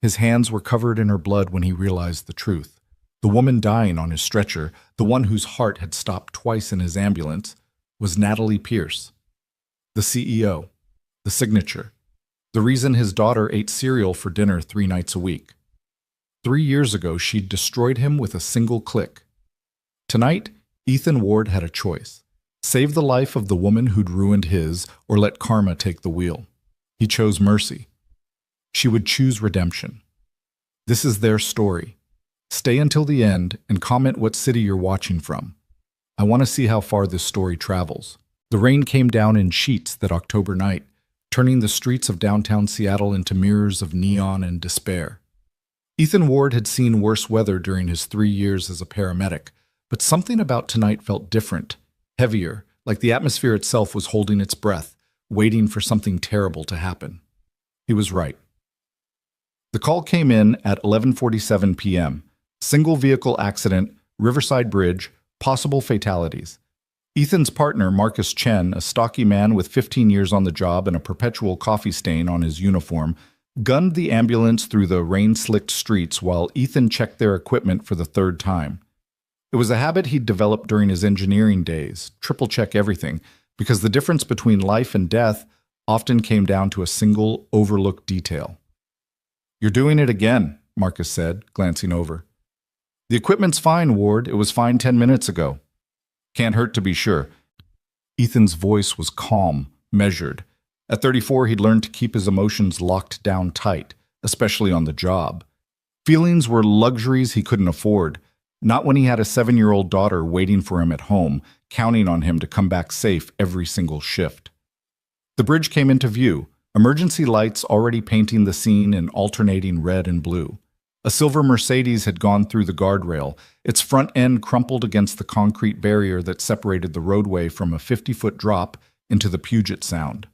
His hands were covered in her blood when he realized the truth. The woman dying on his stretcher, the one whose heart had stopped twice in his ambulance, was Natalie Pierce. The CEO. The signature. The reason his daughter ate cereal for dinner 3 nights a week. 3 years ago, she'd destroyed him with a single click. Tonight, Ethan Ward had a choice. Save the life of the woman who'd ruined his, or let karma take the wheel. He chose mercy. She would choose redemption. This is their story. Stay until the end and comment what city you're watching from. I want to see how far this story travels. The rain came down in sheets that October night, turning the streets of downtown Seattle into mirrors of neon and despair. Ethan Ward had seen worse weather during his 3 years as a paramedic, but something about tonight felt different, heavier, like the atmosphere itself was holding its breath, waiting for something terrible to happen. He was right. The call came in at 11:47 p.m. Single vehicle accident, Riverside Bridge, possible fatalities. Ethan's partner, Marcus Chen, a stocky man with 15 years on the job and a perpetual coffee stain on his uniform, gunned the ambulance through the rain-slicked streets while Ethan checked their equipment for the 3rd time. It was a habit he'd developed during his engineering days, triple-check everything, because the difference between life and death often came down to a single, overlooked detail. "You're doing it again," Marcus said, glancing over. "The equipment's fine, Ward. It was fine 10 minutes ago." "Can't hurt to be sure." Ethan's voice was calm, measured. At 34, he'd learned to keep his emotions locked down tight, especially on the job. Feelings were luxuries he couldn't afford, not when he had a 7-year-old daughter waiting for him at home, counting on him to come back safe every single shift. The bridge came into view, emergency lights already painting the scene in alternating red and blue. A silver Mercedes had gone through the guardrail, its front end crumpled against the concrete barrier that separated the roadway from a 50-foot drop into the Puget Sound.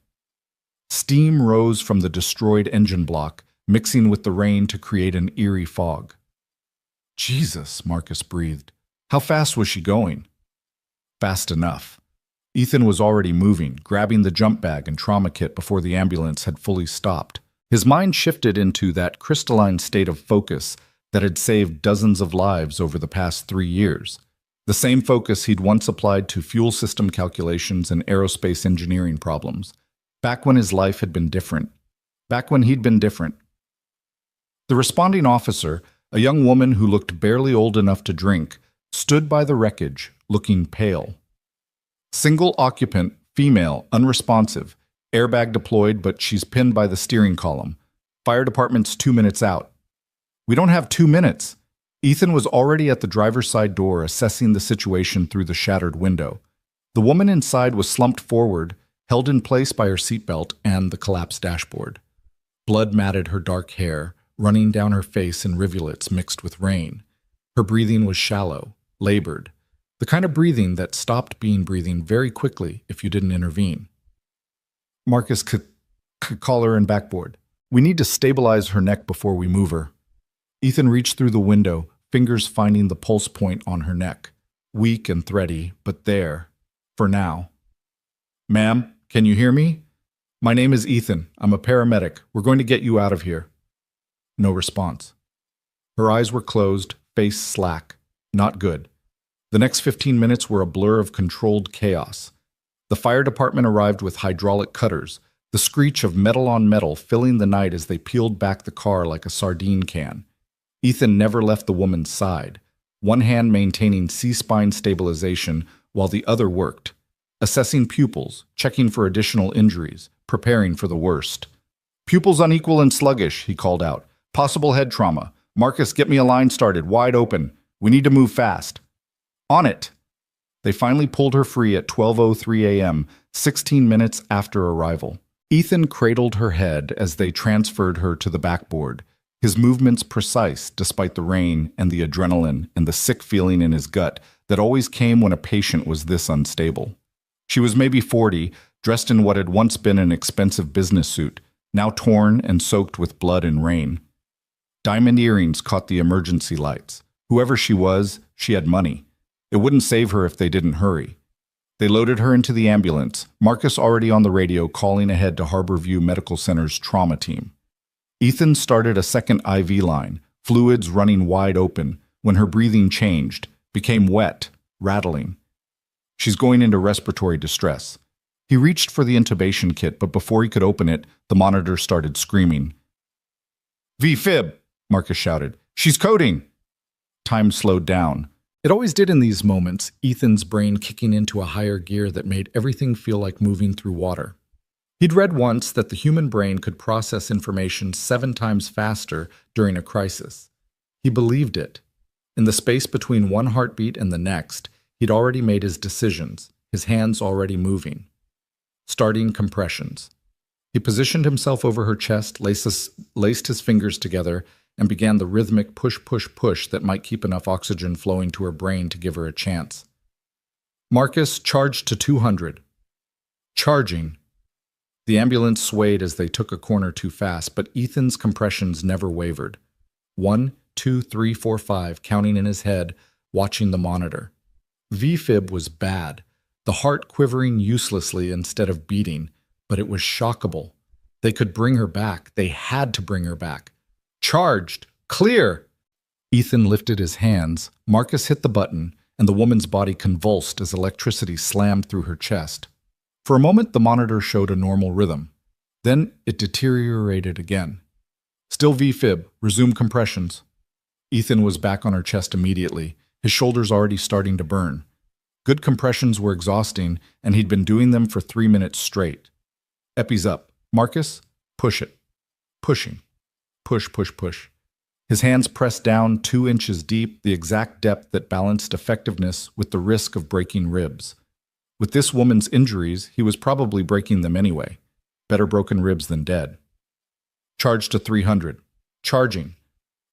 Steam rose from the destroyed engine block, mixing with the rain to create an eerie fog. "Jesus," Marcus breathed. "How fast was she going?" Fast enough. Ethan was already moving, grabbing the jump bag and trauma kit before the ambulance had fully stopped. His mind shifted into that crystalline state of focus that had saved dozens of lives over the past 3 years. The same focus he'd once applied to fuel system calculations and aerospace engineering problems, back when his life had been different, back when he'd been different. The responding officer, a young woman who looked barely old enough to drink, stood by the wreckage, looking pale. Single occupant, female, unresponsive, airbag deployed, but she's pinned by the steering column. Fire department's 2 minutes out. "We don't have 2 minutes." Ethan was already at the driver's side door, assessing the situation through the shattered window. The woman inside was slumped forward, held in place by her seatbelt and the collapsed dashboard. Blood matted her dark hair, running down her face in rivulets mixed with rain. Her breathing was shallow, labored, the kind of breathing that stopped being breathing very quickly if you didn't intervene. Marcus could call her and backboard. "We need to stabilize her neck before we move her." Ethan reached through the window, fingers finding the pulse point on her neck. Weak and thready, but there, for now. "Ma'am, can you hear me? My name is Ethan. I'm a paramedic. We're going to get you out of here." No response. Her eyes were closed, face slack. Not good. The next 15 minutes were a blur of controlled chaos. The fire department arrived with hydraulic cutters, the screech of metal on metal filling the night as they peeled back the car like a sardine can. Ethan never left the woman's side, one hand maintaining C-spine stabilization while the other worked, assessing pupils, checking for additional injuries, preparing for the worst. "Pupils unequal and sluggish," he called out. "Possible head trauma. Marcus, get me a line started, wide open. We need to move fast." "On it." They finally pulled her free at 12:03 a.m., 16 minutes after arrival. Ethan cradled her head as they transferred her to the backboard, his movements precise despite the rain and the adrenaline and the sick feeling in his gut that always came when a patient was this unstable. She was maybe 40, dressed in what had once been an expensive business suit, now torn and soaked with blood and rain. Diamond earrings caught the emergency lights. Whoever she was, she had money. It wouldn't save her if they didn't hurry. They loaded her into the ambulance, Marcus already on the radio calling ahead to Harborview Medical Center's trauma team. Ethan started a second IV line, fluids running wide open, when her breathing changed, became wet, rattling. She's going into respiratory distress. He reached for the intubation kit, but before he could open it, the monitor started screaming. "V-fib!" Marcus shouted. "She's coding!" Time slowed down. It always did in these moments, Ethan's brain kicking into a higher gear that made everything feel like moving through water. He'd read once that the human brain could process information 7 times faster during a crisis. He believed it. In the space between one heartbeat and the next, he'd already made his decisions, his hands already moving. Starting compressions. He positioned himself over her chest, laced his fingers together, and began the rhythmic push-push-push that might keep enough oxygen flowing to her brain to give her a chance. Marcus charged to 200. Charging. The ambulance swayed as they took a corner too fast, but Ethan's compressions never wavered. 1, 2, 3, 4, 5, counting in his head, watching the monitor. V-fib was bad, the heart quivering uselessly instead of beating, but it was shockable. They could bring her back. They had to bring her back. Charged! Clear! Ethan lifted his hands. Marcus hit the button, and the woman's body convulsed as electricity slammed through her chest. For a moment, the monitor showed a normal rhythm. Then it deteriorated again. Still V-fib. Resume compressions. Ethan was back on her chest immediately, his shoulders already starting to burn. Good compressions were exhausting, and he'd been doing them for 3 minutes straight. Epi's up. Marcus, push it. Pushing. Push, push, push. His hands pressed down 2 inches deep, the exact depth that balanced effectiveness with the risk of breaking ribs. With this woman's injuries, he was probably breaking them anyway. Better broken ribs than dead. Charge to 300. Charging.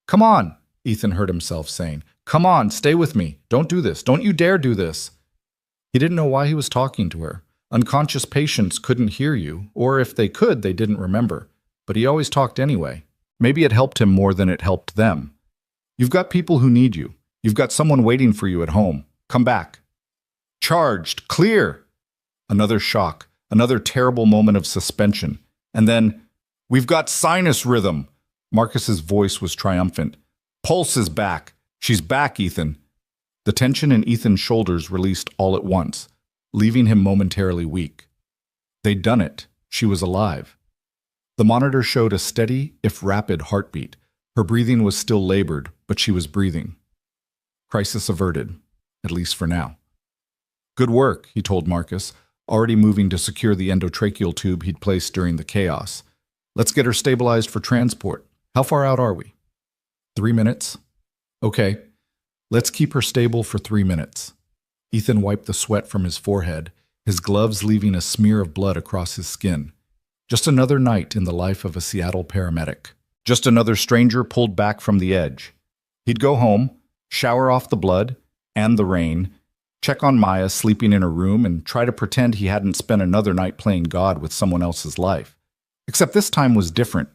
"Come on," Ethan heard himself saying. "Come on, stay with me. Don't do this. Don't you dare do this." He didn't know why he was talking to her. Unconscious patients couldn't hear you, or if they could, they didn't remember. But he always talked anyway. Maybe it helped him more than it helped them. You've got people who need you. You've got someone waiting for you at home. Come back. Charged. Clear. Another shock. Another terrible moment of suspension. And then, "We've got sinus rhythm." Marcus's voice was triumphant. "Pulse is back. She's back, Ethan." The tension in Ethan's shoulders released all at once, leaving him momentarily weak. They'd done it. She was alive. The monitor showed a steady, if rapid, heartbeat. Her breathing was still labored, but she was breathing. Crisis averted, at least for now. "Good work," he told Marcus, already moving to secure the endotracheal tube he'd placed during the chaos. "Let's get her stabilized for transport. How far out are we?" 3 minutes. "Okay. Let's keep her stable for 3 minutes." Ethan wiped the sweat from his forehead, his gloves leaving a smear of blood across his skin. Just another night in the life of a Seattle paramedic. Just another stranger pulled back from the edge. He'd go home, shower off the blood and the rain, check on Maya sleeping in her room, and try to pretend he hadn't spent another night playing God with someone else's life. Except this time was different.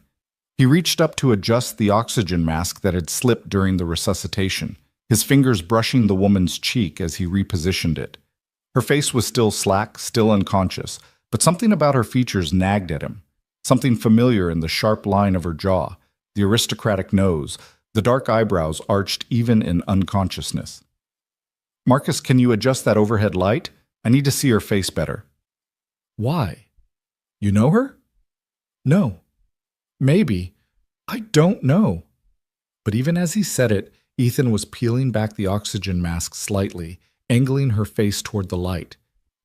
He reached up to adjust the oxygen mask that had slipped during the resuscitation, his fingers brushing the woman's cheek as he repositioned it. Her face was still slack, still unconscious, but something about her features nagged at him. Something familiar in the sharp line of her jaw, the aristocratic nose, the dark eyebrows arched even in unconsciousness. "Marcus, can you adjust that overhead light? I need to see her face better." "Why? You know her?" "No. Maybe. I don't know." But even as he said it, Ethan was peeling back the oxygen mask slightly, angling her face toward the light.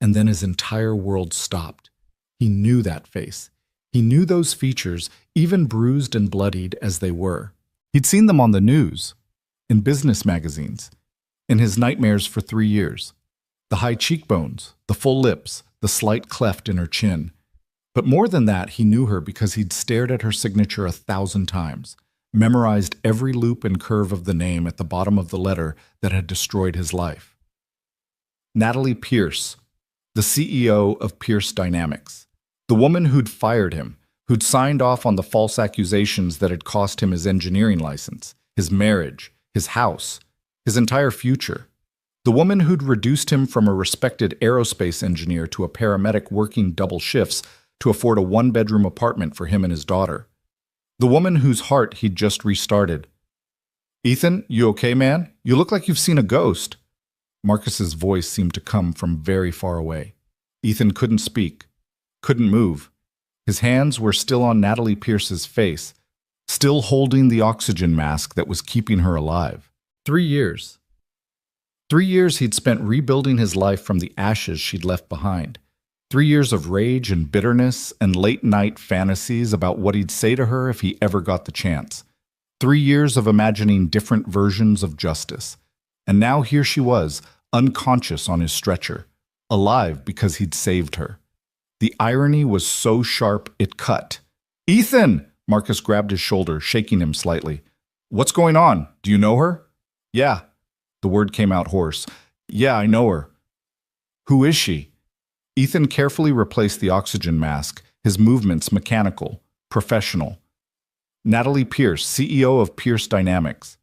And then his entire world stopped. He knew that face. He knew those features, even bruised and bloodied as they were. He'd seen them on the news, in business magazines, in his nightmares for 3 years. The high cheekbones, the full lips, the slight cleft in her chin. But more than that, he knew her because he'd stared at her signature 1,000 times, memorized every loop and curve of the name at the bottom of the letter that had destroyed his life. Natalie Pierce, the CEO of Pierce Dynamics. The woman who'd fired him, who'd signed off on the false accusations that had cost him his engineering license, his marriage, his house, his entire future. The woman who'd reduced him from a respected aerospace engineer to a paramedic working double shifts to afford a 1-bedroom apartment for him and his daughter. The woman whose heart he'd just restarted. Ethan, you okay, man? You look like you've seen a ghost. Marcus's voice seemed to come from very far away. Ethan couldn't speak, couldn't move. His hands were still on Natalie Pierce's face, still holding the oxygen mask that was keeping her alive. 3 years. 3 years he'd spent rebuilding his life from the ashes she'd left behind. 3 years of rage and bitterness and late-night fantasies about what he'd say to her if he ever got the chance. 3 years of imagining different versions of justice. And now here she was, unconscious on his stretcher, alive because he'd saved her. The irony was so sharp it cut. "Ethan!" Marcus grabbed his shoulder, shaking him slightly. "What's going on? Do you know her?" "Yeah." The word came out hoarse. "Yeah, I know her." "Who is she?" Ethan carefully replaced the oxygen mask, his movements mechanical, professional. Natalie Pierce, CEO of Pierce Dynamics.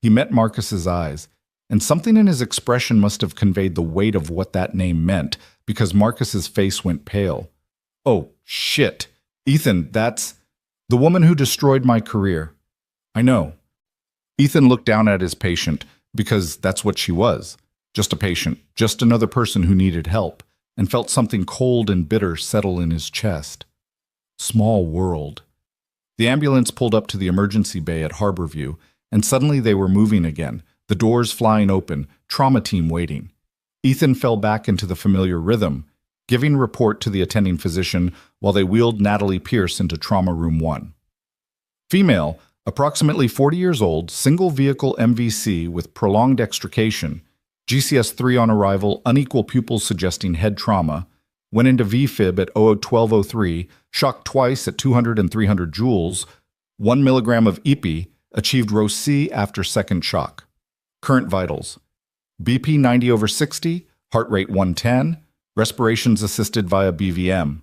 He met Marcus's eyes, and something in his expression must have conveyed the weight of what that name meant, because Marcus's face went pale. "Oh, shit. Ethan, that's the woman who destroyed my career." "I know." Ethan looked down at his patient, because that's what she was. Just a patient, just another person who needed help, and felt something cold and bitter settle in his chest. Small world. The ambulance pulled up to the emergency bay at Harborview, and suddenly they were moving again, the doors flying open, trauma team waiting. Ethan fell back into the familiar rhythm, giving report to the attending physician while they wheeled Natalie Pierce into Trauma Room 1. Female, approximately 40 years old, single vehicle MVC with prolonged extrication, GCS-3 on arrival, unequal pupils suggesting head trauma, went into VFib at 001203, shocked twice at 200 and 300 joules, 1 milligram of EPI, achieved ROC after second shock. Current vitals: BP 90/60, heart rate 110, respirations assisted via BVM.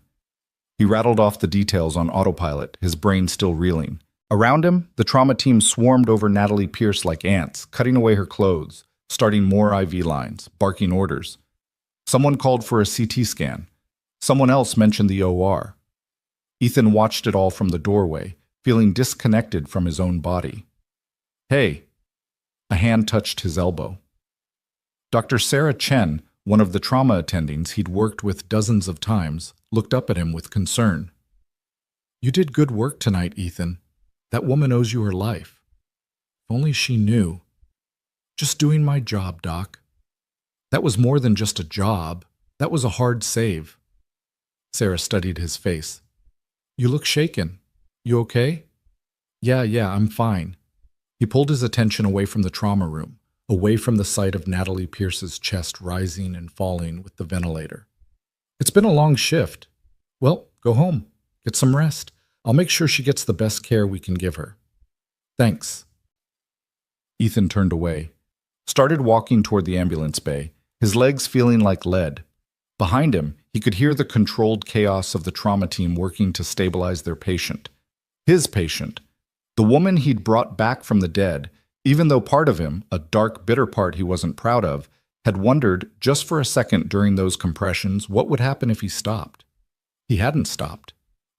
He rattled off the details on autopilot, his brain still reeling. Around him, the trauma team swarmed over Natalie Pierce like ants, cutting away her clothes, starting more IV lines, barking orders. Someone called for a CT scan. Someone else mentioned the OR. Ethan watched it all from the doorway, feeling disconnected from his own body. "Hey." A hand touched his elbow. Dr. Sarah Chen, one of the trauma attendings he'd worked with dozens of times, looked up at him with concern. "You did good work tonight, Ethan. That woman owes you her life. If only she knew. Just doing my job, Doc." "That was more than just a job. That was a hard save." Sarah studied his face. "You look shaken. You okay?" Yeah, I'm fine." He pulled his attention away from the trauma room, away from the sight of Natalie Pierce's chest rising and falling with the ventilator. "It's been a long shift. Well, go home. Get some rest. I'll make sure she gets the best care we can give her." "Thanks." Ethan turned away, started walking toward the ambulance bay, his legs feeling like lead. Behind him, he could hear the controlled chaos of the trauma team working to stabilize their patient. His patient. The woman he'd brought back from the dead, even though part of him, a dark, bitter part he wasn't proud of, had wondered, just for a second during those compressions, what would happen if he stopped. He hadn't stopped.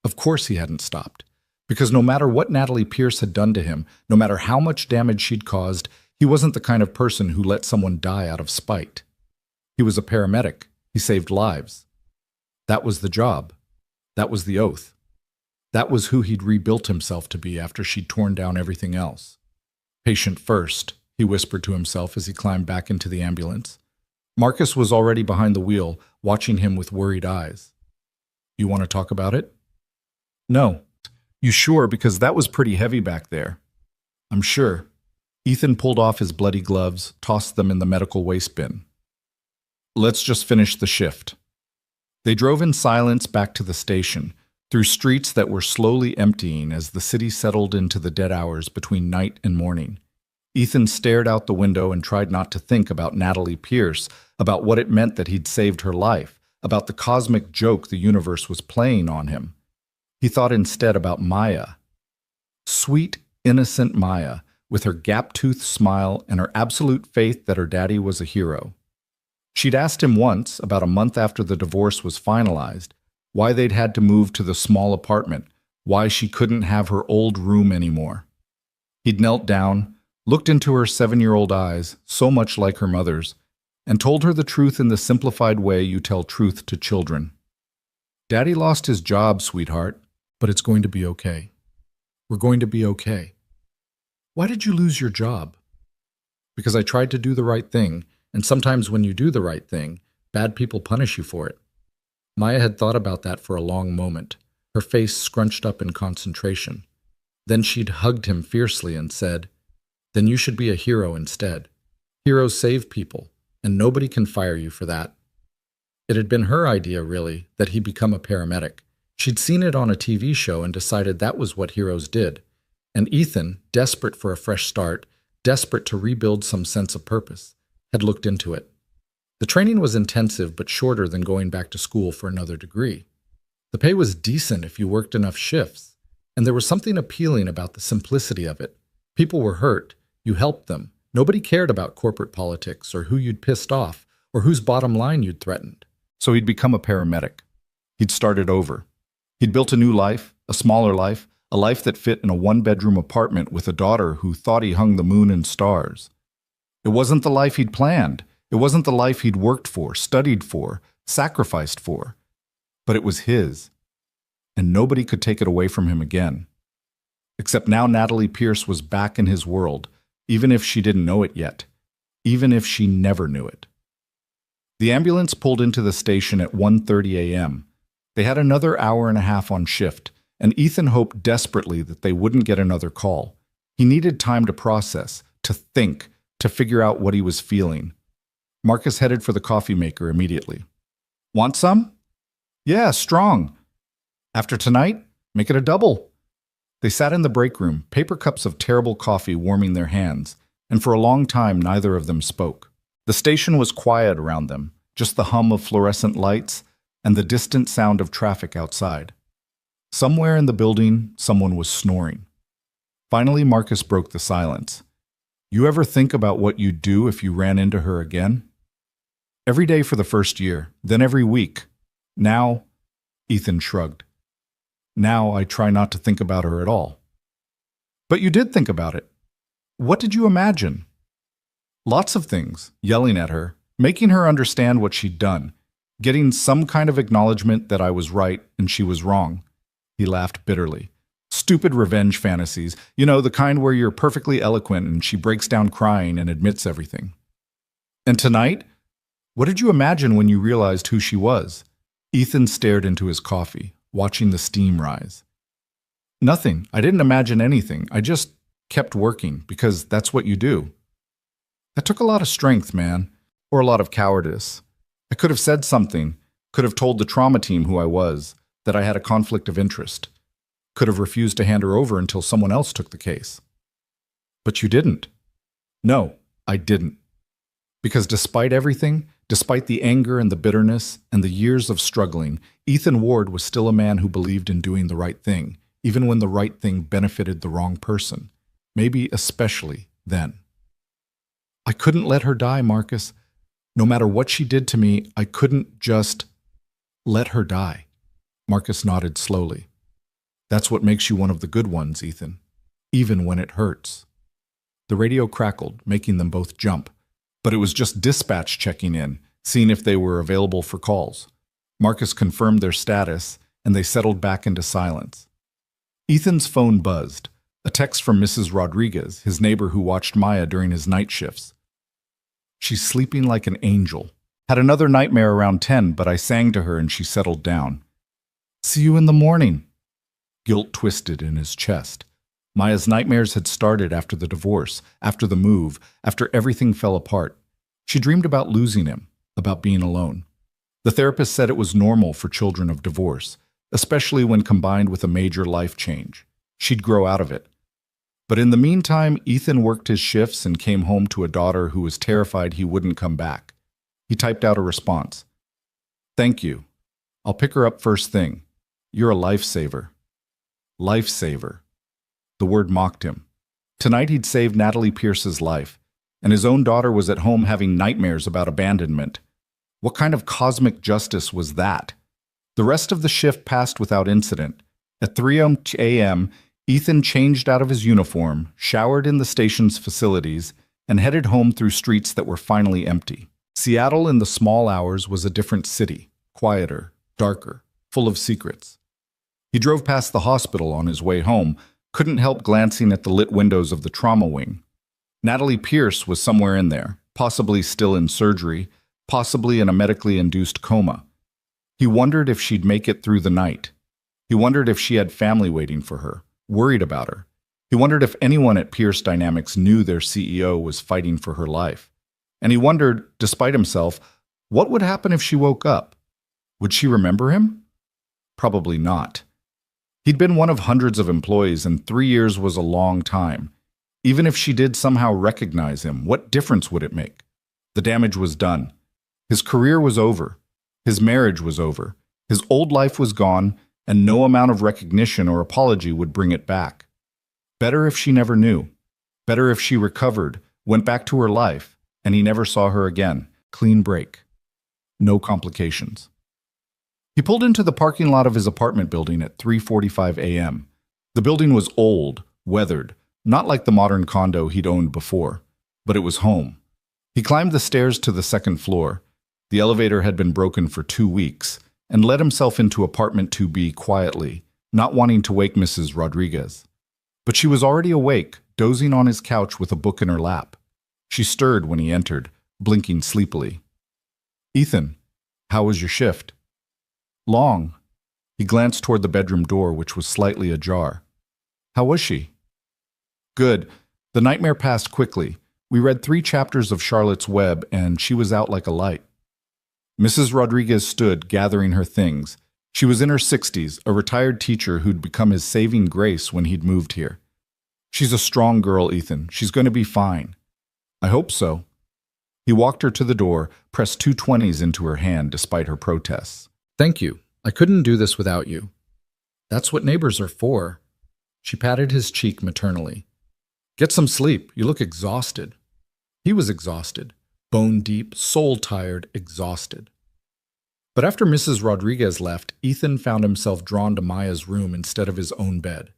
Of course he hadn't stopped. Because no matter what Natalie Pierce had done to him, no matter how much damage she'd caused, he wasn't the kind of person who let someone die out of spite. He was a paramedic. He saved lives. That was the job. That was the oath. That was who he'd rebuilt himself to be after she'd torn down everything else. Patient first, he whispered to himself as he climbed back into the ambulance. Marcus was already behind the wheel, watching him with worried eyes. "You want to talk about it?" "No." "You sure? Because that was pretty heavy back there." "I'm sure." Ethan pulled off his bloody gloves, tossed them in the medical waste bin. "Let's just finish the shift." They drove in silence back to the station, through streets that were slowly emptying as the city settled into the dead hours between night and morning. Ethan stared out the window and tried not to think about Natalie Pierce, about what it meant that he'd saved her life, about the cosmic joke the universe was playing on him. He thought instead about Maya. Sweet, innocent Maya, with her gap-toothed smile and her absolute faith that her daddy was a hero. She'd asked him once, about a month after the divorce was finalized, why they'd had to move to the small apartment, why she couldn't have her old room anymore. He'd knelt down, looked into her 7-year-old eyes, so much like her mother's, and told her the truth in the simplified way you tell truth to children. Daddy lost his job, sweetheart, but it's going to be okay. We're going to be okay. Why did you lose your job? Because I tried to do the right thing, and sometimes when you do the right thing, bad people punish you for it. Maya had thought about that for a long moment, her face scrunched up in concentration. Then she'd hugged him fiercely and said, "Then you should be a hero instead. Heroes save people, and nobody can fire you for that." It had been her idea, really, that he become a paramedic. She'd seen it on a TV show and decided that was what heroes did. And Ethan, desperate for a fresh start, desperate to rebuild some sense of purpose, had looked into it. The training was intensive but shorter than going back to school for another degree. The pay was decent if you worked enough shifts, and there was something appealing about the simplicity of it. People were hurt, you helped them. Nobody cared about corporate politics or who you'd pissed off or whose bottom line you'd threatened. So he'd become a paramedic. He'd started over. He'd built a new life, a smaller life, a life that fit in a 1-bedroom apartment with a daughter who thought he hung the moon and stars. It wasn't the life he'd planned. It wasn't the life he'd worked for, studied for, sacrificed for. But it was his. And nobody could take it away from him again. Except now Natalie Pierce was back in his world, even if she didn't know it yet, even if she never knew it. The ambulance pulled into the station at 1:30 a.m. They had another hour and a half on shift, and Ethan hoped desperately that they wouldn't get another call. He needed time to process, to think, to figure out what he was feeling. Marcus headed for the coffee maker immediately. "Want some?" "Yeah, strong." "After tonight, make it a double." They sat in the break room, paper cups of terrible coffee warming their hands, and for a long time neither of them spoke. The station was quiet around them, just the hum of fluorescent lights and the distant sound of traffic outside. Somewhere in the building, someone was snoring. Finally, Marcus broke the silence. "You ever think about what you'd do if you ran into her again?" "Every day for the first year, then every week. Now," Ethan shrugged. "Now I try not to think about her at all." "But you did think about it. What did you imagine?" "Lots of things, yelling at her, making her understand what she'd done, getting some kind of acknowledgement that I was right and she was wrong." He laughed bitterly. "Stupid revenge fantasies, the kind where you're perfectly eloquent and she breaks down crying and admits everything." "And tonight? What did you imagine when you realized who she was?" Ethan stared into his coffee, watching the steam rise. "Nothing. I didn't imagine anything. I just kept working, because that's what you do." "That took a lot of strength, man. Or a lot of cowardice. I could have said something, could have told the trauma team who I was, that I had a conflict of interest. Could have refused to hand her over until someone else took the case." "But you didn't." "No, I didn't. Because despite everything, despite the anger and the bitterness and the years of struggling, Ethan Ward was still a man who believed in doing the right thing, even when the right thing benefited the wrong person. Maybe especially then. I couldn't let her die, Marcus. No matter what she did to me, I couldn't just let her die." Marcus nodded slowly. "That's what makes you one of the good ones, Ethan. Even when it hurts." The radio crackled, making them both jump. But it was just dispatch checking in, seeing if they were available for calls. Marcus confirmed their status, and they settled back into silence. Ethan's phone buzzed. A text from Mrs. Rodriguez, his neighbor who watched Maya during his night shifts. "She's sleeping like an angel. Had another nightmare around 10, but I sang to her and she settled down. See you in the morning." Guilt twisted in his chest. Maya's nightmares had started after the divorce, after the move, after everything fell apart. She dreamed about losing him, about being alone. The therapist said it was normal for children of divorce, especially when combined with a major life change. She'd grow out of it. But in the meantime, Ethan worked his shifts and came home to a daughter who was terrified he wouldn't come back. He typed out a response. "Thank you. I'll pick her up first thing. You're a lifesaver." Lifesaver. The word mocked him. Tonight he'd saved Natalie Pierce's life, and his own daughter was at home having nightmares about abandonment. What kind of cosmic justice was that? The rest of the shift passed without incident. At 3 a.m., Ethan changed out of his uniform, showered in the station's facilities, and headed home through streets that were finally empty. Seattle in the small hours was a different city, quieter, darker, full of secrets. He drove past the hospital on his way home, couldn't help glancing at the lit windows of the trauma wing. Natalie Pierce was somewhere in there, possibly still in surgery, possibly in a medically induced coma. He wondered if she'd make it through the night. He wondered if she had family waiting for her, worried about her. He wondered if anyone at Pierce Dynamics knew their CEO was fighting for her life. And he wondered, despite himself, what would happen if she woke up? Would she remember him? Probably not. He'd been one of hundreds of employees, and 3 years was a long time. Even if she did somehow recognize him, what difference would it make? The damage was done. His career was over. His marriage was over. His old life was gone, and no amount of recognition or apology would bring it back. Better if she never knew. Better if she recovered, went back to her life, and he never saw her again. Clean break. No complications. He pulled into the parking lot of his apartment building at 3:45 a.m. The building was old, weathered, not like the modern condo he'd owned before, but it was home. He climbed the stairs to the second floor. The elevator had been broken for 2 weeks, and let himself into apartment 2B quietly, not wanting to wake Mrs. Rodriguez. But she was already awake, dozing on his couch with a book in her lap. She stirred when he entered, blinking sleepily. "Ethan, how was your shift?" "Long." He glanced toward the bedroom door, which was slightly ajar. "How was she?" "Good. The nightmare passed quickly. We read 3 chapters of Charlotte's Web, and she was out like a light." Mrs. Rodriguez stood, gathering her things. She was in her 60s, a retired teacher who'd become his saving grace when he'd moved here. "She's a strong girl, Ethan. She's going to be fine." "I hope so." He walked her to the door, pressed 2 20s into her hand despite her protests. "Thank you. I couldn't do this without you." "That's what neighbors are for." She patted his cheek maternally. "Get some sleep. You look exhausted." He was exhausted. Bone deep, soul tired, exhausted. But after Mrs. Rodriguez left, Ethan found himself drawn to Maya's room instead of his own bed.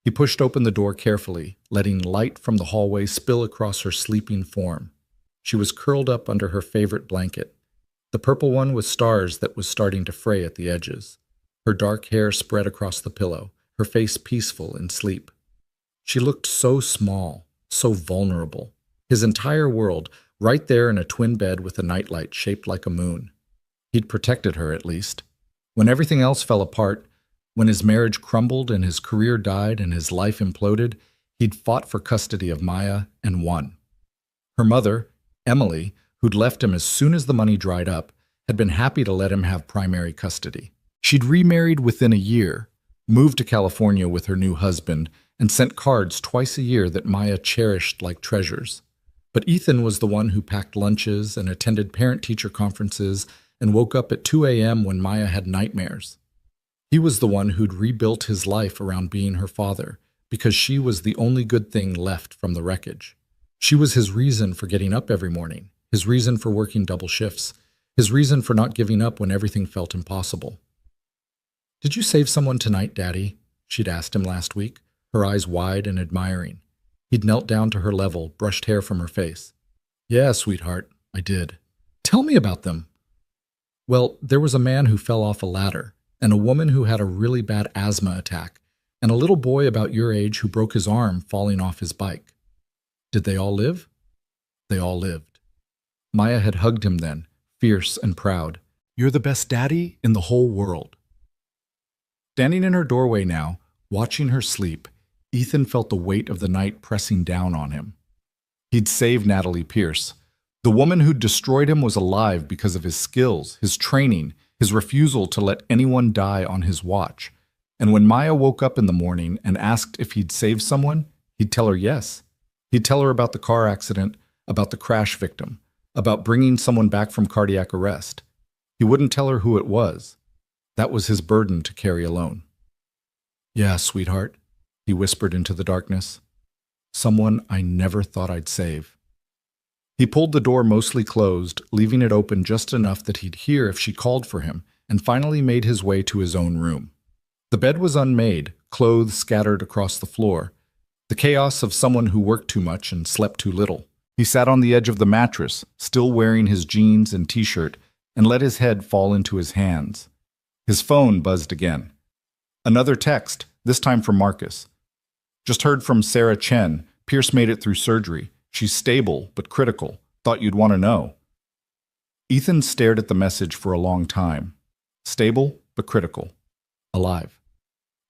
He pushed open the door carefully, letting light from the hallway spill across her sleeping form. She was curled up under her favorite blanket, the purple one with stars that was starting to fray at the edges. Her dark hair spread across the pillow, her face peaceful in sleep. She looked so small, so vulnerable. His entire world, right there in a twin bed with a nightlight shaped like a moon. He'd protected her, at least. When everything else fell apart, when his marriage crumbled and his career died and his life imploded, he'd fought for custody of Maya and won. Her mother, Emily, who'd left him as soon as the money dried up, had been happy to let him have primary custody. She'd remarried within a year, moved to California with her new husband, and sent cards twice a year that Maya cherished like treasures. But Ethan was the one who packed lunches and attended parent-teacher conferences and woke up at 2 a.m. when Maya had nightmares. He was the one who'd rebuilt his life around being her father, because she was the only good thing left from the wreckage. She was his reason for getting up every morning, his reason for working double shifts, his reason for not giving up when everything felt impossible. "Did you save someone tonight, Daddy?" she'd asked him last week, her eyes wide and admiring. He'd knelt down to her level, brushed hair from her face. "Yeah, sweetheart, I did." "Tell me about them." "Well, there was a man who fell off a ladder, and a woman who had a really bad asthma attack, and a little boy about your age who broke his arm falling off his bike. Did they all live?" They all lived. Maya had hugged him then, fierce and proud. "You're the best daddy in the whole world." Standing in her doorway now, watching her sleep, Ethan felt the weight of the night pressing down on him. He'd saved Natalie Pierce. The woman who'd destroyed him was alive because of his skills, his training, his refusal to let anyone die on his watch. And when Maya woke up in the morning and asked if he'd saved someone, he'd tell her yes. He'd tell her about the car accident, about the crash victim, about bringing someone back from cardiac arrest. He wouldn't tell her who it was. That was his burden to carry alone. "Yeah, sweetheart," he whispered into the darkness. "Someone I never thought I'd save." He pulled the door mostly closed, leaving it open just enough that he'd hear if she called for him, and finally made his way to his own room. The The bed was unmade, clothes scattered across the floor, the chaos of someone who worked too much and slept too little. He sat on the edge of the mattress, still wearing his jeans and t-shirt, and let his head fall into his hands. His phone buzzed again. Another text, this time from Marcus. Just heard from Sarah Chen. Pierce made it through surgery. She's stable, but critical. Thought you'd want to know. Ethan stared at the message for a long time. Stable, but critical. Alive.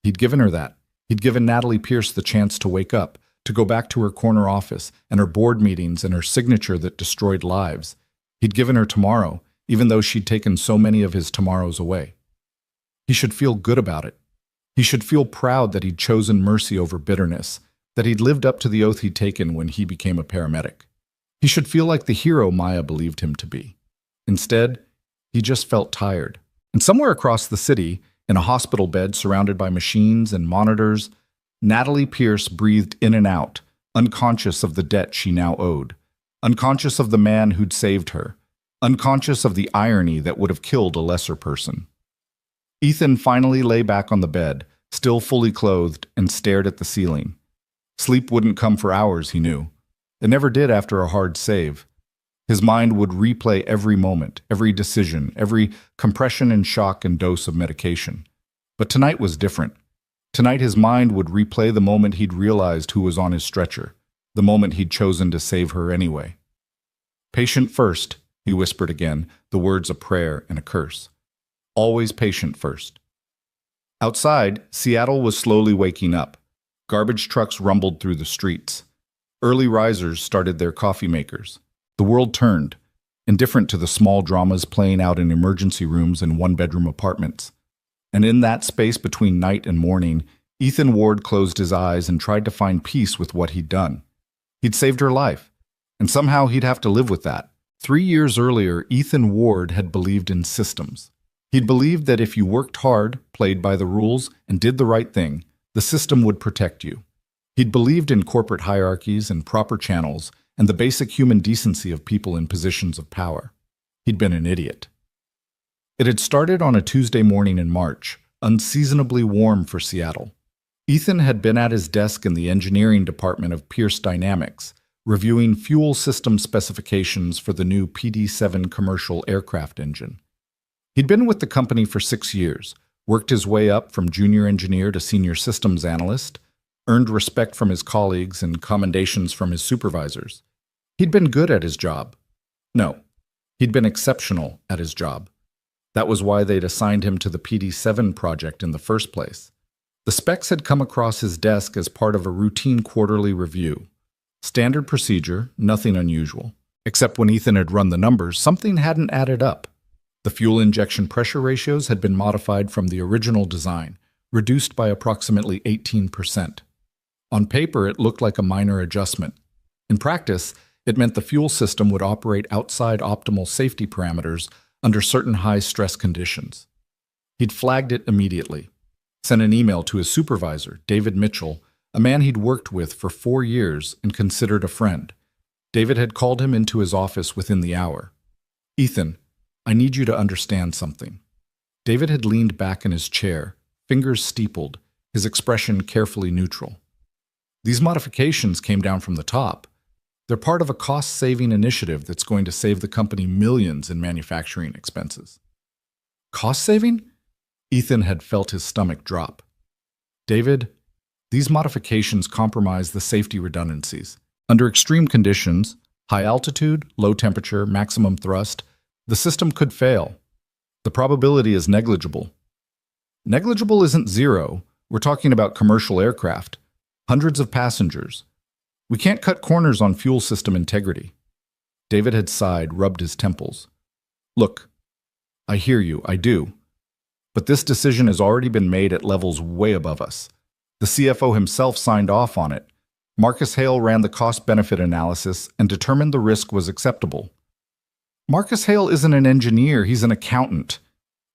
He'd given her that. He'd given Natalie Pierce the chance to wake up, to go back to her corner office and her board meetings and her signature that destroyed lives. He'd given her tomorrow, even though she'd taken so many of his tomorrows away. He should feel good about it. He should feel proud that he'd chosen mercy over bitterness, that he'd lived up to the oath he'd taken when he became a paramedic. He should feel like the hero Maya believed him to be. Instead, he just felt tired. And somewhere across the city, in a hospital bed surrounded by machines and monitors, Natalie Pierce breathed in and out, unconscious of the debt she now owed, unconscious of the man who'd saved her, unconscious of the irony that would have killed a lesser person. Ethan finally lay back on the bed, still fully clothed, and stared at the ceiling. Sleep wouldn't come for hours, he knew. It never did after a hard save. His mind would replay every moment, every decision, every compression and shock and dose of medication. But tonight was different. Tonight his mind would replay the moment he'd realized who was on his stretcher, the moment he'd chosen to save her anyway. Patient first, he whispered again, the words a prayer and a curse. Always patient first. Outside, Seattle was slowly waking up. Garbage trucks rumbled through the streets. Early risers started their coffee makers. The world turned, indifferent to the small dramas playing out in emergency rooms and one-bedroom apartments. And in that space between night and morning, Ethan Ward closed his eyes and tried to find peace with what he'd done. He'd saved her life, and somehow he'd have to live with that. 3 years earlier, Ethan Ward had believed in systems. He'd believed that if you worked hard, played by the rules, and did the right thing, the system would protect you. He'd believed in corporate hierarchies and proper channels, and the basic human decency of people in positions of power. He'd been an idiot. It had started on a Tuesday morning in March, unseasonably warm for Seattle. Ethan had been at his desk in the engineering department of Pierce Dynamics, reviewing fuel system specifications for the new PD-7 commercial aircraft engine. He'd been with the company for 6 years, worked his way up from junior engineer to senior systems analyst, earned respect from his colleagues and commendations from his supervisors. He'd been good at his job. No, he'd been exceptional at his job. That was why they'd assigned him to the PD-7 project in the first place. The specs had come across his desk as part of a routine quarterly review. Standard procedure, nothing unusual. Except when Ethan had run the numbers, something hadn't added up. The fuel injection pressure ratios had been modified from the original design, reduced by approximately 18%. On paper, it looked like a minor adjustment. In practice, it meant the fuel system would operate outside optimal safety parameters under certain high-stress conditions. He'd flagged it immediately, sent an email to his supervisor, David Mitchell, a man he'd worked with for 4 years and considered a friend. David had called him into his office within the hour. "Ethan, I need you to understand something." David had leaned back in his chair, fingers steepled, his expression carefully neutral. "These modifications came down from the top. They're part of a cost-saving initiative that's going to save the company millions in manufacturing expenses." Cost-saving? Ethan had felt his stomach drop. "David, these modifications compromise the safety redundancies. Under extreme conditions, high altitude, low temperature, maximum thrust, the system could fail. The probability is negligible." Negligible isn't zero. We're talking about commercial aircraft, hundreds of passengers. We can't cut corners on fuel system integrity. David had sighed, rubbed his temples. "Look, I hear you, I do. But this decision has already been made at levels way above us. The CFO himself signed off on it. Marcus Hale ran the cost-benefit analysis and determined the risk was acceptable." "Marcus Hale isn't an engineer, he's an accountant."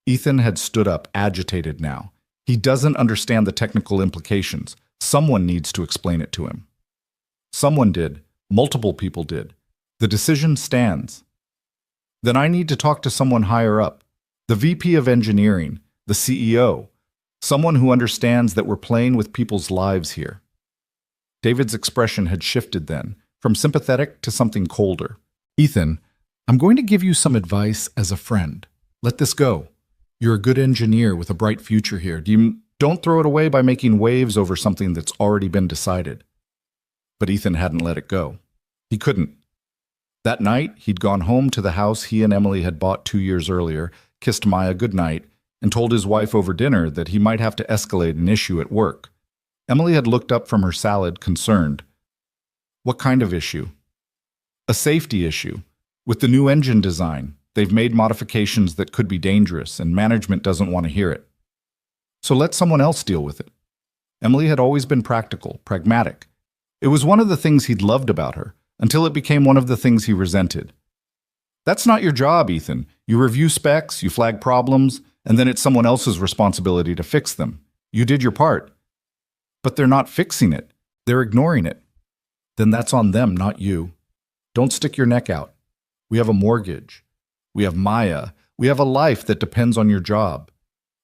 Ethan had stood up, agitated now. "He doesn't understand the technical implications. Someone needs to explain it to him." "Someone did. Multiple people did. The decision stands." "Then I need to talk to someone higher up. The VP of engineering, the CEO. Someone who understands that we're playing with people's lives here. David's expression had shifted then, from sympathetic to something colder. Ethan, I'm going to give you some advice as a friend. Let this go. You're a good engineer with a bright future here. Don't throw it away by making waves over something that's already been decided. But Ethan hadn't let it go. He couldn't. That night, he'd gone home to the house he and Emily had bought 2 years earlier, kissed Maya goodnight, and told his wife over dinner that he might have to escalate an issue at work. Emily had looked up from her salad, concerned. What kind of issue? A safety issue. With the new engine design, they've made modifications that could be dangerous, and management doesn't want to hear it. So let someone else deal with it. Emily had always been practical, pragmatic. It was one of the things he'd loved about her, until it became one of the things he resented. That's not your job, Ethan. You review specs, you flag problems, and then it's someone else's responsibility to fix them. You did your part. But they're not fixing it. They're ignoring it. Then that's on them, not you. Don't stick your neck out. We have a mortgage. We have Maya. We have a life that depends on your job.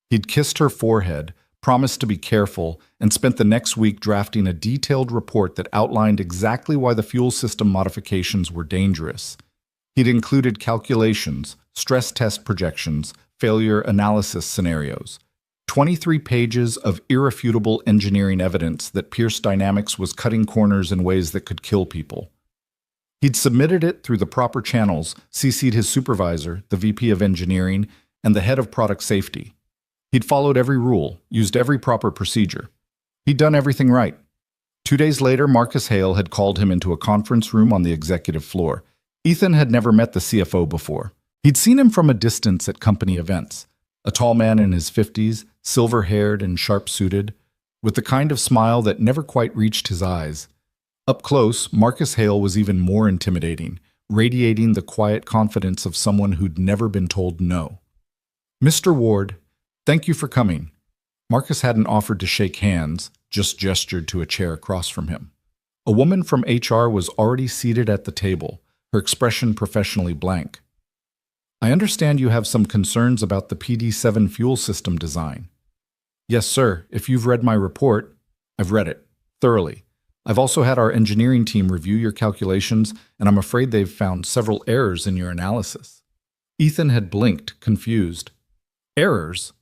He'd kissed her forehead, promised to be careful, and spent the next week drafting a detailed report that outlined exactly why the fuel system modifications were dangerous. He'd included calculations, stress test projections, failure analysis scenarios, 23 pages of irrefutable engineering evidence that Pierce Dynamics was cutting corners in ways that could kill people. He'd submitted it through the proper channels, CC'd his supervisor, the VP of Engineering, and the head of Product Safety. He'd followed every rule, used every proper procedure. He'd done everything right. 2 days later, Marcus Hale had called him into a conference room on the executive floor. Ethan had never met the CFO before. He'd seen him from a distance at company events. A tall man in his 50s, silver-haired and sharp-suited, with the kind of smile that never quite reached his eyes. Up close, Marcus Hale was even more intimidating, radiating the quiet confidence of someone who'd never been told no. Mr. Ward, thank you for coming. Marcus hadn't offered to shake hands, just gestured to a chair across from him. A woman from HR was already seated at the table, her expression professionally blank. I understand you have some concerns about the PD7 fuel system design. Yes, sir. If you've read my report, I've read it thoroughly. I've also had our engineering team review your calculations, and I'm afraid they've found several errors in your analysis. Ethan had blinked, confused. Errors?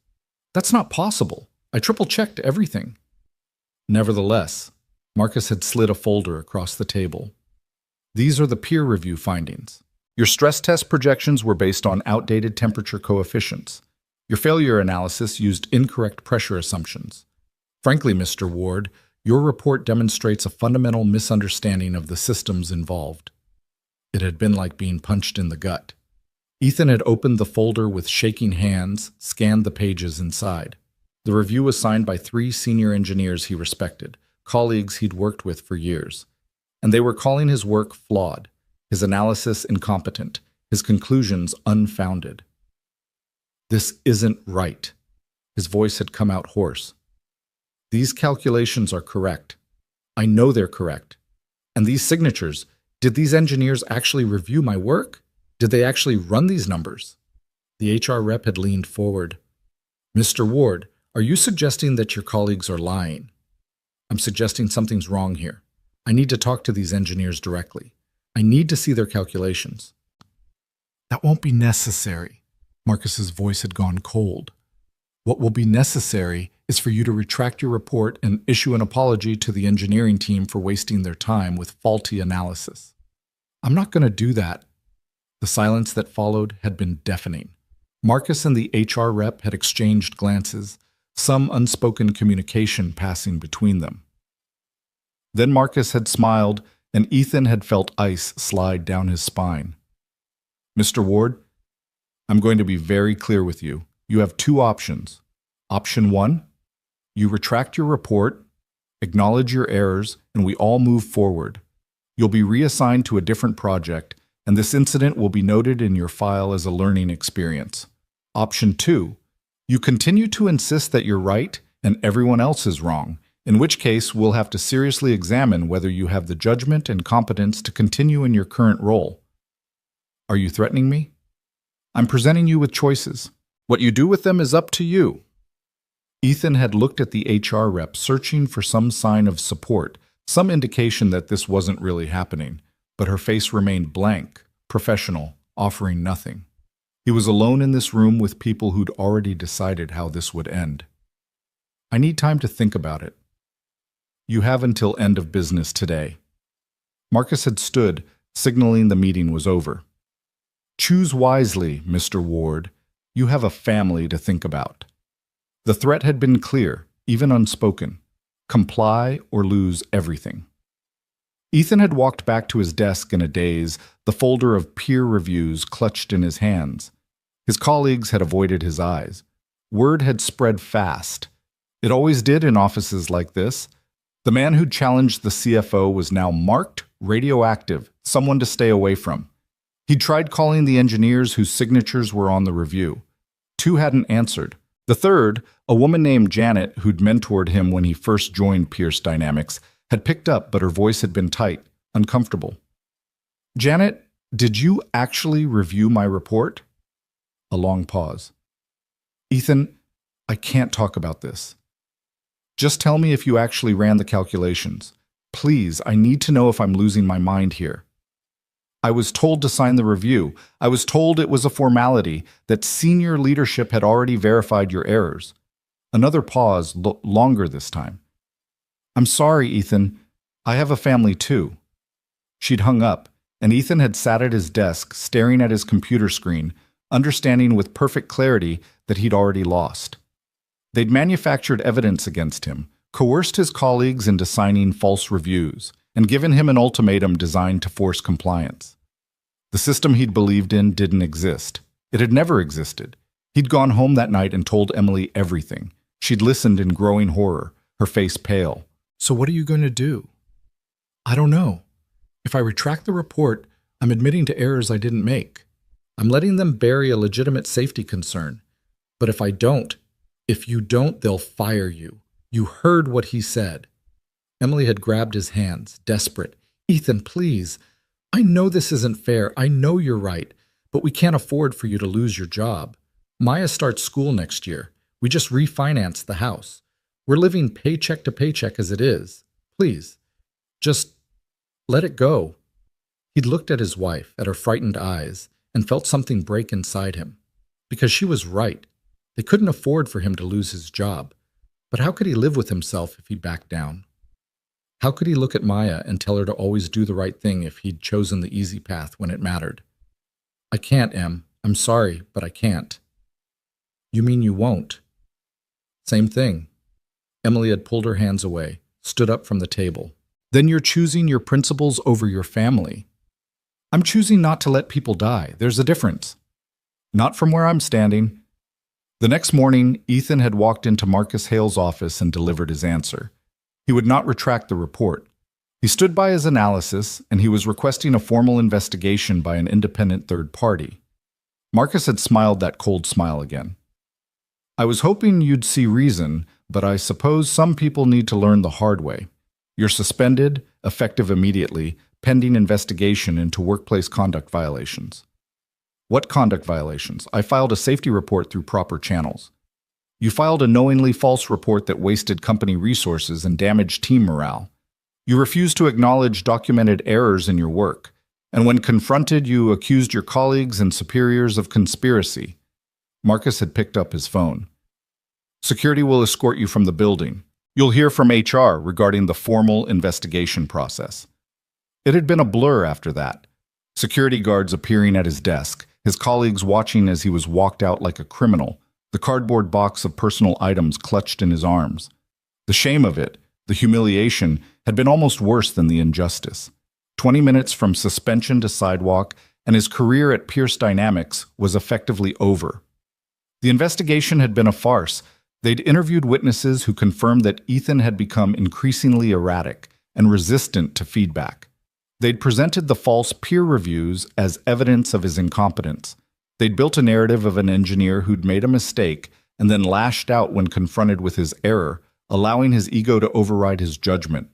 That's not possible. I triple-checked everything. Nevertheless, Marcus had slid a folder across the table. These are the peer review findings. Your stress test projections were based on outdated temperature coefficients. Your failure analysis used incorrect pressure assumptions. Frankly, Mr. Ward, your report demonstrates a fundamental misunderstanding of the systems involved. It had been like being punched in the gut. Ethan had opened the folder with shaking hands, scanned the pages inside. The review was signed by 3 senior engineers he respected, colleagues he'd worked with for years. And they were calling his work flawed, his analysis incompetent, his conclusions unfounded. This isn't right. His voice had come out hoarse. These calculations are correct. I know they're correct. And these signatures, did these engineers actually review my work? Did they actually run these numbers? The HR rep had leaned forward. Mr. Ward, are you suggesting that your colleagues are lying? I'm suggesting something's wrong here. I need to talk to these engineers directly. I need to see their calculations. That won't be necessary. Marcus's voice had gone cold. What will be necessary is for you to retract your report and issue an apology to the engineering team for wasting their time with faulty analysis. I'm not going to do that. The silence that followed had been deafening. Marcus and the HR rep had exchanged glances, some unspoken communication passing between them. Then Marcus had smiled, and Ethan had felt ice slide down his spine. Mr. Ward, I'm going to be very clear with you. You have 2 options. Option 1, you retract your report, acknowledge your errors, and we all move forward. You'll be reassigned to a different project, and this incident will be noted in your file as a learning experience. Option 2, you continue to insist that you're right and everyone else is wrong, in which case we'll have to seriously examine whether you have the judgment and competence to continue in your current role. Are you threatening me? I'm presenting you with choices. What you do with them is up to you. Ethan had looked at the HR rep, searching for some sign of support, some indication that this wasn't really happening, but her face remained blank, professional, offering nothing. He was alone in this room with people who'd already decided how this would end. I need time to think about it. You have until end of business today. Marcus had stood, signaling the meeting was over. Choose wisely, Mr. Ward. You have a family to think about. The threat had been clear, even unspoken. Comply or lose everything. Ethan had walked back to his desk in a daze, the folder of peer reviews clutched in his hands. His colleagues had avoided his eyes. Word had spread fast. It always did in offices like this. The man who'd challenged the CFO was now marked radioactive, someone to stay away from. He'd tried calling the engineers whose signatures were on the review. 2 hadn't answered. The third, a woman named Janet, who'd mentored him when he first joined Pierce Dynamics, had picked up, but her voice had been tight, uncomfortable. Janet, did you actually review my report? A long pause. Ethan, I can't talk about this. Just tell me if you actually ran the calculations. Please, I need to know if I'm losing my mind here. I was told to sign the review. I was told it was a formality, that senior leadership had already verified your errors. Another pause, longer this time. I'm sorry, Ethan. I have a family too. She'd hung up, and Ethan had sat at his desk, staring at his computer screen, understanding with perfect clarity that he'd already lost. They'd manufactured evidence against him, coerced his colleagues into signing false reviews, and given him an ultimatum designed to force compliance. The system he'd believed in didn't exist. It had never existed. He'd gone home that night and told Emily everything. She'd listened in growing horror, her face pale. So what are you going to do? I don't know. If I retract the report, I'm admitting to errors I didn't make. I'm letting them bury a legitimate safety concern. But if you don't, they'll fire you. You heard what he said. Emily had grabbed his hands, desperate. Ethan, please. I know this isn't fair. I know you're right. But we can't afford for you to lose your job. Maya starts school next year. We just refinanced the house. We're living paycheck to paycheck as it is. Please, just let it go. He'd looked at his wife, at her frightened eyes, and felt something break inside him. Because she was right. They couldn't afford for him to lose his job. But how could he live with himself if he backed down? How could he look at Maya and tell her to always do the right thing if he'd chosen the easy path when it mattered? I can't, Em. I'm sorry, but I can't. You mean you won't? Same thing. Emily had pulled her hands away, stood up from the table. Then you're choosing your principles over your family. I'm choosing not to let people die. There's a difference. Not from where I'm standing. The next morning, Ethan had walked into Marcus Hale's office and delivered his answer. He would not retract the report. He stood by his analysis, and he was requesting a formal investigation by an independent third party. Marcus had smiled that cold smile again. I was hoping you'd see reason, but I suppose some people need to learn the hard way. You're suspended, effective immediately, pending investigation into workplace conduct violations. What conduct violations? I filed a safety report through proper channels. You filed a knowingly false report that wasted company resources and damaged team morale. You refused to acknowledge documented errors in your work, and when confronted, you accused your colleagues and superiors of conspiracy. Marcus had picked up his phone. Security will escort you from the building. You'll hear from HR regarding the formal investigation process. It had been a blur after that. Security guards appearing at his desk, his colleagues watching as he was walked out like a criminal, the cardboard box of personal items clutched in his arms. The shame of it, the humiliation, had been almost worse than the injustice. 20 minutes from suspension to sidewalk, and his career at Pierce Dynamics was effectively over. The investigation had been a farce. They'd interviewed witnesses who confirmed that Ethan had become increasingly erratic and resistant to feedback. They'd presented the false peer reviews as evidence of his incompetence. They'd built a narrative of an engineer who'd made a mistake and then lashed out when confronted with his error, allowing his ego to override his judgment.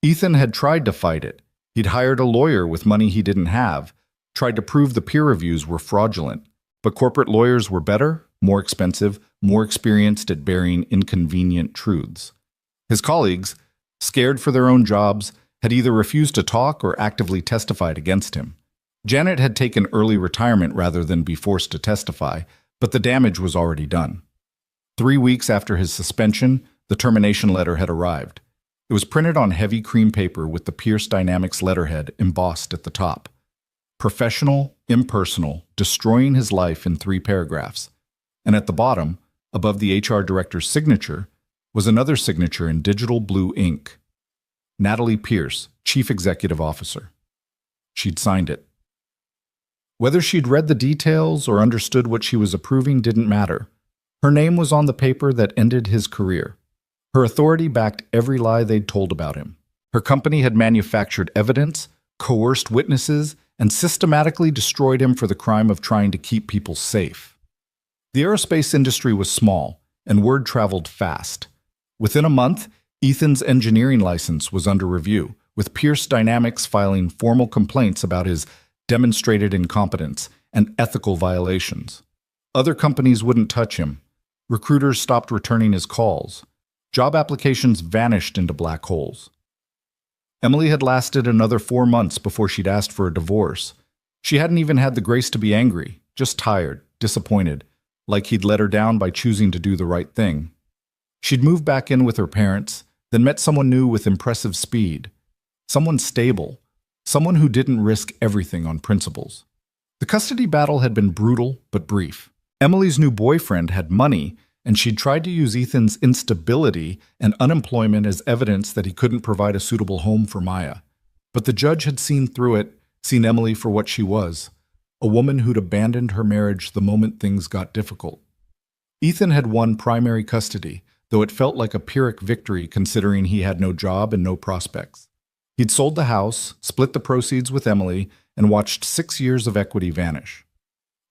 Ethan had tried to fight it. He'd hired a lawyer with money he didn't have, tried to prove the peer reviews were fraudulent. But corporate lawyers were better? more expensive, more experienced at burying inconvenient truths. His colleagues, scared for their own jobs, had either refused to talk or actively testified against him. Janet had taken early retirement rather than be forced to testify, but the damage was already done. 3 weeks after his suspension, the termination letter had arrived. It was printed on heavy cream paper with the Pierce Dynamics letterhead embossed at the top. Professional, impersonal, destroying his life in 3 paragraphs. And at the bottom, above the HR director's signature, was another signature in digital blue ink. Natalie Pierce, Chief Executive Officer. She'd signed it. Whether she'd read the details or understood what she was approving didn't matter. Her name was on the paper that ended his career. Her authority backed every lie they'd told about him. Her company had manufactured evidence, coerced witnesses, and systematically destroyed him for the crime of trying to keep people safe. The aerospace industry was small, and word traveled fast. Within a month, Ethan's engineering license was under review, with Pierce Dynamics filing formal complaints about his demonstrated incompetence and ethical violations. Other companies wouldn't touch him. Recruiters stopped returning his calls. Job applications vanished into black holes. Emily had lasted another 4 months before she'd asked for a divorce. She hadn't even had the grace to be angry, just tired, disappointed, like he'd let her down by choosing to do the right thing. She'd moved back in with her parents, then met someone new with impressive speed. Someone stable, someone who didn't risk everything on principles. The custody battle had been brutal but brief. Emily's new boyfriend had money, and she'd tried to use Ethan's instability and unemployment as evidence that he couldn't provide a suitable home for Maya. But the judge had seen through it, seen Emily for what she was, a woman who'd abandoned her marriage the moment things got difficult. Ethan had won primary custody, though it felt like a Pyrrhic victory considering he had no job and no prospects. He'd sold the house, split the proceeds with Emily, and watched 6 years of equity vanish.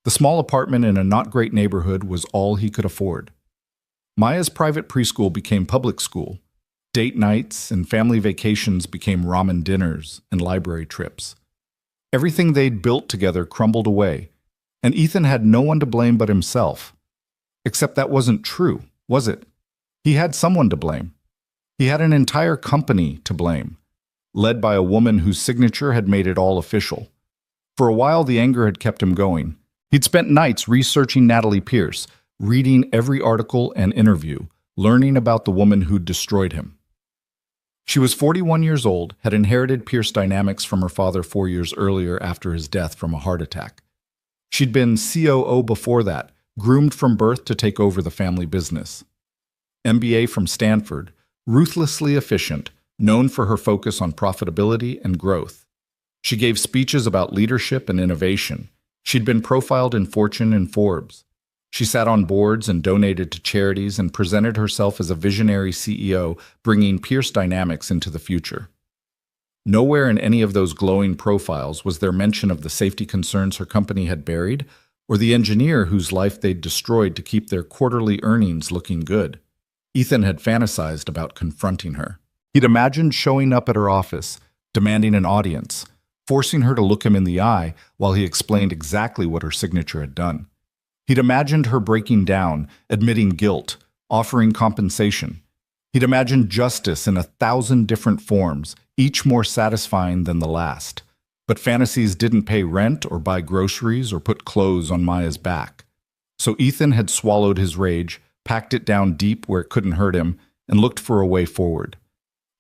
The small apartment in a not-great neighborhood was all he could afford. Maya's private preschool became public school. Date nights and family vacations became ramen dinners and library trips. Everything they'd built together crumbled away, and Ethan had no one to blame but himself. Except that wasn't true, was it? He had someone to blame. He had an entire company to blame, led by a woman whose signature had made it all official. For a while, the anger had kept him going. He'd spent nights researching Natalie Pierce, reading every article and interview, learning about the woman who'd destroyed him. She was 41 years old, had inherited Pierce Dynamics from her father 4 years earlier after his death from a heart attack. She'd been COO before that, groomed from birth to take over the family business. MBA from Stanford, ruthlessly efficient, known for her focus on profitability and growth. She gave speeches about leadership and innovation. She'd been profiled in Fortune and Forbes. She sat on boards and donated to charities and presented herself as a visionary CEO, bringing Pierce Dynamics into the future. Nowhere in any of those glowing profiles was there mention of the safety concerns her company had buried, or the engineer whose life they'd destroyed to keep their quarterly earnings looking good. Ethan had fantasized about confronting her. He'd imagined showing up at her office, demanding an audience, forcing her to look him in the eye while he explained exactly what her signature had done. He'd imagined her breaking down, admitting guilt, offering compensation. He'd imagined justice in 1,000 different forms, each more satisfying than the last. But fantasies didn't pay rent or buy groceries or put clothes on Maya's back. So Ethan had swallowed his rage, packed it down deep where it couldn't hurt him, and looked for a way forward.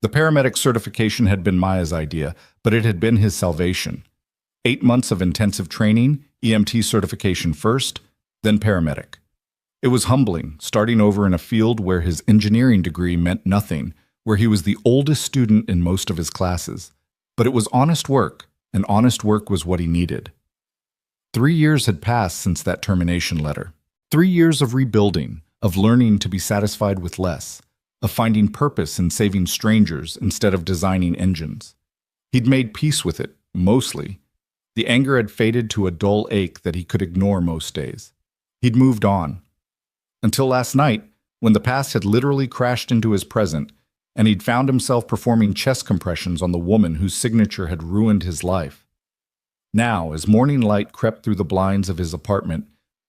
The paramedic certification had been Maya's idea, but it had been his salvation. 8 months of intensive training, EMT certification first, then paramedic. It was humbling, starting over in a field where his engineering degree meant nothing, where he was the oldest student in most of his classes. But it was honest work, and honest work was what he needed. 3 years had passed since that termination letter. 3 years of rebuilding, of learning to be satisfied with less, of finding purpose in saving strangers instead of designing engines. He'd made peace with it, mostly. The anger had faded to a dull ache that he could ignore most days. He'd moved on. Until last night, when the past had literally crashed into his present, and he'd found himself performing chest compressions on the woman whose signature had ruined his life. Now, as morning light crept through the blinds of his apartment,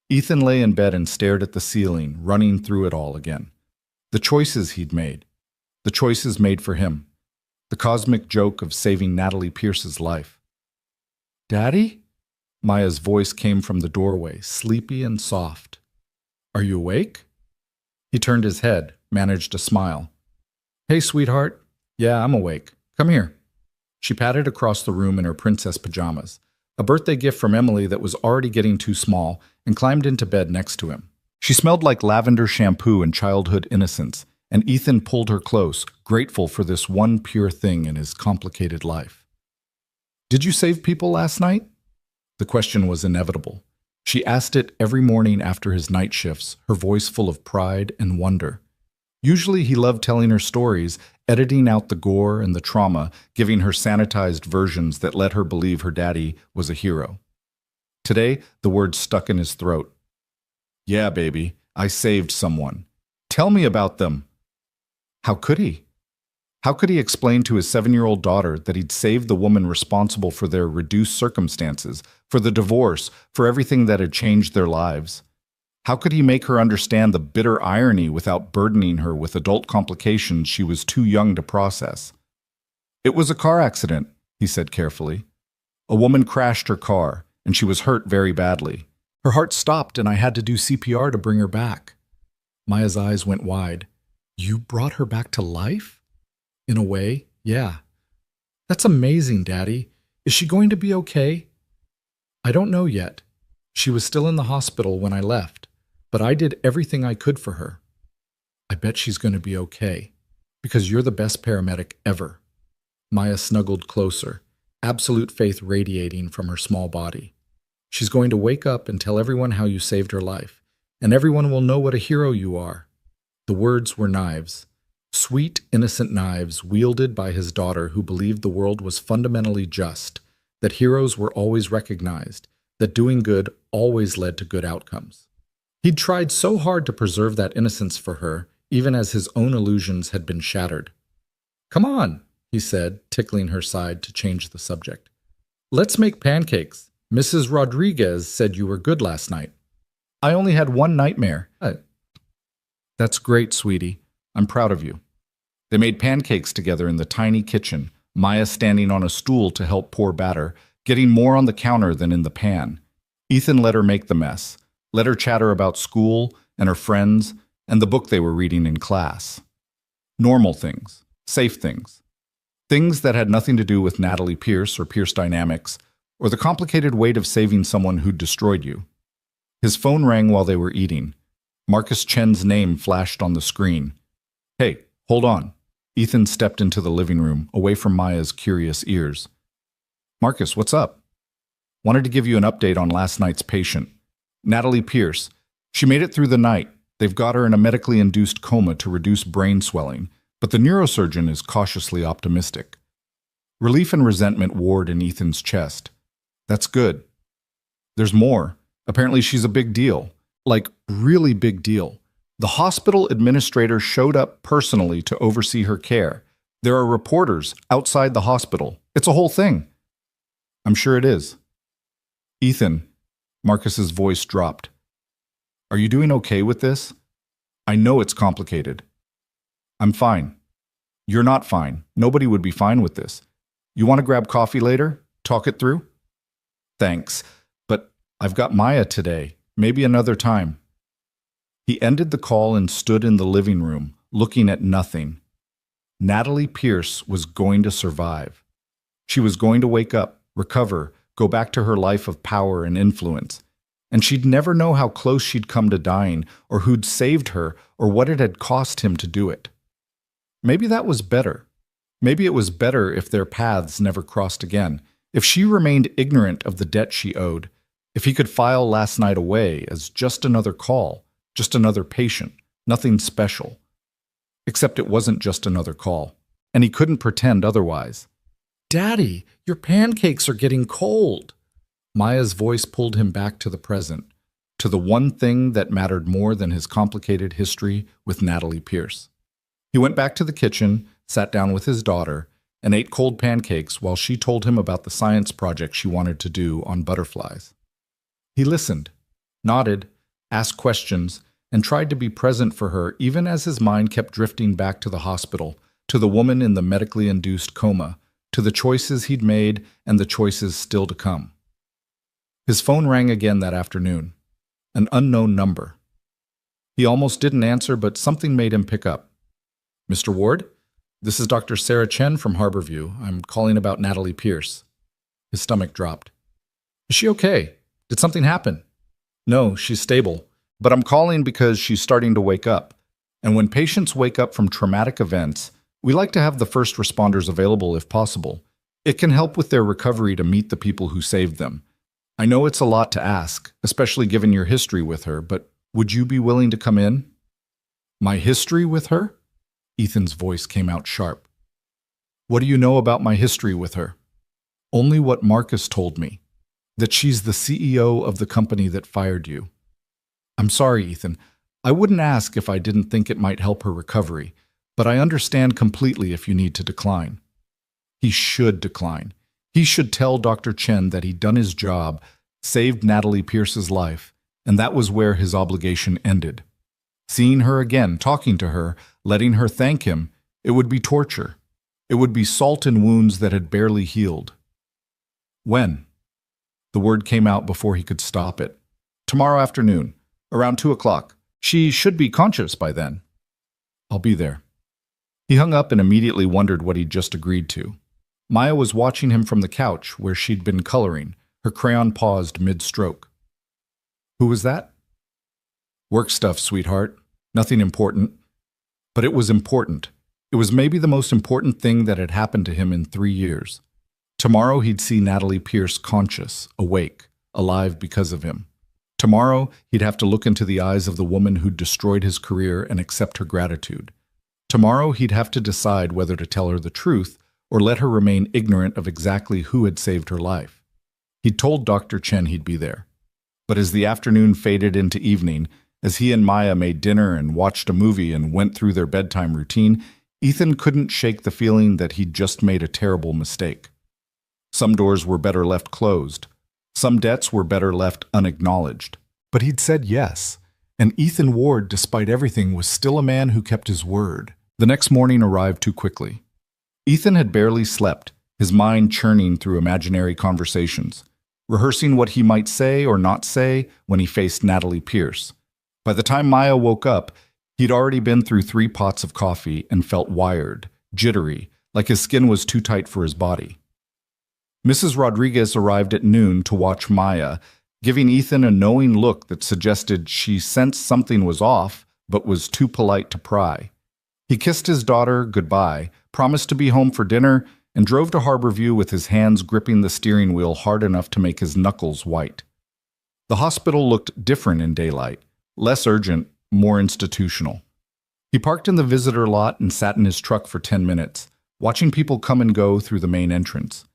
Ethan lay in bed and stared at the ceiling, running through it all again. The choices he'd made. The choices made for him. The cosmic joke of saving Natalie Pierce's life. "Daddy?" Maya's voice came from the doorway, sleepy and soft. "Are you awake?" He turned his head, managed a smile. "Hey, sweetheart. Yeah, I'm awake. Come here." She padded across the room in her princess pajamas, a birthday gift from Emily that was already getting too small, and climbed into bed next to him. She smelled like lavender shampoo and childhood innocence, and Ethan pulled her close, grateful for this one pure thing in his complicated life. "Did you save people last night?" The question was inevitable. She asked it every morning after his night shifts, her voice full of pride and wonder. Usually he loved telling her stories, editing out the gore and the trauma, giving her sanitized versions that let her believe her daddy was a hero. Today, the words stuck in his throat. "Yeah, baby, I saved someone. Tell me about them." How could he? How could he explain to his 7-year-old daughter that he'd saved the woman responsible for their reduced circumstances, for the divorce, for everything that had changed their lives? How could he make her understand the bitter irony without burdening her with adult complications she was too young to process? "It was a car accident," he said carefully. "A woman crashed her car, and she was hurt very badly. Her heart stopped, and I had to do CPR to bring her back." Maya's eyes went wide. "You brought her back to life?" "In a way, yeah." "That's amazing, Daddy. Is she going to be okay?" "I don't know yet. She was still in the hospital when I left, but I did everything I could for her." "I bet she's going to be okay, because you're the best paramedic ever." Maya snuggled closer, absolute faith radiating from her small body. "She's going to wake up and tell everyone how you saved her life, and everyone will know what a hero you are." The words were knives. Sweet, innocent knives wielded by his daughter who believed the world was fundamentally just, that heroes were always recognized, that doing good always led to good outcomes. He'd tried so hard to preserve that innocence for her, even as his own illusions had been shattered. "Come on," he said, tickling her side to change the subject. "Let's make pancakes. Mrs. Rodriguez said you were good last night." "I only had one nightmare." "That's great, sweetie. I'm proud of you." They made pancakes together in the tiny kitchen, Maya standing on a stool to help pour batter, getting more on the counter than in the pan. Ethan let her make the mess, let her chatter about school and her friends and the book they were reading in class. Normal things, safe things. Things that had nothing to do with Natalie Pierce or Pierce Dynamics, or the complicated weight of saving someone who'd destroyed you. His phone rang while they were eating. Marcus Chen's name flashed on the screen. "Hey, hold on." Ethan stepped into the living room, away from Maya's curious ears. "Marcus, what's up?" "Wanted to give you an update on last night's patient. Natalie Pierce. She made it through the night. They've got her in a medically induced coma to reduce brain swelling, but the neurosurgeon is cautiously optimistic." Relief and resentment warred in Ethan's chest. "That's good. There's more. Apparently she's a big deal. Like, really big deal. The hospital administrator showed up personally to oversee her care. There are reporters outside the hospital. It's a whole thing." "I'm sure it is." "Ethan," Marcus's voice dropped. "Are you doing okay with this? I know it's complicated." "I'm fine." "You're not fine. Nobody would be fine with this. You want to grab coffee later? Talk it through?" "Thanks, but I've got Maya today. Maybe another time." He ended the call and stood in the living room, looking at nothing. Natalie Pierce was going to survive. She was going to wake up, recover, go back to her life of power and influence. And she'd never know how close she'd come to dying, or who'd saved her, or what it had cost him to do it. Maybe that was better. Maybe it was better if their paths never crossed again, if she remained ignorant of the debt she owed, if he could file last night away as just another call, just another patient, nothing special. Except it wasn't just another call, and he couldn't pretend otherwise. "Daddy, your pancakes are getting cold." Maya's voice pulled him back to the present, to the one thing that mattered more than his complicated history with Natalie Pierce. He went back to the kitchen, sat down with his daughter, and ate cold pancakes while she told him about the science project she wanted to do on butterflies. He listened, nodded, asked questions, and tried to be present for her even as his mind kept drifting back to the hospital, to the woman in the medically induced coma, to the choices he'd made and the choices still to come. His phone rang again that afternoon. An unknown number. He almost didn't answer, but something made him pick up. "Mr. Ward? This is Dr. Sarah Chen from Harborview. I'm calling about Natalie Pierce." His stomach dropped. "Is she okay? Did something happen?" "No, she's stable. But I'm calling because she's starting to wake up. And when patients wake up from traumatic events, we like to have the first responders available if possible. It can help with their recovery to meet the people who saved them. I know it's a lot to ask, especially given your history with her, but would you be willing to come in?" "My history with her?" Ethan's voice came out sharp. "What do you know about my history with her?" "Only what Marcus told me, that she's the CEO of the company that fired you." "I'm sorry, Ethan. I wouldn't ask if I didn't think it might help her recovery, but I understand completely if you need to decline." He should decline. He should tell Dr. Chen that he'd done his job, saved Natalie Pierce's life, and that was where his obligation ended. Seeing her again, talking to her, letting her thank him, it would be torture. It would be salt in wounds that had barely healed. "When?" The word came out before he could stop it. "Tomorrow afternoon, around 2 o'clock. She should be conscious by then." "I'll be there." He hung up and immediately wondered what he'd just agreed to. Maya was watching him from the couch where she'd been coloring, her crayon paused mid-stroke. "Who was that?" "Work stuff, sweetheart. Nothing important." But it was important. It was maybe the most important thing that had happened to him in 3 years. Tomorrow he'd see Natalie Pierce conscious, awake, alive because of him. Tomorrow he'd have to look into the eyes of the woman who'd destroyed his career and accept her gratitude. Tomorrow he'd have to decide whether to tell her the truth or let her remain ignorant of exactly who had saved her life. He'd told Dr. Chen he'd be there. But as the afternoon faded into evening, as he and Maya made dinner and watched a movie and went through their bedtime routine, Ethan couldn't shake the feeling that he'd just made a terrible mistake. Some doors were better left closed. Some debts were better left unacknowledged. But he'd said yes, and Ethan Ward, despite everything, was still a man who kept his word. The next morning arrived too quickly. Ethan had barely slept, his mind churning through imaginary conversations, rehearsing what he might say or not say when he faced Natalie Pierce. By the time Maya woke up, he'd already been through 3 pots of coffee and felt wired, jittery, like his skin was too tight for his body. Mrs. Rodriguez arrived at noon to watch Maya, giving Ethan a knowing look that suggested she sensed something was off, but was too polite to pry. He kissed his daughter goodbye, promised to be home for dinner, and drove to Harborview with his hands gripping the steering wheel hard enough to make his knuckles white. The hospital looked different in daylight, less urgent, more institutional. He parked in the visitor lot and sat in his truck for 10 minutes, watching people come and go through the main entrance.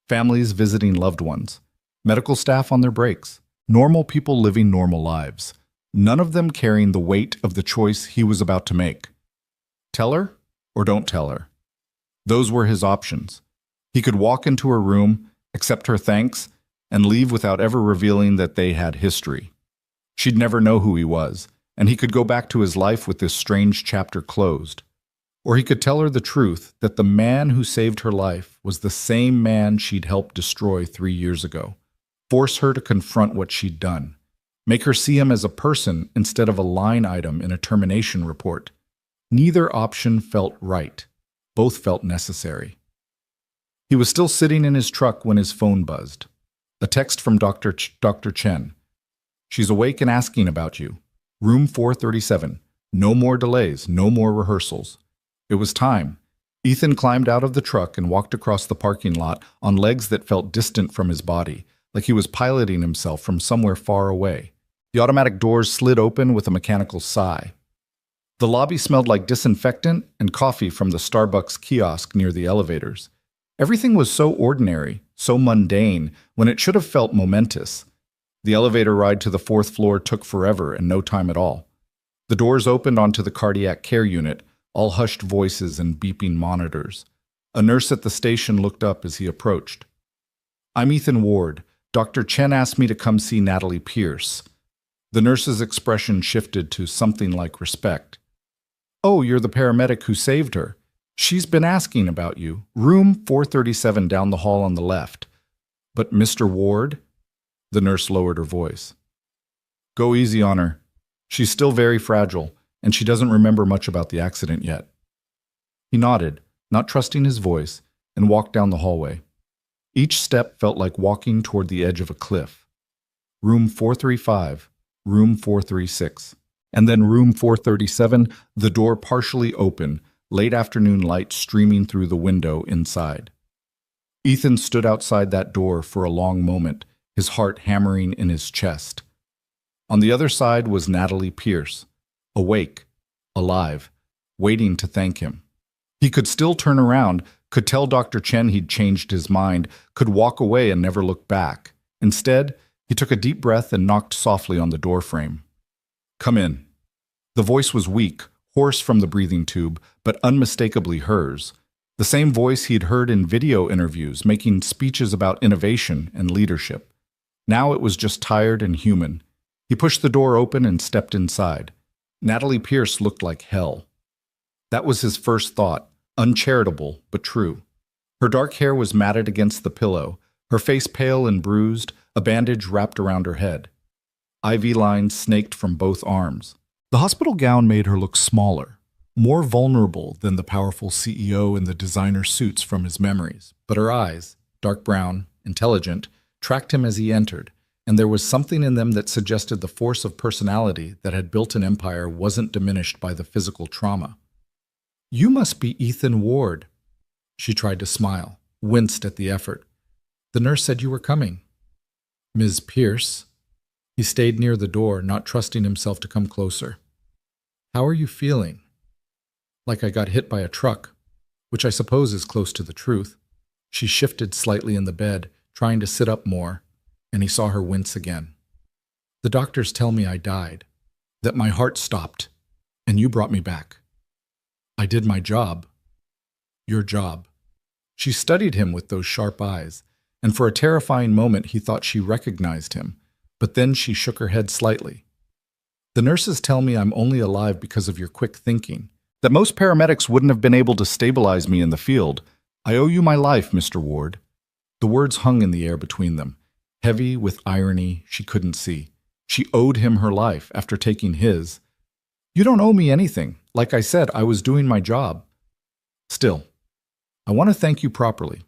Families visiting loved ones, medical staff on their breaks, normal people living normal lives, none of them carrying the weight of the choice he was about to make. Tell her or don't tell her. Those were his options. He could walk into her room, accept her thanks, and leave without ever revealing that they had history. She'd never know who he was, and he could go back to his life with this strange chapter closed. Or he could tell her the truth that the man who saved her life was the same man she'd helped destroy 3 years ago. Force her to confront what she'd done. Make her see him as a person instead of a line item in a termination report. Neither option felt right. Both felt necessary. He was still sitting in his truck when his phone buzzed. A text from Dr. Chen. "She's awake and asking about you. Room 437. No more delays, no more rehearsals." It was time. Ethan climbed out of the truck and walked across the parking lot on legs that felt distant from his body, like he was piloting himself from somewhere far away. The automatic doors slid open with a mechanical sigh. The lobby smelled like disinfectant and coffee from the Starbucks kiosk near the elevators. Everything was so ordinary, so mundane, when it should have felt momentous. The elevator ride to the 4th floor took forever and no time at all. The doors opened onto the cardiac care unit, all hushed voices and beeping monitors. A nurse at the station looked up as he approached. "I'm Ethan Ward. Dr. Chen asked me to come see Natalie Pierce." The nurse's expression shifted to something like respect. "Oh, you're the paramedic who saved her. She's been asking about you. Room 437 down the hall on the left." "But Mr. Ward?" The nurse lowered her voice. "Go easy on her. She's still very fragile, and she doesn't remember much about the accident yet." He nodded, not trusting his voice, and walked down the hallway. Each step felt like walking toward the edge of a cliff. Room 435, room 436, and then room 437, the door partially open, late afternoon light streaming through the window inside. Ethan stood outside that door for a long moment, his heart hammering in his chest. On the other side was Natalie Pierce, awake, alive, waiting to thank him. He could still turn around, could tell Dr. Chen he'd changed his mind, could walk away and never look back. Instead, he took a deep breath and knocked softly on the doorframe. "Come in." The voice was weak, hoarse from the breathing tube, but unmistakably hers. The same voice he'd heard in video interviews, making speeches about innovation and leadership. Now it was just tired and human. He pushed the door open and stepped inside. Natalie Pierce looked like hell. That was his first thought, uncharitable but true. Her dark hair was matted against the pillow, her face pale and bruised, a bandage wrapped around her head. IV lines snaked from both arms. The hospital gown made her look smaller, more vulnerable than the powerful CEO in the designer suits from his memories. But her eyes, dark brown, intelligent, tracked him as he entered, and there was something in them that suggested the force of personality that had built an empire wasn't diminished by the physical trauma. "You must be Ethan Ward." She tried to smile, winced at the effort. "The nurse said you were coming." "Ms. Pierce." He stayed near the door, not trusting himself to come closer. "How are you feeling?" "Like I got hit by a truck," which I suppose is close to the truth. She shifted slightly in the bed, trying to sit up more, and he saw her wince again. "The doctors tell me I died, that my heart stopped, and you brought me back." "I did my job." "Your job." She studied him with those sharp eyes, and for a terrifying moment he thought she recognized him, but then she shook her head slightly. "The nurses tell me I'm only alive because of your quick thinking, that most paramedics wouldn't have been able to stabilize me in the field. I owe you my life, Mr. Ward." The words hung in the air between them, heavy with irony she couldn't see. She owed him her life after taking his. "You don't owe me anything. Like I said, I was doing my job." "Still, I want to thank you properly.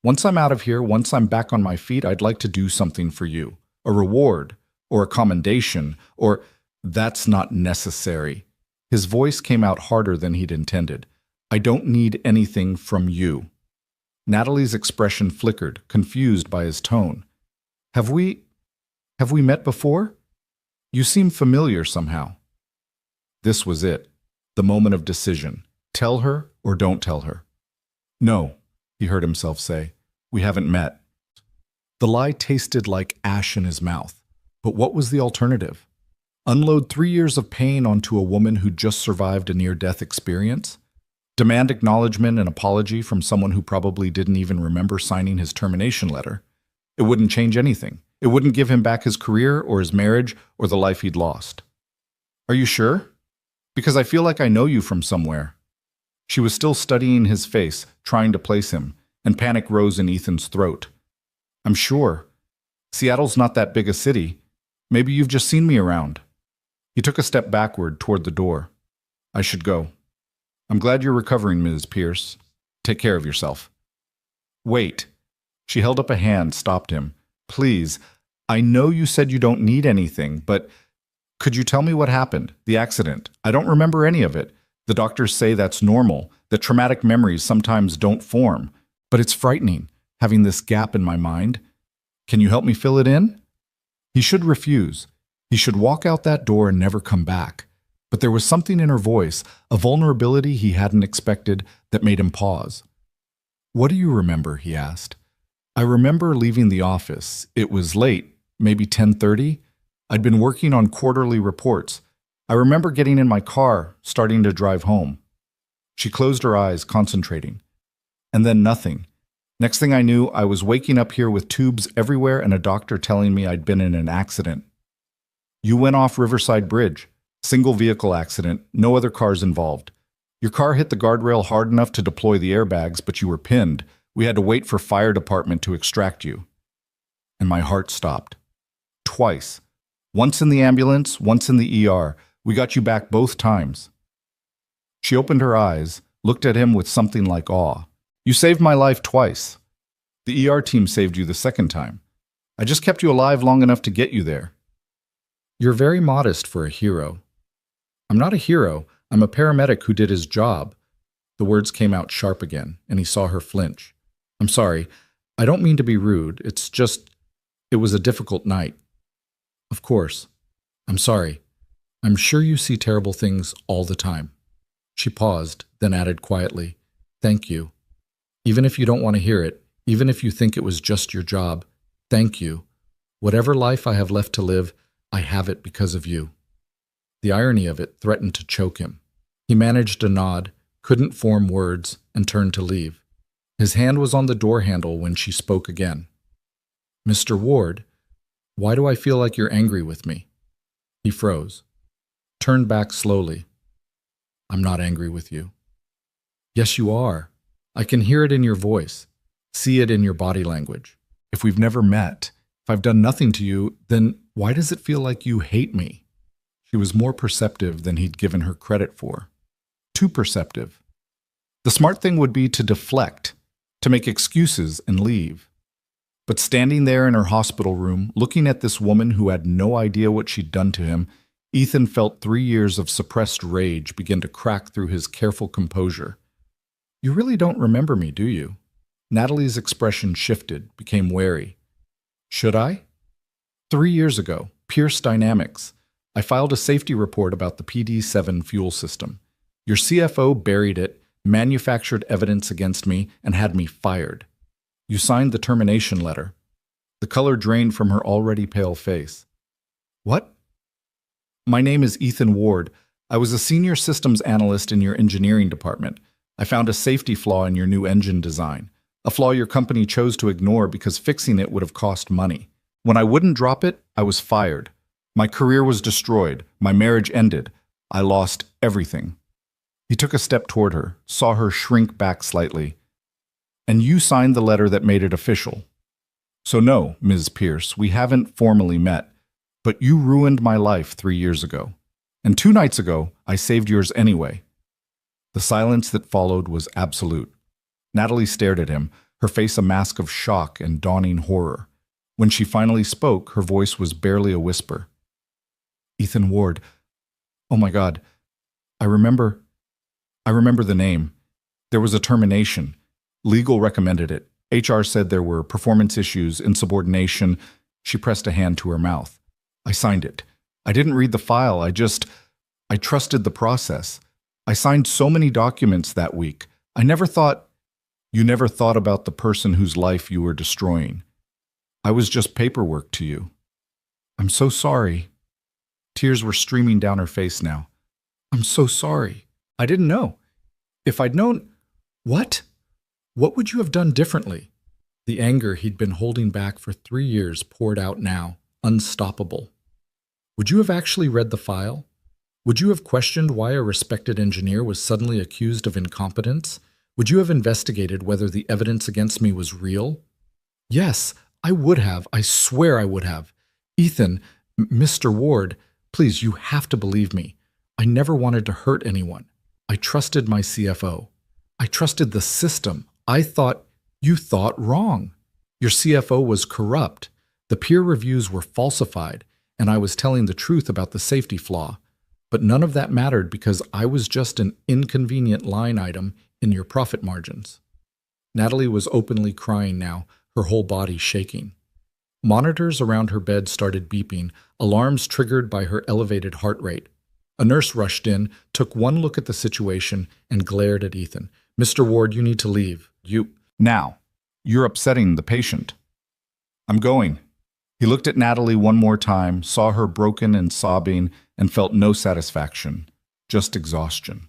Once I'm out of here, once I'm back on my feet, I'd like to do something for you. A reward, or a commendation, or—" "That's not necessary." His voice came out harder than he'd intended. "I don't need anything from you." Natalie's expression flickered, confused by his tone. Have we met before? You seem familiar somehow." This was it, the moment of decision. Tell her or don't tell her. "No," he heard himself say. "We haven't met." The lie tasted like ash in his mouth. But what was the alternative? Unload 3 years of pain onto a woman who just survived a near-death experience? Demand acknowledgement and apology from someone who probably didn't even remember signing his termination letter? It wouldn't change anything. It wouldn't give him back his career or his marriage or the life he'd lost. "Are you sure? Because I feel like I know you from somewhere." She was still studying his face, trying to place him, and panic rose in Ethan's throat. "I'm sure. Seattle's not that big a city. Maybe you've just seen me around." He took a step backward toward the door. "I should go. I'm glad you're recovering, Ms. Pierce. Take care of yourself." "Wait." She held up a hand, stopped him. "Please, I know you said you don't need anything, but could you tell me what happened? The accident. I don't remember any of it. The doctors say that's normal, that traumatic memories sometimes don't form. But it's frightening, having this gap in my mind. Can you help me fill it in?" He should refuse. He should walk out that door and never come back. But there was something in her voice, a vulnerability he hadn't expected, that made him pause. "What do you remember?" he asked. "I remember leaving the office. It was late, maybe 10:30. I'd been working on quarterly reports. I remember getting in my car, starting to drive home." She closed her eyes, concentrating. And then nothing. Next thing I knew, I was waking up here with tubes everywhere and a doctor telling me I'd been in an accident. You went off Riverside Bridge. Single vehicle accident, no other cars involved. Your car hit the guardrail hard enough to deploy the airbags, but you were pinned. We had to wait for fire department to extract you. And my heart stopped. Twice. Once in the ambulance, once in the ER. We got you back both times. She opened her eyes, looked at him with something like awe. You saved my life twice. The ER team saved you the second time. I just kept you alive long enough to get you there. You're very modest for a hero. I'm not a hero. I'm a paramedic who did his job. The words came out sharp again, and he saw her flinch. I'm sorry. I don't mean to be rude. It was a difficult night. Of course. I'm sorry. I'm sure you see terrible things all the time. She paused, then added quietly, Thank you. Even if you don't want to hear it, even if you think it was just your job, thank you. Whatever life I have left to live, I have it because of you. The irony of it threatened to choke him. He managed a nod, couldn't form words, and turned to leave. His hand was on the door handle when she spoke again. Mr. Ward, why do I feel like you're angry with me? He froze, turned back slowly. I'm not angry with you. Yes, you are. I can hear it in your voice, see it in your body language. If we've never met, if I've done nothing to you, then why does it feel like you hate me? She was more perceptive than he'd given her credit for. Too perceptive. The smart thing would be to deflect, to make excuses and leave. But standing there in her hospital room, looking at this woman who had no idea what she'd done to him, Ethan felt 3 years of suppressed rage begin to crack through his careful composure. You really don't remember me, do you? Natalie's expression shifted, became wary. Should I? 3 years ago, Pierce Dynamics. I filed a safety report about the PD-7 fuel system. Your CFO buried it, manufactured evidence against me, and had me fired. You signed the termination letter. The color drained from her already pale face. What? My name is Ethan Ward. I was a senior systems analyst in your engineering department. I found a safety flaw in your new engine design, a flaw your company chose to ignore because fixing it would have cost money. When I wouldn't drop it, I was fired. My career was destroyed. My marriage ended. I lost everything. He took a step toward her, saw her shrink back slightly. And you signed the letter that made it official. So no, Ms. Pierce, we haven't formally met, but you ruined my life 3 years ago. And 2 nights ago, I saved yours anyway. The silence that followed was absolute. Natalie stared at him, her face a mask of shock and dawning horror. When she finally spoke, her voice was barely a whisper. Ethan Ward. Oh my God. I remember the name. There was a termination. Legal recommended it. HR said there were performance issues, insubordination. She pressed a hand to her mouth. I signed it. I didn't read the file. I trusted the process. I signed so many documents that week. You never thought about the person whose life you were destroying. I was just paperwork to you. I'm so sorry. Tears were streaming down her face now. I'm so sorry. I didn't know. If I'd known... What? What would you have done differently? The anger he'd been holding back for 3 years poured out now, unstoppable. Would you have actually read the file? Would you have questioned why a respected engineer was suddenly accused of incompetence? Would you have investigated whether the evidence against me was real? Yes, I would have. I swear I would have. Ethan, Mr. Ward, please, you have to believe me. I never wanted to hurt anyone. I trusted my CFO. I trusted the system. I thought you thought wrong. Your CFO was corrupt. The peer reviews were falsified, and I was telling the truth about the safety flaw. But none of that mattered because I was just an inconvenient line item in your profit margins. Natalie was openly crying now, her whole body shaking. Monitors around her bed started beeping, alarms triggered by her elevated heart rate. A nurse rushed in, took one look at the situation, and glared at Ethan. Mr. Ward, you need to leave. Now. You're upsetting the patient. I'm going. He looked at Natalie one more time, saw her broken and sobbing, and felt no satisfaction, just exhaustion.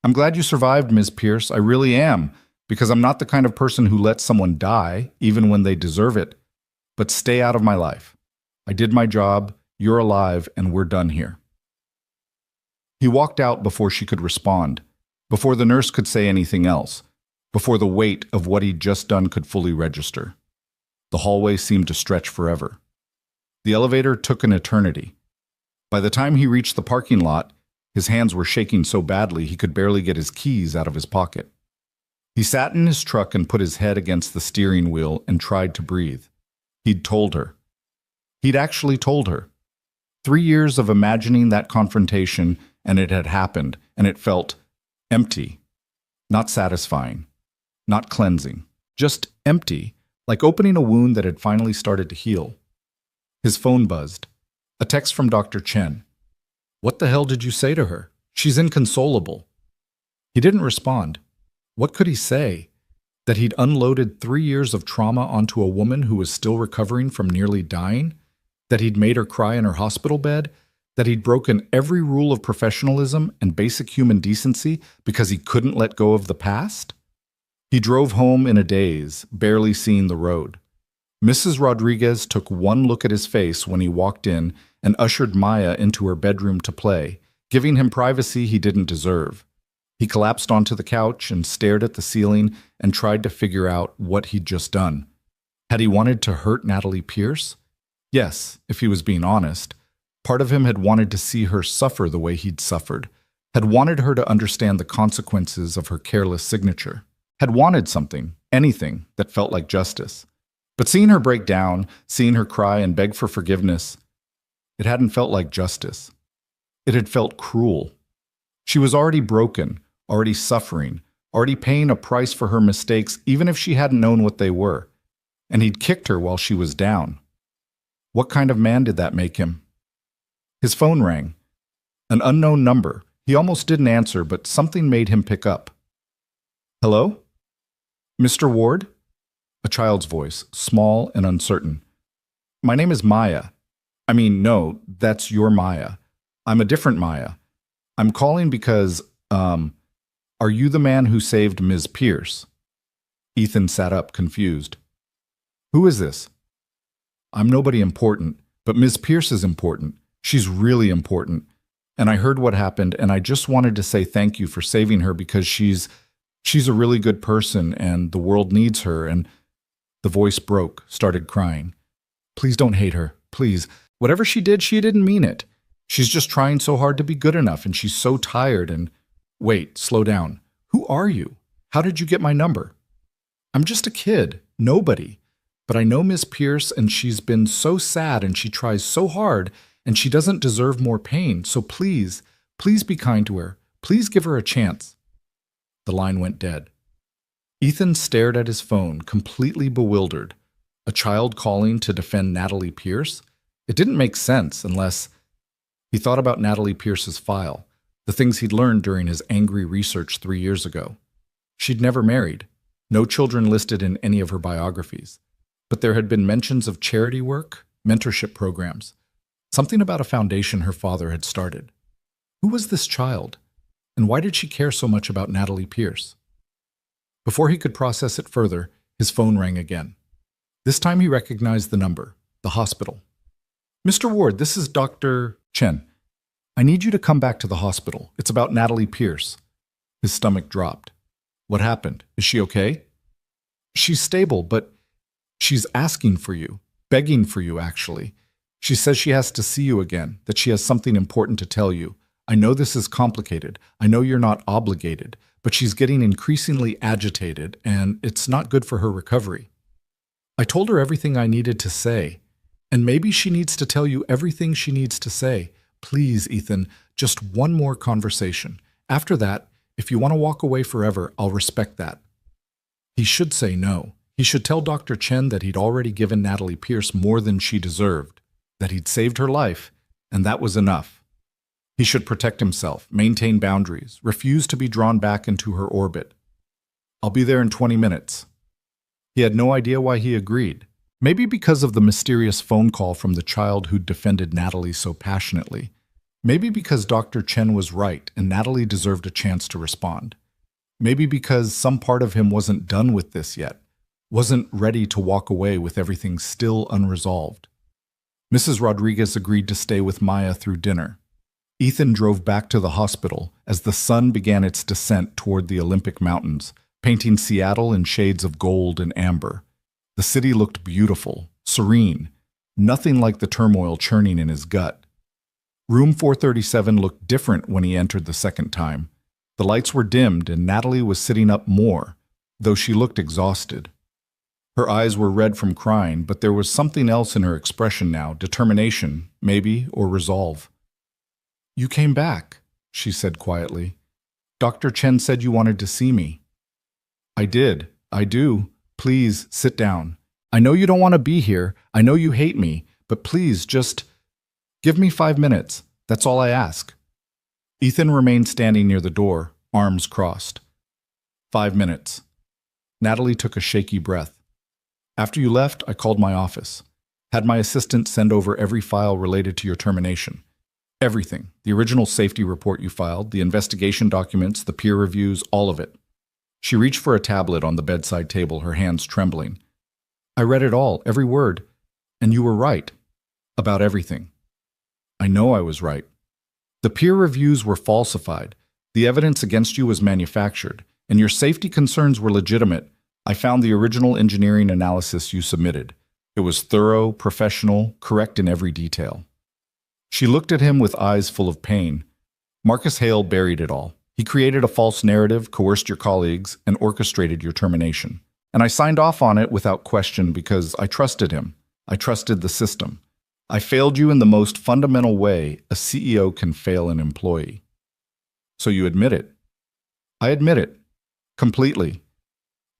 I'm glad you survived, Ms. Pierce. I really am, because I'm not the kind of person who lets someone die, even when they deserve it. But stay out of my life. I did my job. You're alive, and we're done here." He walked out before she could respond, before the nurse could say anything else, before the weight of what he'd just done could fully register. The hallway seemed to stretch forever. The elevator took an eternity. By the time he reached the parking lot, his hands were shaking so badly he could barely get his keys out of his pocket. He sat in his truck and put his head against the steering wheel and tried to breathe. He'd told her. He'd actually told her. 3 years of imagining that confrontation, and it had happened, and it felt empty, not satisfying, not cleansing, just empty, like opening a wound that had finally started to heal. His phone buzzed. A text from Dr. Chen. "What the hell did you say to her? She's inconsolable." He didn't respond. What could he say? That he'd unloaded 3 years of trauma onto a woman who was still recovering from nearly dying? That he'd made her cry in her hospital bed? That he'd broken every rule of professionalism and basic human decency because he couldn't let go of the past? He drove home in a daze, barely seeing the road. Mrs. Rodriguez took one look at his face when he walked in and ushered Maya into her bedroom to play, giving him privacy he didn't deserve. He collapsed onto the couch and stared at the ceiling and tried to figure out what he'd just done. Had he wanted to hurt Natalie Pierce? Yes, if he was being honest. Part of him had wanted to see her suffer the way he'd suffered, had wanted her to understand the consequences of her careless signature, had wanted something, anything, that felt like justice. But seeing her break down, seeing her cry and beg for forgiveness, it hadn't felt like justice. It had felt cruel. She was already broken, already suffering, already paying a price for her mistakes even if she hadn't known what they were. And he'd kicked her while she was down. What kind of man did that make him? His phone rang. An unknown number. He almost didn't answer, but something made him pick up. "Hello? Mr. Ward?" A child's voice, small and uncertain. "My name is Maya. I mean, no, that's your Maya. I'm a different Maya. I'm calling because, are you the man who saved Ms. Pierce?" Ethan sat up, confused. "Who is this?" "I'm nobody important, but Ms. Pierce is important. She's really important. And I heard what happened, and I just wanted to say thank you for saving her because she's a really good person, and the world needs her, and..." The voice broke, started crying. "Please don't hate her, please. Whatever she didn't mean it. She's just trying so hard to be good enough, and she's so tired, and..." "Wait, slow down. Who are you? How did you get my number?" "I'm just a kid, nobody. But I know Miss Pierce, and she's been so sad, and she tries so hard, and she doesn't deserve more pain, so please, please be kind to her. Please give her a chance." The line went dead. Ethan stared at his phone, completely bewildered. A child calling to defend Natalie Pierce? It didn't make sense unless... He thought about Natalie Pierce's file, the things he'd learned during his angry research 3 years ago. She'd never married, no children listed in any of her biographies. But there had been mentions of charity work, mentorship programs, something about a foundation her father had started. Who was this child? And why did she care so much about Natalie Pierce? Before he could process it further, his phone rang again. This time he recognized the number, the hospital. "Mr. Ward, this is Dr. Chen. I need you to come back to the hospital. It's about Natalie Pierce." His stomach dropped. "What happened? Is she okay?" "She's stable, but she's asking for you, begging for you, actually. She says she has to see you again, that she has something important to tell you. I know this is complicated. I know you're not obligated, but she's getting increasingly agitated, and it's not good for her recovery. I told her everything I needed to say, and maybe she needs to tell you everything she needs to say. Please, Ethan, just one more conversation. After that, if you want to walk away forever, I'll respect that." He should say no. He should tell Dr. Chen that he'd already given Natalie Pierce more than she deserved, that he'd saved her life, and that was enough. He should protect himself, maintain boundaries, refuse to be drawn back into her orbit. "I'll be there in 20 minutes. He had no idea why he agreed. Maybe because of the mysterious phone call from the child who'd defended Natalie so passionately. Maybe because Dr. Chen was right and Natalie deserved a chance to respond. Maybe because some part of him wasn't done with this yet, wasn't ready to walk away with everything still unresolved. Mrs. Rodriguez agreed to stay with Maya through dinner. Ethan drove back to the hospital as the sun began its descent toward the Olympic Mountains, painting Seattle in shades of gold and amber. The city looked beautiful, serene, nothing like the turmoil churning in his gut. Room 437 looked different when he entered the second time. The lights were dimmed and Natalie was sitting up more, though she looked exhausted. Her eyes were red from crying, but there was something else in her expression now, determination, maybe, or resolve. "You came back," she said quietly. "Dr. Chen said you wanted to see me." "I did. I do. Please, sit down. I know you don't want to be here. I know you hate me, but please, just give me 5 minutes. That's all I ask." Ethan remained standing near the door, arms crossed. 5 minutes. Natalie took a shaky breath. "After you left, I called my office. Had my assistant send over every file related to your termination. Everything. The original safety report you filed, the investigation documents, the peer reviews, all of it." She reached for a tablet on the bedside table, her hands trembling. "I read it all, every word. And you were right. About everything." "I know I was right. The peer reviews were falsified. The evidence against you was manufactured, and your safety concerns were legitimate. I found the original engineering analysis you submitted. It was thorough, professional, correct in every detail." She looked at him with eyes full of pain. Marcus Hale buried it all. He created a false narrative, coerced your colleagues, and orchestrated your termination. And I signed off on it without question because I trusted him. I trusted the system. I failed you in the most fundamental way a CEO can fail an employee. So you admit it. I admit it. Completely.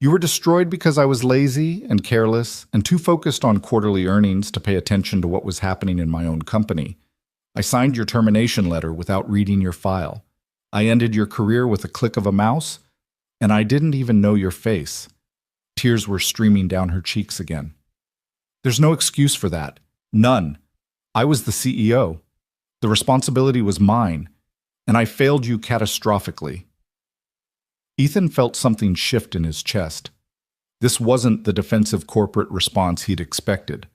You were destroyed because I was lazy and careless and too focused on quarterly earnings to pay attention to what was happening in my own company. I signed your termination letter without reading your file. I ended your career with a click of a mouse, and I didn't even know your face. Tears were streaming down her cheeks again. There's no excuse for that. None. I was the CEO. The responsibility was mine, and I failed you catastrophically. Ethan felt something shift in his chest. This wasn't the defensive corporate response he'd expected.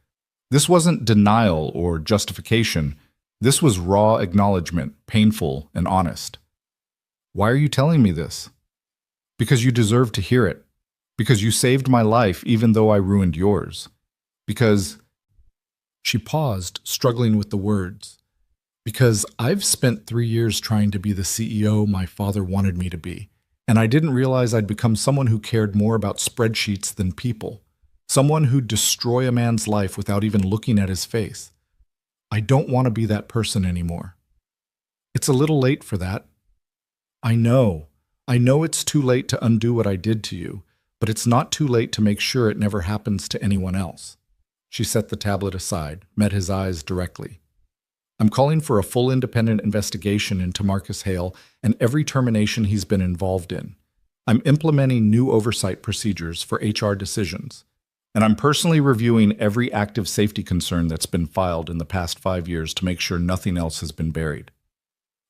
This wasn't denial or justification. This was raw acknowledgement, painful and honest. "Why are you telling me this?" "Because you deserve to hear it. Because you saved my life even though I ruined yours. Because—" She paused, struggling with the words. "Because I've spent 3 years trying to be the CEO my father wanted me to be, and I didn't realize I'd become someone who cared more about spreadsheets than people. Someone who'd destroy a man's life without even looking at his face. I don't want to be that person anymore. It's a little late for that. I know it's too late to undo what I did to you, but it's not too late to make sure it never happens to anyone else." She set the tablet aside, met his eyes directly. "I'm calling for a full independent investigation into Marcus Hale and every termination he's been involved in. I'm implementing new oversight procedures for HR decisions. And I'm personally reviewing every active safety concern that's been filed in the past 5 years to make sure nothing else has been buried."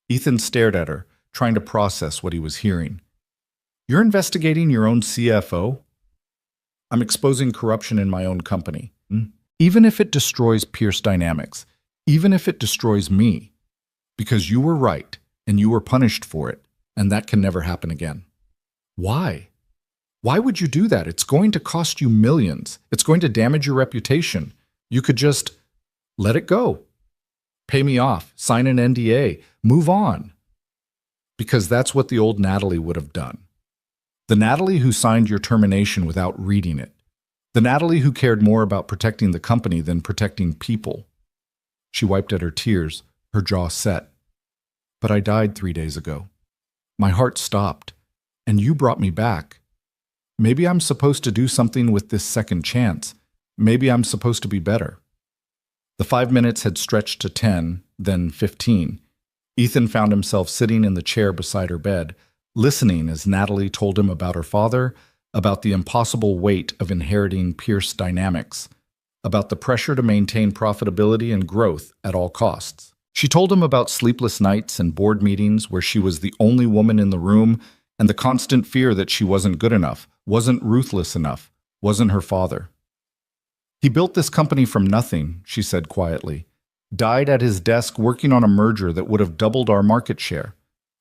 Ethan stared at her, trying to process what he was hearing. "You're investigating your own CFO?" "I'm exposing corruption in my own company. Even if it destroys Pierce Dynamics, even if it destroys me. Because you were right, and you were punished for it, and that can never happen again." "Why? Why would you do that? It's going to cost you millions. It's going to damage your reputation. You could just let it go. Pay me off, sign an NDA, move on." Because that's what the old Natalie would have done. The Natalie who signed your termination without reading it. The Natalie who cared more about protecting the company than protecting people. She wiped at her tears, her jaw set. "But I died 3 days ago. My heart stopped, and you brought me back. Maybe I'm supposed to do something with this second chance. Maybe I'm supposed to be better." The 5 minutes had stretched to 10, then 15. Ethan found himself sitting in the chair beside her bed, listening as Natalie told him about her father, about the impossible weight of inheriting Pierce Dynamics, about the pressure to maintain profitability and growth at all costs. She told him about sleepless nights and board meetings where she was the only woman in the room and the constant fear that she wasn't good enough, wasn't ruthless enough, wasn't her father. He built this company from nothing, she said quietly. Died at his desk working on a merger that would have doubled our market share.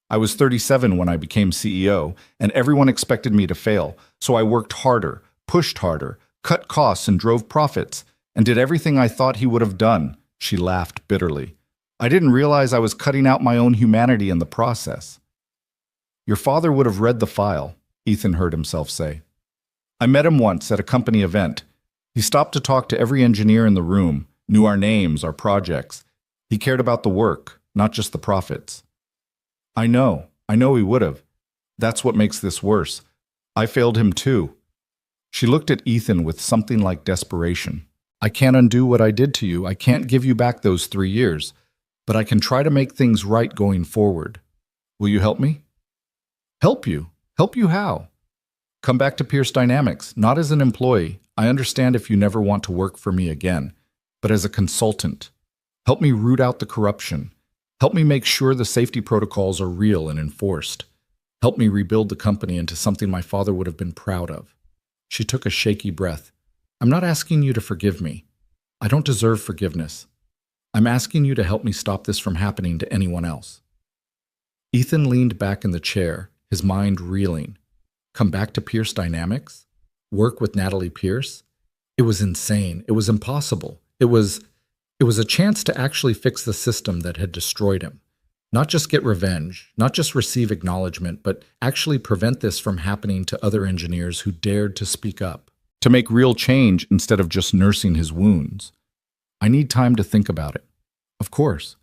I was 37 when I became CEO, and everyone expected me to fail, so I worked harder, pushed harder, cut costs and drove profits, and did everything I thought he would have done. She laughed bitterly. I didn't realize I was cutting out my own humanity in the process. Your father would have read the file, Ethan heard himself say. I met him once at a company event. He stopped to talk to every engineer in the room, knew our names, our projects. He cared about the work, not just the profits. I know he would have. That's what makes this worse. I failed him too. She looked at Ethan with something like desperation. I can't undo what I did to you. I can't give you back those 3 years, but I can try to make things right going forward. Will you help me? Help you? Help you how? Come back to Pierce Dynamics, not as an employee. I understand if you never want to work for me again, but as a consultant. Help me root out the corruption. Help me make sure the safety protocols are real and enforced. Help me rebuild the company into something my father would have been proud of. She took a shaky breath. I'm not asking you to forgive me. I don't deserve forgiveness. I'm asking you to help me stop this from happening to anyone else. Ethan leaned back in the chair, his mind reeling. Come back to Pierce Dynamics? Work with Natalie Pierce? It was insane. It was impossible. It was a chance to actually fix the system that had destroyed him. Not just get revenge, not just receive acknowledgement, but actually prevent this from happening to other engineers who dared to speak up. To make real change instead of just nursing his wounds. I need time to think about it. Of course.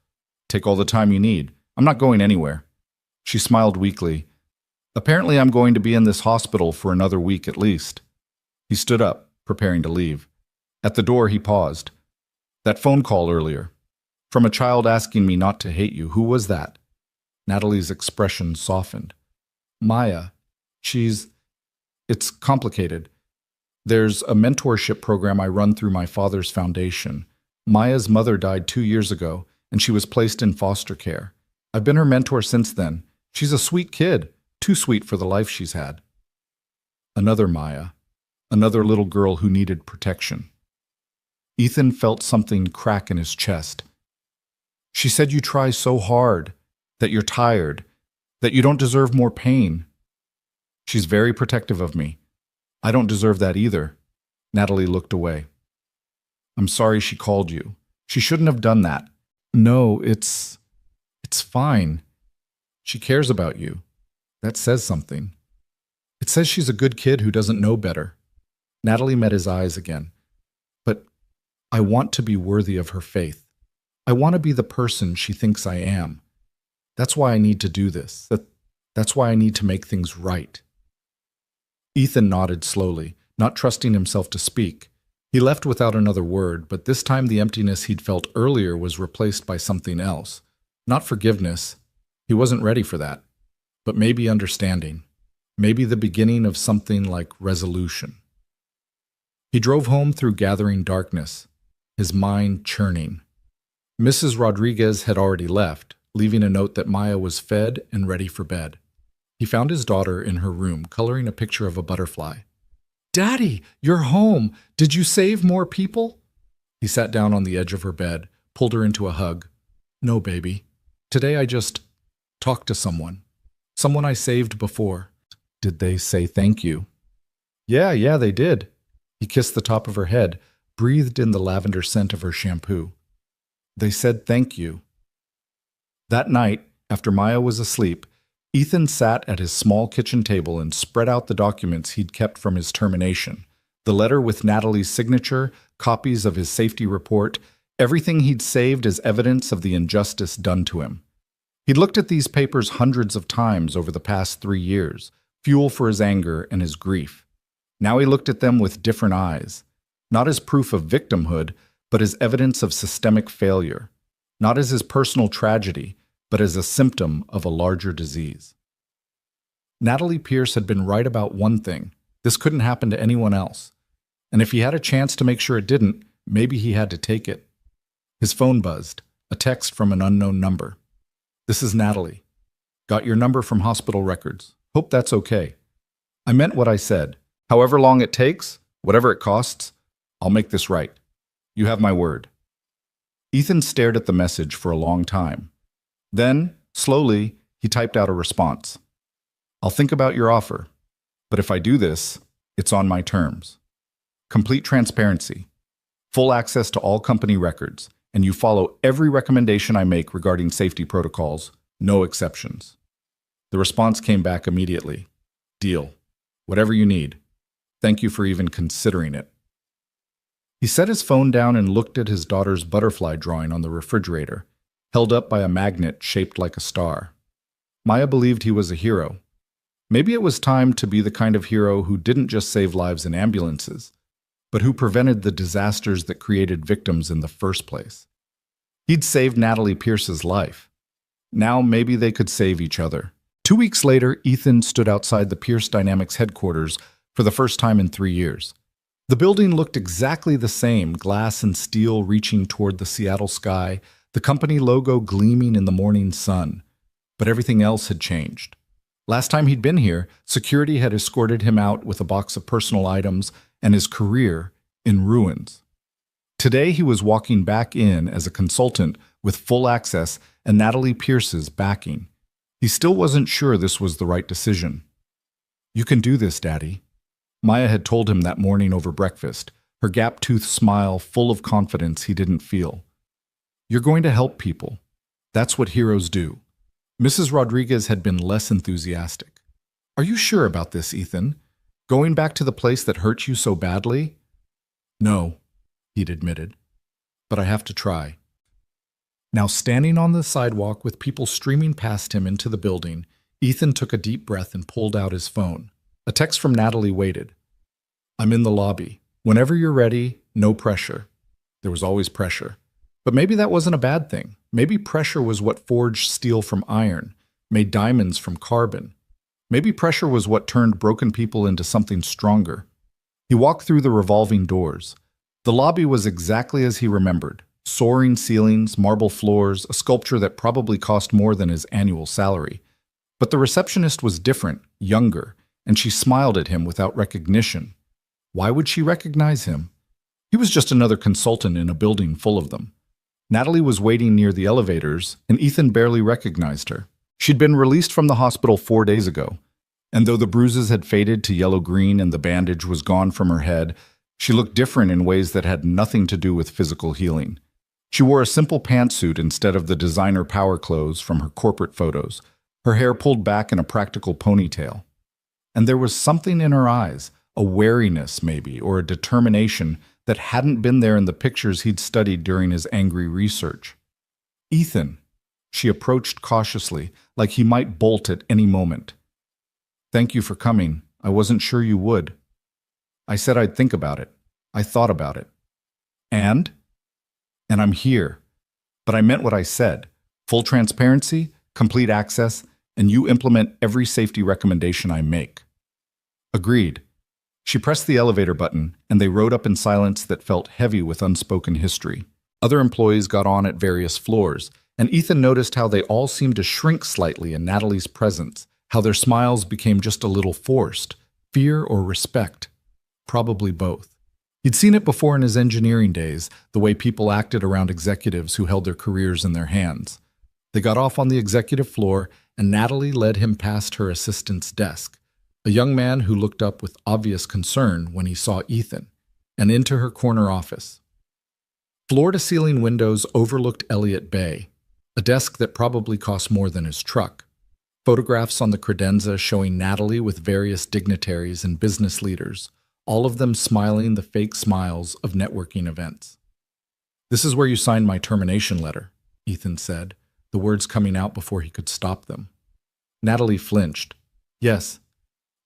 Take all the time you need. I'm not going anywhere. She smiled weakly. Apparently I'm going to be in this hospital for another week at least. He stood up, preparing to leave. At the door he paused. That phone call earlier. From a child asking me not to hate you. Who was that? Natalie's expression softened. Maya. It's complicated. There's a mentorship program I run through my father's foundation. Maya's mother died 2 years ago, and she was placed in foster care. I've been her mentor since then. She's a sweet kid, too sweet for the life she's had. Another Maya. Another little girl who needed protection. Ethan felt something crack in his chest. She said you try so hard, that you're tired, that you don't deserve more pain. She's very protective of me. I don't deserve that either. Natalie looked away. I'm sorry she called you. She shouldn't have done that. No, it's fine. She cares about you. That says something. It says she's a good kid who doesn't know better. Natalie met his eyes again. But I want to be worthy of her faith. I want to be the person she thinks I am. That's why I need to do this. That's why I need to make things right. Ethan nodded slowly, not trusting himself to speak. He left without another word, but this time the emptiness he'd felt earlier was replaced by something else. Not forgiveness. He wasn't ready for that. But maybe understanding. Maybe the beginning of something like resolution. He drove home through gathering darkness, his mind churning. Mrs. Rodriguez had already left, leaving a note that Maya was fed and ready for bed. He found his daughter in her room, coloring a picture of a butterfly. Daddy, you're home. Did you save more people? He sat down on the edge of her bed, pulled her into a hug. No, baby. Today I just talked to someone. Someone I saved before. Did they say thank you? Yeah, they did. He kissed the top of her head, breathed in the lavender scent of her shampoo. They said thank you. That night, after Maya was asleep, Ethan sat at his small kitchen table and spread out the documents he'd kept from his termination. The letter with Natalie's signature, copies of his safety report, everything he'd saved as evidence of the injustice done to him. He'd looked at these papers hundreds of times over the past 3 years, fuel for his anger and his grief. Now he looked at them with different eyes, not as proof of victimhood, but as evidence of systemic failure, not as his personal tragedy, but as a symptom of a larger disease. Natalie Pierce had been right about one thing. This couldn't happen to anyone else. And if he had a chance to make sure it didn't, maybe he had to take it. His phone buzzed, a text from an unknown number. This is Natalie. Got your number from hospital records. Hope that's okay. I meant what I said. However long it takes, whatever it costs, I'll make this right. You have my word. Ethan stared at the message for a long time. Then, slowly, he typed out a response. I'll think about your offer, but if I do this, it's on my terms. Complete transparency, full access to all company records, and you follow every recommendation I make regarding safety protocols, no exceptions. The response came back immediately. Deal. Whatever you need. Thank you for even considering it. He set his phone down and looked at his daughter's butterfly drawing on the refrigerator, held up by a magnet shaped like a star. Maya believed he was a hero. Maybe it was time to be the kind of hero who didn't just save lives in ambulances, but who prevented the disasters that created victims in the first place. He'd saved Natalie Pierce's life. Now maybe they could save each other. 2 weeks later, Ethan stood outside the Pierce Dynamics headquarters for the first time in 3 years. The building looked exactly the same, glass and steel reaching toward the Seattle sky, the company logo gleaming in the morning sun. But everything else had changed. Last time he'd been here, security had escorted him out with a box of personal items and his career in ruins. Today he was walking back in as a consultant with full access and Natalie Pierce's backing. He still wasn't sure this was the right decision. You can do this, Daddy. Maya had told him that morning over breakfast, her gap-toothed smile full of confidence he didn't feel. You're going to help people. That's what heroes do. Mrs. Rodriguez had been less enthusiastic. Are you sure about this, Ethan? Going back to the place that hurt you so badly? No, he'd admitted, but I have to try. Now standing on the sidewalk with people streaming past him into the building, Ethan took a deep breath and pulled out his phone. A text from Natalie waited. I'm in the lobby. Whenever you're ready, no pressure. There was always pressure. But maybe that wasn't a bad thing. Maybe pressure was what forged steel from iron, made diamonds from carbon. Maybe pressure was what turned broken people into something stronger. He walked through the revolving doors. The lobby was exactly as he remembered. Soaring ceilings, marble floors, a sculpture that probably cost more than his annual salary. But the receptionist was different, younger, and she smiled at him without recognition. Why would she recognize him? He was just another consultant in a building full of them. Natalie was waiting near the elevators, and Ethan barely recognized her. She'd been released from the hospital 4 days ago, and though the bruises had faded to yellow-green and the bandage was gone from her head, she looked different in ways that had nothing to do with physical healing. She wore a simple pantsuit instead of the designer power clothes from her corporate photos, her hair pulled back in a practical ponytail. And there was something in her eyes, a wariness maybe, or a determination that hadn't been there in the pictures he'd studied during his angry research. Ethan, she approached cautiously, like he might bolt at any moment. Thank you for coming. I wasn't sure you would. I said I'd think about it. I thought about it. And I'm here. But I meant what I said. Full transparency, complete access, and you implement every safety recommendation I make. Agreed. She pressed the elevator button, and they rode up in silence that felt heavy with unspoken history. Other employees got on at various floors, and Ethan noticed how they all seemed to shrink slightly in Natalie's presence, how their smiles became just a little forced, fear or respect. Probably both. He'd seen it before in his engineering days, the way people acted around executives who held their careers in their hands. They got off on the executive floor, and Natalie led him past her assistant's desk, a young man who looked up with obvious concern when he saw Ethan, and into her corner office. Floor-to-ceiling windows overlooked Elliott Bay, a desk that probably cost more than his truck. Photographs on the credenza showing Natalie with various dignitaries and business leaders, all of them smiling the fake smiles of networking events. This is where you signed my termination letter, Ethan said, the words coming out before he could stop them. Natalie flinched. Yes.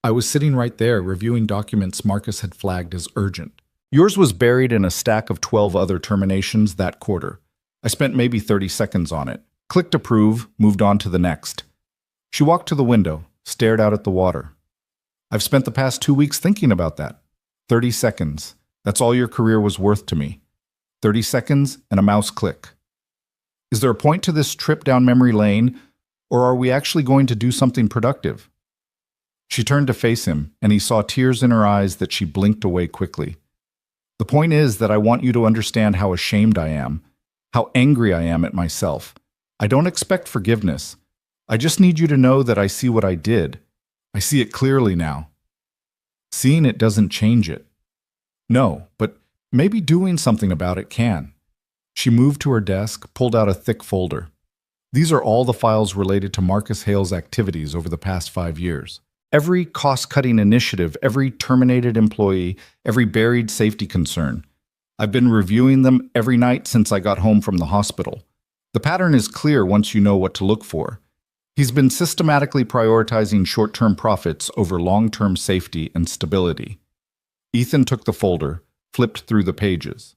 I was sitting right there reviewing documents Marcus had flagged as urgent. Yours was buried in a stack of 12 other terminations that quarter. I spent maybe 30 seconds on it. Clicked approve, moved on to the next. She walked to the window, stared out at the water. I've spent the past 2 weeks thinking about that. 30 seconds. That's all your career was worth to me. 30 seconds and a mouse click. Is there a point to this trip down memory lane, or are we actually going to do something productive? She turned to face him, and he saw tears in her eyes that she blinked away quickly. The point is that I want you to understand how ashamed I am, how angry I am at myself. I don't expect forgiveness. I just need you to know that I see what I did. I see it clearly now. Seeing it doesn't change it. No, but maybe doing something about it can. She moved to her desk, pulled out a thick folder. These are all the files related to Marcus Hale's activities over the past 5 years. Every cost-cutting initiative, every terminated employee, every buried safety concern. I've been reviewing them every night since I got home from the hospital. The pattern is clear once you know what to look for. He's been systematically prioritizing short-term profits over long-term safety and stability. Ethan took the folder, flipped through the pages.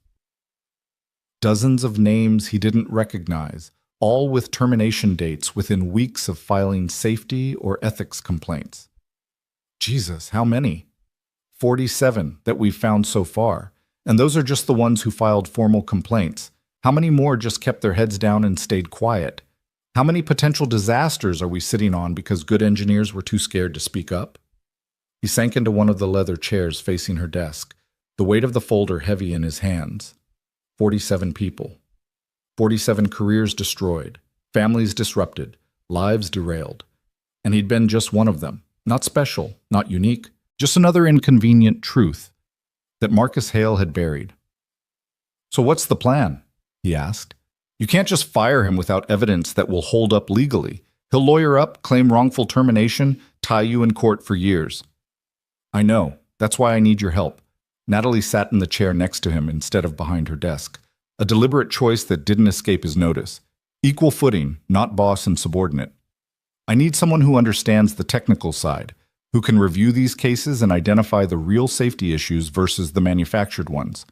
Dozens of names he didn't recognize, all with termination dates within weeks of filing safety or ethics complaints. Jesus, how many? 47 that we've found so far, and those are just the ones who filed formal complaints. How many more just kept their heads down and stayed quiet? How many potential disasters are we sitting on because good engineers were too scared to speak up? He sank into one of the leather chairs facing her desk, the weight of the folder heavy in his hands. 47 people. 47 careers destroyed, families disrupted, lives derailed. And he'd been just one of them. Not special, not unique, just another inconvenient truth that Marcus Hale had buried. So what's the plan? He asked. You can't just fire him without evidence that will hold up legally. He'll lawyer up, claim wrongful termination, tie you in court for years. I know. That's why I need your help. Natalie sat in the chair next to him instead of behind her desk, a deliberate choice that didn't escape his notice. Equal footing, not boss and subordinate. I need someone who understands the technical side, who can review these cases and identify the real safety issues versus the manufactured ones.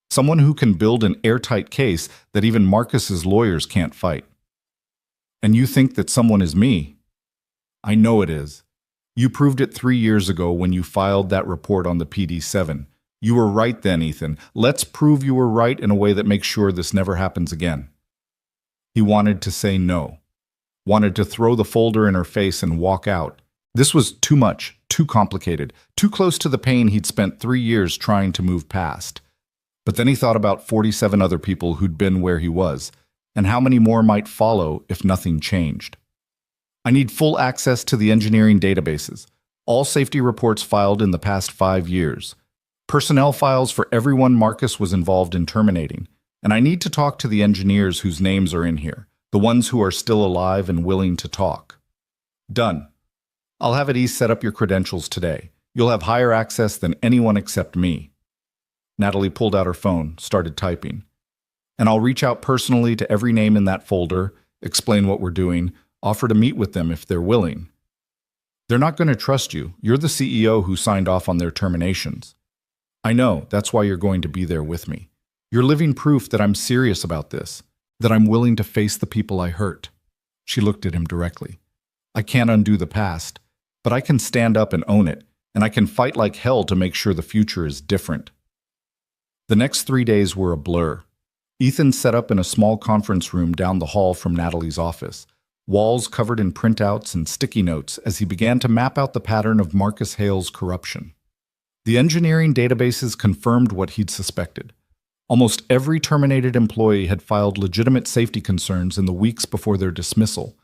Someone who can build an airtight case that even Marcus's lawyers can't fight. And you think that someone is me? I know it is. You proved it 3 years ago when you filed that report on the PD-7. You were right then, Ethan. Let's prove you were right in a way that makes sure this never happens again. He wanted to say no. Wanted to throw the folder in her face and walk out. This was too much, too complicated, too close to the pain he'd spent 3 years trying to move past. But then he thought about 47 other people who'd been where he was, and how many more might follow if nothing changed. I need full access to the engineering databases, all safety reports filed in the past 5 years, personnel files for everyone Marcus was involved in terminating, and I need to talk to the engineers whose names are in here, the ones who are still alive and willing to talk. Done. I'll have Eddie set up your credentials today. You'll have higher access than anyone except me. Natalie pulled out her phone, started typing. And I'll reach out personally to every name in that folder, explain what we're doing, offer to meet with them if they're willing. They're not going to trust you. You're the CEO who signed off on their terminations. I know, that's why you're going to be there with me. You're living proof that I'm serious about this, that I'm willing to face the people I hurt. She looked at him directly. I can't undo the past, but I can stand up and own it, and I can fight like hell to make sure the future is different. The next 3 days were a blur. Ethan set up in a small conference room down the hall from Natalie's office, walls covered in printouts and sticky notes as he began to map out the pattern of Marcus Hale's corruption. The engineering databases confirmed what he'd suspected. Almost every terminated employee had filed legitimate safety concerns in the weeks before their dismissal,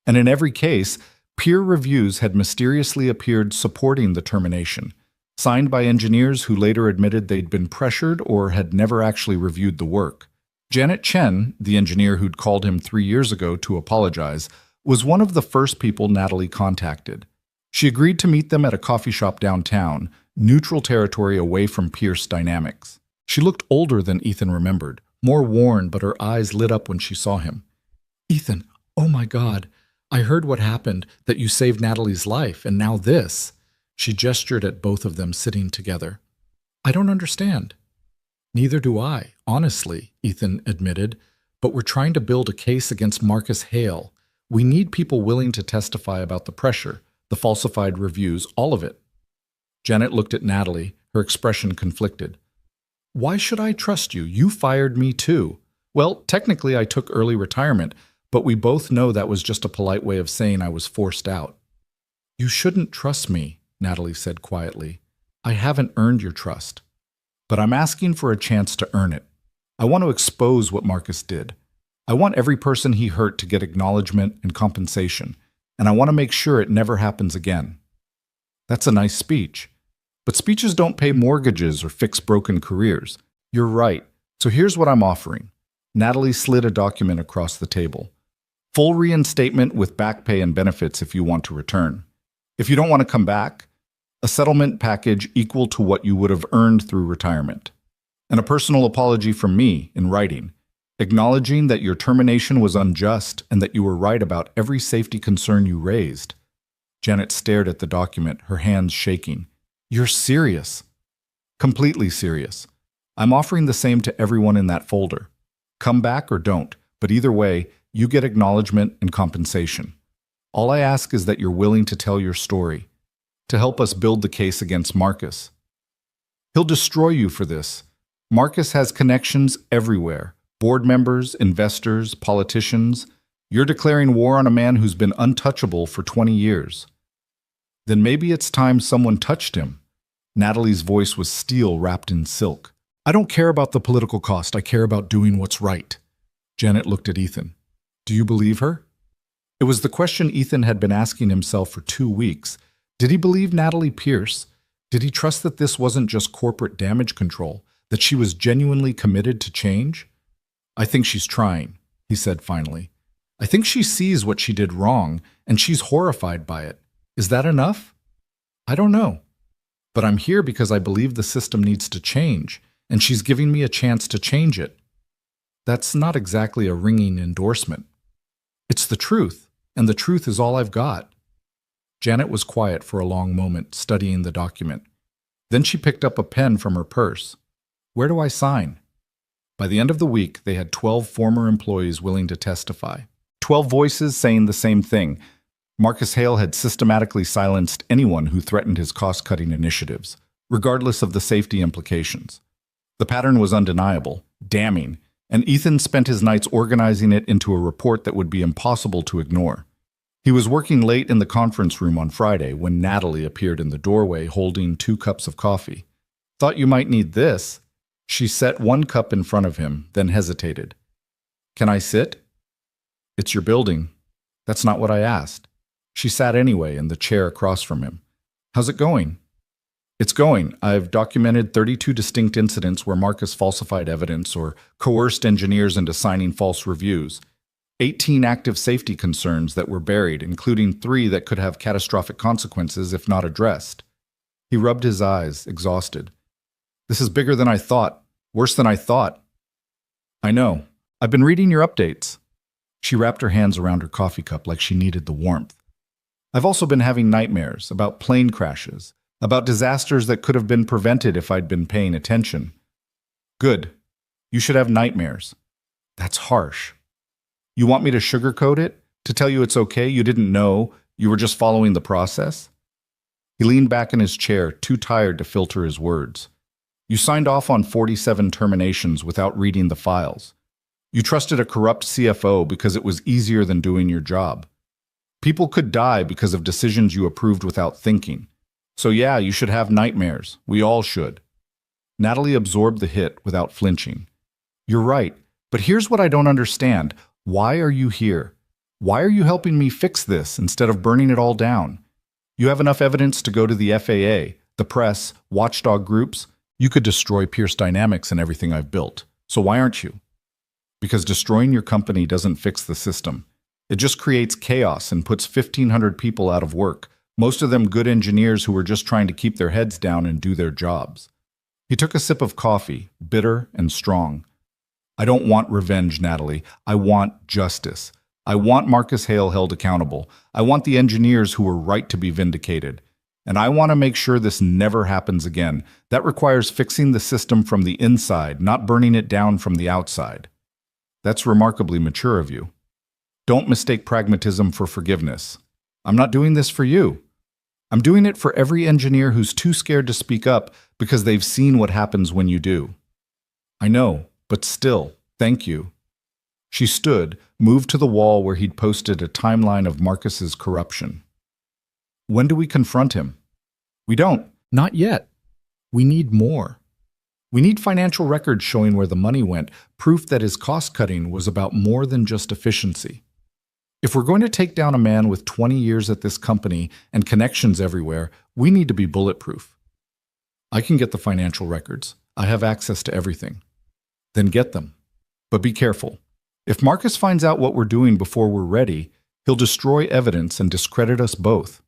and in every case, peer reviews had mysteriously appeared supporting the termination, signed by engineers who later admitted they'd been pressured or had never actually reviewed the work. Janet Chen, the engineer who'd called him 3 years ago to apologize, was one of the first people Natalie contacted. She agreed to meet them at a coffee shop downtown, neutral territory away from Pierce Dynamics. She looked older than Ethan remembered, more worn, but her eyes lit up when she saw him. Ethan, oh my God, I heard what happened, that you saved Natalie's life, and now this. She gestured at both of them sitting together. I don't understand. Neither do I, honestly, Ethan admitted, but we're trying to build a case against Marcus Hale. We need people willing to testify about the pressure, the falsified reviews, all of it. Janet looked at Natalie, her expression conflicted. Why should I trust you? You fired me too. Well, technically I took early retirement, but we both know that was just a polite way of saying I was forced out. You shouldn't trust me, Natalie said quietly. I haven't earned your trust. but I'm asking for a chance to earn it. I want to expose what Marcus did. I want every person he hurt to get acknowledgement and compensation, and I want to make sure it never happens again. That's a nice speech. But speeches don't pay mortgages or fix broken careers. You're right. So here's what I'm offering. Natalie slid a document across the table. Full reinstatement with back pay and benefits if you want to return. If you don't want to come back, a settlement package equal to what you would have earned through retirement. And a personal apology from me in writing, acknowledging that your termination was unjust and that you were right about every safety concern you raised. Janet stared at the document, her hands shaking. You're serious. Completely serious. I'm offering the same to everyone in that folder. Come back or don't, but either way, you get acknowledgement and compensation. All I ask is that you're willing to tell your story, to help us build the case against Marcus. He'll destroy you for this. Marcus has connections everywhere. Board members, investors, politicians. You're declaring war on a man who's been untouchable for 20 years. Then maybe it's time someone touched him. Natalie's voice was steel wrapped in silk. I don't care about the political cost. I care about doing what's right. Janet looked at Ethan. Do you believe her? It was the question Ethan had been asking himself for 2 weeks. Did he believe Natalie Pierce? Did he trust that this wasn't just corporate damage control, that she was genuinely committed to change? I think she's trying, he said finally. I think she sees what she did wrong, and she's horrified by it. Is that enough? I don't know. But I'm here because I believe the system needs to change, and she's giving me a chance to change it. That's not exactly a ringing endorsement. It's the truth, and the truth is all I've got. Janet was quiet for a long moment, studying the document. Then she picked up a pen from her purse. Where do I sign? By the end of the week, they had 12 former employees willing to testify. 12 voices saying the same thing. Marcus Hale had systematically silenced anyone who threatened his cost-cutting initiatives, regardless of the safety implications. The pattern was undeniable, damning, and Ethan spent his nights organizing it into a report that would be impossible to ignore. He was working late in the conference room on Friday when Natalie appeared in the doorway holding 2 cups of coffee. Thought you might need this. She set 1 cup in front of him, then hesitated. Can I sit? It's your building. That's not what I asked. She sat anyway in the chair across from him. How's it going? It's going. I've documented 32 distinct incidents where Marcus falsified evidence or coerced engineers into signing false reviews. 18 active safety concerns that were buried, including 3 that could have catastrophic consequences if not addressed. He rubbed his eyes, exhausted. This is bigger than I thought. Worse than I thought. I know. I've been reading your updates. She wrapped her hands around her coffee cup like she needed the warmth. I've also been having nightmares about plane crashes, about disasters that could have been prevented if I'd been paying attention. Good. You should have nightmares. That's harsh. You want me to sugarcoat it? To tell you it's okay, you didn't know, you were just following the process? He leaned back in his chair, too tired to filter his words. You signed off on 47 terminations without reading the files. You trusted a corrupt CFO because it was easier than doing your job. People could die because of decisions you approved without thinking. So yeah, you should have nightmares. We all should. Natalie absorbed the hit without flinching. You're right, but here's what I don't understand. Why are you here? Why are you helping me fix this instead of burning it all down? You have enough evidence to go to the FAA, the press, watchdog groups. You could destroy Pierce Dynamics and everything I've built. So why aren't you? Because destroying your company doesn't fix the system. It just creates chaos and puts 1,500 people out of work, most of them good engineers who were just trying to keep their heads down and do their jobs. He took a sip of coffee, bitter and strong. I don't want revenge, Natalie. I want justice. I want Marcus Hale held accountable. I want the engineers who were right to be vindicated. And I want to make sure this never happens again. That requires fixing the system from the inside, not burning it down from the outside. That's remarkably mature of you. Don't mistake pragmatism for forgiveness. I'm not doing this for you. I'm doing it for every engineer who's too scared to speak up because they've seen what happens when you do. I know, but still, thank you. She stood, moved to the wall where he'd posted a timeline of Marcus's corruption. When do we confront him? We don't. Not yet. We need more. We need financial records showing where the money went, proof that his cost-cutting was about more than just efficiency. If we're going to take down a man with 20 years at this company and connections everywhere, we need to be bulletproof. I can get the financial records. I have access to everything. Then get them. But be careful. If Marcus finds out what we're doing before we're ready, he'll destroy evidence and discredit us both.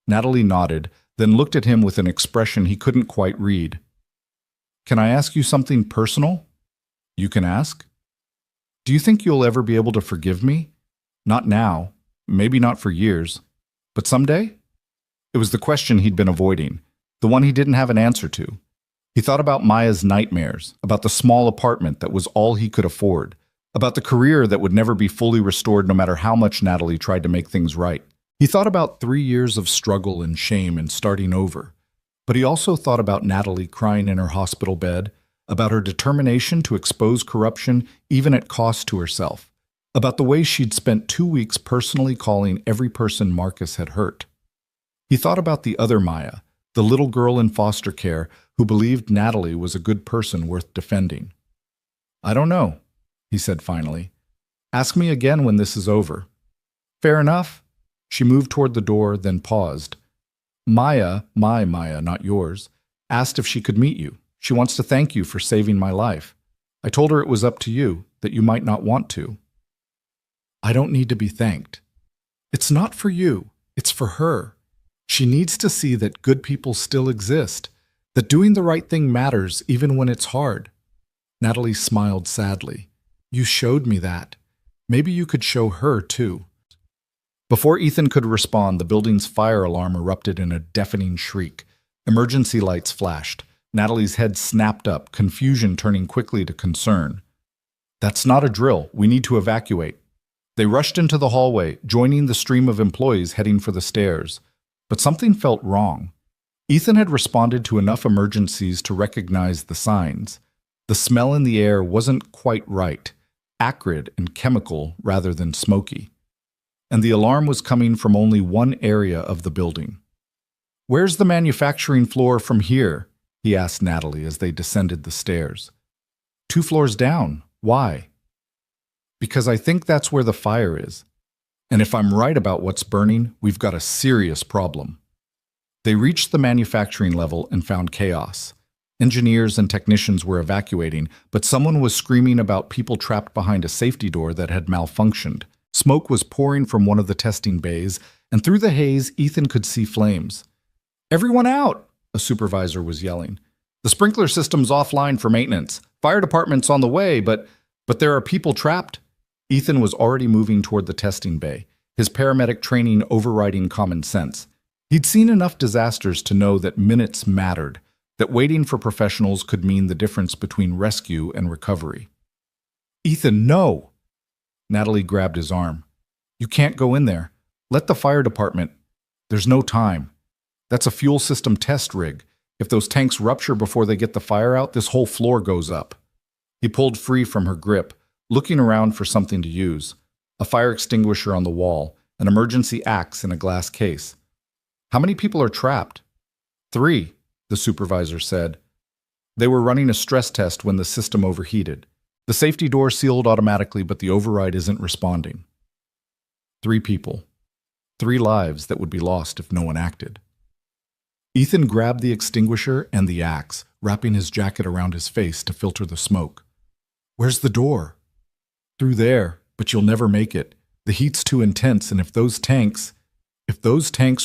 Natalie nodded, then looked at him with an expression he couldn't quite read. Can I ask you something personal? You can ask. Do you think you'll ever be able to forgive me? Not now, maybe not for years, but someday? It was the question he'd been avoiding, the one he didn't have an answer to. He thought about Maya's nightmares, about the small apartment that was all he could afford, about the career that would never be fully restored no matter how much Natalie tried to make things right. He thought about 3 years of struggle and shame and starting over. But he also thought about Natalie crying in her hospital bed, about her determination to expose corruption even at cost to herself, about the way she'd spent 2 weeks personally calling every person Marcus had hurt. He thought about the other Maya, the little girl in foster care who believed Natalie was a good person worth defending. I don't know, he said finally. Ask me again when this is over. Fair enough. She moved toward the door, then paused. Maya, my Maya, not yours, asked if she could meet you. She wants to thank you for saving my life. I told her it was up to you, that you might not want to. I don't need to be thanked. It's not for you, it's for her. She needs to see that good people still exist, that doing the right thing matters even when it's hard. Natalie smiled sadly. You showed me that. Maybe you could show her too. Before Ethan could respond, the building's fire alarm erupted in a deafening shriek. Emergency lights flashed. Natalie's head snapped up, confusion turning quickly to concern. That's not a drill. We need to evacuate. They rushed into the hallway, joining the stream of employees heading for the stairs. But something felt wrong. Ethan had responded to enough emergencies to recognize the signs. The smell in the air wasn't quite right, acrid and chemical rather than smoky. And the alarm was coming from only one area of the building. Where's the manufacturing floor from here? He asked Natalie as they descended the stairs. 2 floors down. Why? Because I think that's where the fire is. And if I'm right about what's burning, we've got a serious problem. They reached the manufacturing level and found chaos. Engineers and technicians were evacuating, but someone was screaming about people trapped behind a safety door that had malfunctioned. Smoke was pouring from one of the testing bays, and through the haze, Ethan could see flames. Everyone out, a supervisor was yelling. The sprinkler system's offline for maintenance. Fire department's on the way, but there are people trapped. Ethan was already moving toward the testing bay, his paramedic training overriding common sense. He'd seen enough disasters to know that minutes mattered, that waiting for professionals could mean the difference between rescue and recovery. Ethan, no! Natalie grabbed his arm. You can't go in there. Let the fire department. There's no time. That's a fuel system test rig. If those tanks rupture before they get the fire out, this whole floor goes up. He pulled free from her grip, looking around for something to use. A fire extinguisher on the wall, an emergency axe in a glass case. How many people are trapped? 3, the supervisor said. They were running a stress test when the system overheated. The safety door sealed automatically, but the override isn't responding. 3 people. 3 lives that would be lost if no one acted. Ethan grabbed the extinguisher and the axe, wrapping his jacket around his face to filter the smoke. Where's the door? Through there, but you'll never make it. The heat's too intense, and if those tanks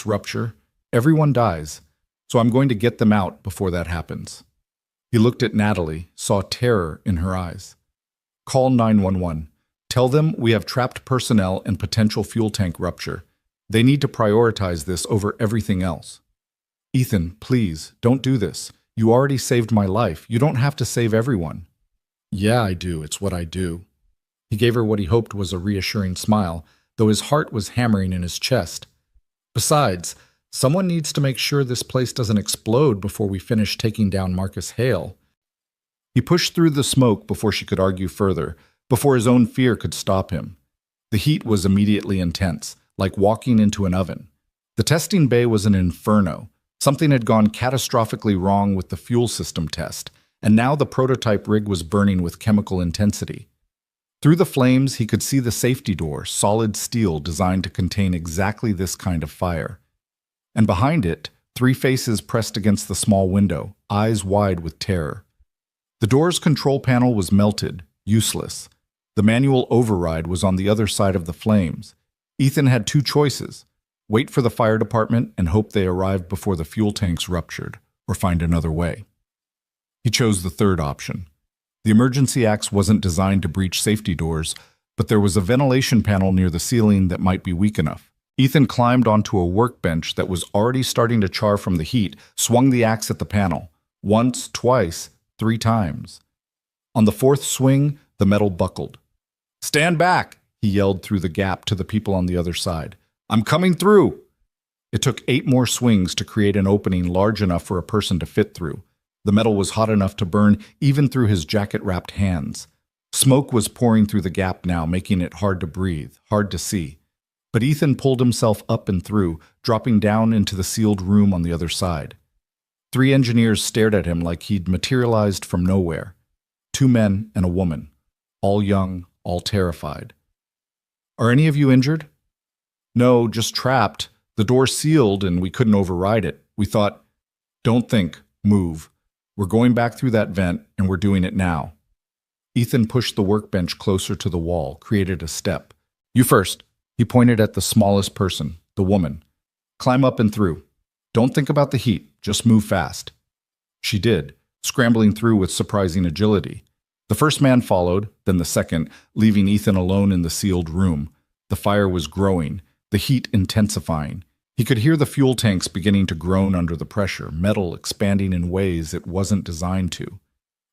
rupture, everyone dies. So I'm going to get them out before that happens. He looked at Natalie, saw terror in her eyes. Call 911. Tell them we have trapped personnel and potential fuel tank rupture. They need to prioritize this over everything else. Ethan, please, don't do this. You already saved my life. You don't have to save everyone. Yeah, I do. It's what I do. He gave her what he hoped was a reassuring smile, though his heart was hammering in his chest. Besides, someone needs to make sure this place doesn't explode before we finish taking down Marcus Hale. He pushed through the smoke before she could argue further, before his own fear could stop him. The heat was immediately intense, like walking into an oven. The testing bay was an inferno. Something had gone catastrophically wrong with the fuel system test, and now the prototype rig was burning with chemical intensity. Through the flames, he could see the safety door, solid steel designed to contain exactly this kind of fire. And behind it, 3 faces pressed against the small window, eyes wide with terror. The door's control panel was melted, useless. The manual override was on the other side of the flames. Ethan had 2 choices: wait for the fire department and hope they arrived before the fuel tanks ruptured, or find another way. He chose the third option. The emergency axe wasn't designed to breach safety doors, but there was a ventilation panel near the ceiling that might be weak enough. Ethan climbed onto a workbench that was already starting to char from the heat, swung the axe at the panel. Once, twice, 3 times. On the 4th swing, the metal buckled. "Stand back!" he yelled through the gap to the people on the other side. "I'm coming through!" It took 8 more swings to create an opening large enough for a person to fit through. The metal was hot enough to burn even through his jacket-wrapped hands. Smoke was pouring through the gap now, making it hard to breathe, hard to see. But Ethan pulled himself up and through, dropping down into the sealed room on the other side. 3 engineers stared at him like he'd materialized from nowhere. 2 men and a woman, all young, all terrified. "Are any of you injured?" "No, just trapped. The door sealed and we couldn't override it. We thought, don't think, move. We're going back through that vent and we're doing it now." Ethan pushed the workbench closer to the wall, created a step. "You first." He pointed at the smallest person, the woman. "Climb up and through. Don't think about the heat, just move fast." She did, scrambling through with surprising agility. The first man followed, then the second, leaving Ethan alone in the sealed room. The fire was growing, the heat intensifying. He could hear the fuel tanks beginning to groan under the pressure, metal expanding in ways it wasn't designed to.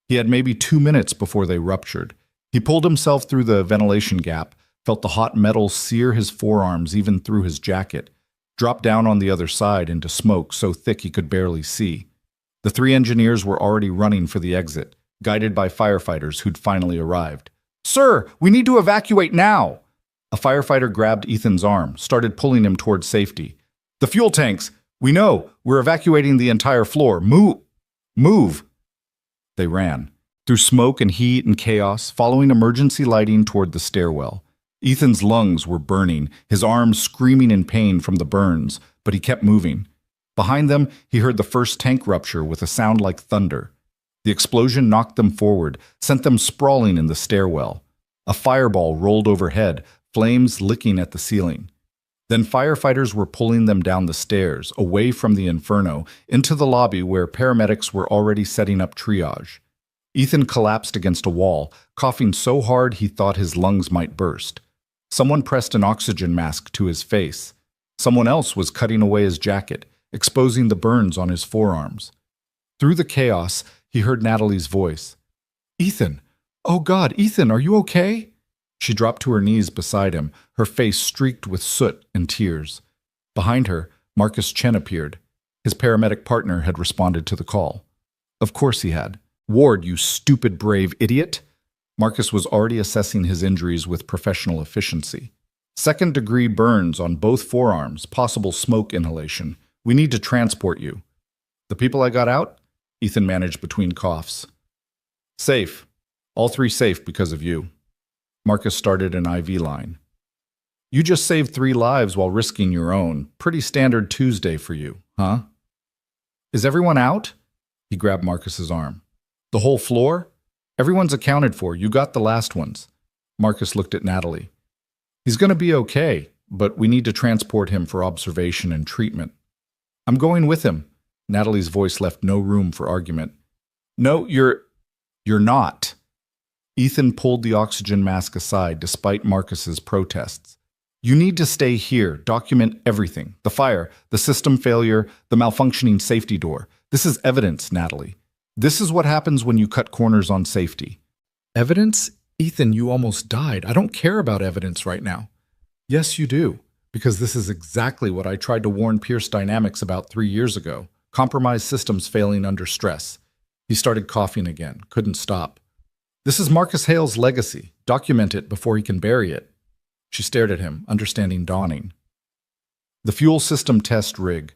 He had maybe 2 minutes before they ruptured. He pulled himself through the ventilation gap, felt the hot metal sear his forearms even through his jacket, dropped down on the other side into smoke so thick he could barely see. The 3 engineers were already running for the exit, guided by firefighters who'd finally arrived. "Sir, we need to evacuate now!" A firefighter grabbed Ethan's arm, started pulling him towards safety. "The fuel tanks! We know! We're evacuating the entire floor! Move! They ran, through smoke and heat and chaos, following emergency lighting toward the stairwell. Ethan's lungs were burning, his arms screaming in pain from the burns, but he kept moving. Behind them, he heard the first tank rupture with a sound like thunder. The explosion knocked them forward, sent them sprawling in the stairwell. A fireball rolled overhead, flames licking at the ceiling. Then firefighters were pulling them down the stairs, away from the inferno, into the lobby where paramedics were already setting up triage. Ethan collapsed against a wall, coughing so hard he thought his lungs might burst. Someone pressed an oxygen mask to his face. Someone else was cutting away his jacket, exposing the burns on his forearms. Through the chaos, he heard Natalie's voice. "Ethan! Oh God, Ethan, are you okay?" She dropped to her knees beside him, her face streaked with soot and tears. Behind her, Marcus Chen appeared. His paramedic partner had responded to the call. Of course he had. "Ward, you stupid brave idiot!" Marcus was already assessing his injuries with professional efficiency. "Second-degree burns on both forearms, possible smoke inhalation. We need to transport you." "The people I got out?" Ethan managed between coughs. "Safe. All 3 safe because of you." Marcus started an IV line. "You just saved 3 lives while risking your own. Pretty standard Tuesday for you, huh?" "Is everyone out?" He grabbed Marcus's arm. "The whole floor? Everyone's accounted for. You got the last ones." Marcus looked at Natalie. "He's going to be okay, but we need to transport him for observation and treatment." "I'm going with him." Natalie's voice left no room for argument. "No, you're not." Ethan pulled the oxygen mask aside despite Marcus's protests. "You need to stay here, document everything. The fire, the system failure, the malfunctioning safety door. This is evidence, Natalie. This is what happens when you cut corners on safety." "Evidence? Ethan, you almost died. I don't care about evidence right now." "Yes, you do, because this is exactly what I tried to warn Pierce Dynamics about 3 years ago. Compromised systems failing under stress." He started coughing again, couldn't stop. "This is Marcus Hale's legacy. Document it before he can bury it." She stared at him, understanding dawning. The fuel system test rig.